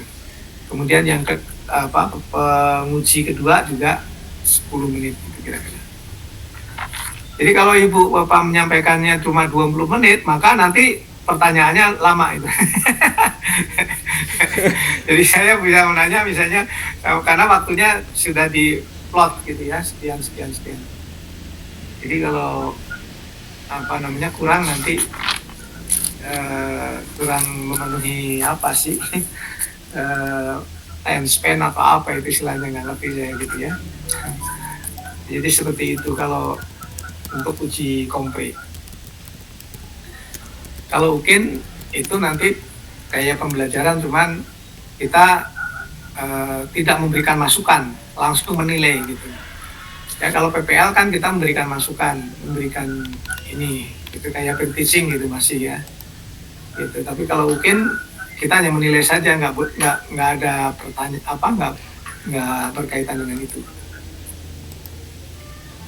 Speaker 1: Kemudian yang penguji kedua juga 10 menit gitu kira-kira. Jadi kalau Ibu Bapak menyampaikannya cuma 20 menit, maka nanti pertanyaannya lama itu. Jadi saya bisa menanya misalnya karena waktunya sudah di-plot gitu ya, sekian. Jadi kalau kurang nanti kurang memenuhi time span atau apa itu istilahnya, nggak ngerti saya gitu ya. Jadi seperti itu kalau untuk uji kompre. Kalau UKIN itu nanti kayak pembelajaran, cuman kita tidak memberikan masukan, langsung menilai gitu. Ya kalau PPL kan kita memberikan masukan, memberikan ini gitu kayak teaching gitu masih ya. Gitu. Tapi kalau UKIN kita hanya menilai saja, nggak ada pertanyaan nggak berkaitan dengan itu.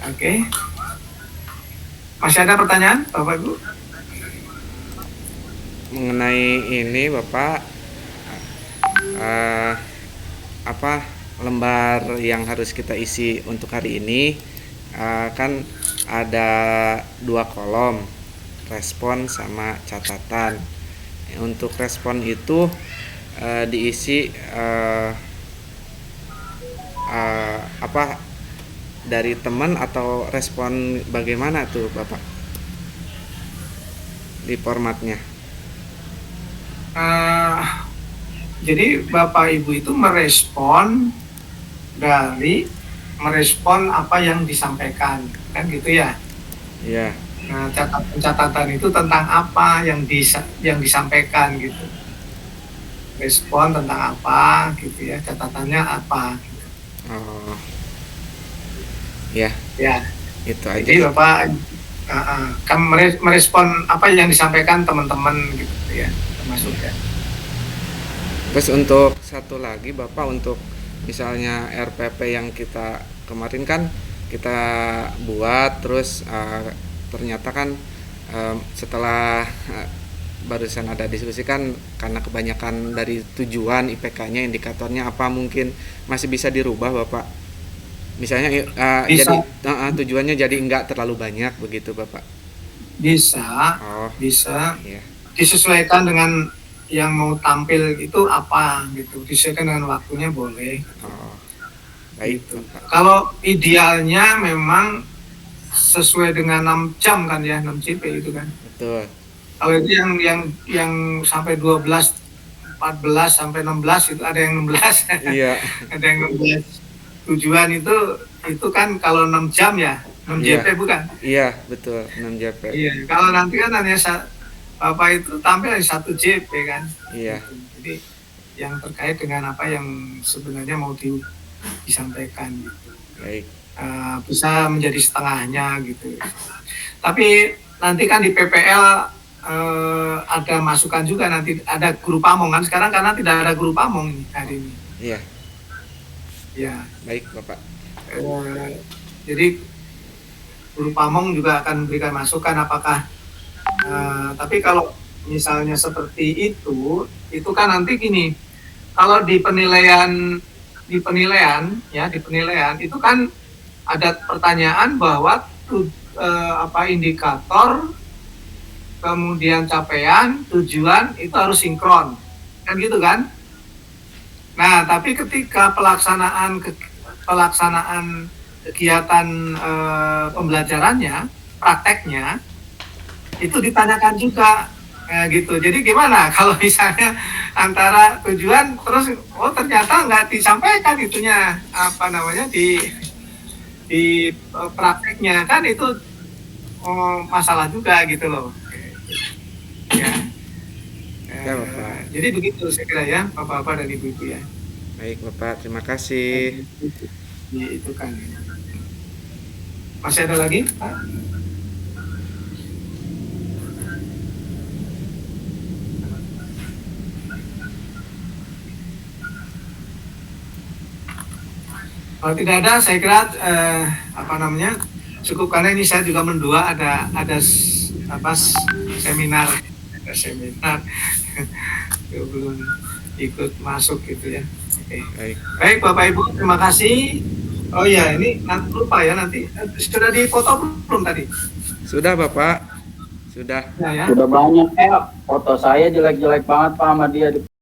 Speaker 1: Oke. Masih ada pertanyaan, Bapak Ibu?
Speaker 2: Mengenai ini Bapak, lembar yang harus kita isi untuk hari ini kan ada 2 kolom, respon sama catatan. Untuk respon itu diisi dari teman atau respon bagaimana tuh Bapak di formatnya?
Speaker 1: Jadi Bapak Ibu itu merespon apa yang disampaikan, kan gitu ya?
Speaker 2: Iya.
Speaker 1: Nah, catatan itu tentang apa yang disampaikan gitu. Respon tentang apa gitu ya, catatannya apa. Gitu.
Speaker 2: Oh. Ya.
Speaker 1: Ya.
Speaker 2: Itu aja.
Speaker 1: Jadi Bapak kan merespon apa yang disampaikan teman-teman gitu ya, termasuk ya.
Speaker 2: Terus untuk satu lagi Bapak, untuk misalnya RPP yang kita kemarin kan kita buat, terus ternyata kan setelah barusan ada diskusi kan, karena kebanyakan dari tujuan IPK-nya, indikatornya apa, mungkin masih bisa dirubah Bapak. Misalnya jadi tujuannya jadi enggak terlalu banyak begitu Bapak.
Speaker 1: Bisa. Bisa.
Speaker 2: Iya.
Speaker 1: Disesuaikan dengan yang mau tampil itu apa gitu, disesuaikan dengan waktunya boleh.
Speaker 2: Baik.
Speaker 1: Gitu. Kalau idealnya memang sesuai dengan 6 jam kan ya, 6 CP itu kan.
Speaker 2: Betul.
Speaker 1: Kalau itu yang sampai 12, 14 sampai 16 itu ada yang 16.
Speaker 2: Iya.
Speaker 1: Ada yang 16. Tujuan itu itu kan kalau 6 jam ya, 6
Speaker 2: Iya.
Speaker 1: JP bukan?
Speaker 2: Iya, betul, 6 JP.
Speaker 1: Iya, kalau nanti kan hanya Bapak itu tampil 1 JP kan.
Speaker 2: Iya.
Speaker 1: Jadi yang terkait dengan apa yang sebenarnya mau disampaikan gitu.
Speaker 2: Baik.
Speaker 1: Bisa menjadi setengahnya gitu. Tapi nanti kan di PPL ada masukan juga, nanti ada guru pamong kan sekarang, karena tidak ada guru pamong nih hari ini.
Speaker 2: Iya.
Speaker 1: Ya.
Speaker 2: Baik, Bapak.
Speaker 1: Jadi guru pamong juga akan memberikan masukan apakah tapi kalau misalnya seperti itu kan nanti gini, kalau di penilaian itu kan ada pertanyaan bahwa indikator, kemudian capaian, tujuan itu harus sinkron, kan gitu kan? Nah, tapi ketika pelaksanaan kegiatan pembelajarannya, prakteknya, itu ditanyakan juga, gitu. Jadi gimana kalau misalnya antara tujuan terus ternyata nggak disampaikan itunya di prakteknya, kan itu masalah juga gitu loh. Ya.
Speaker 2: Ya, Bapak.
Speaker 1: Jadi begitu saya kira ya, Bapak-bapak dan Ibu-ibu ya.
Speaker 2: Baik, Bapak. Terima kasih.
Speaker 1: Itu kan. Masih ada lagi, Pak? Kalau tidak ada, saya kira cukup, karena ini saya juga mendua ada seminar belum ikut masuk gitu ya. Oke. Baik Bapak Ibu, terima kasih. Oh ya, ini nanti lupa ya, nanti sudah dipoto belum tadi?
Speaker 2: Sudah, Bapak. Sudah.
Speaker 1: Ya.
Speaker 7: Sudah banyak foto saya jelek-jelek banget Pak sama dia.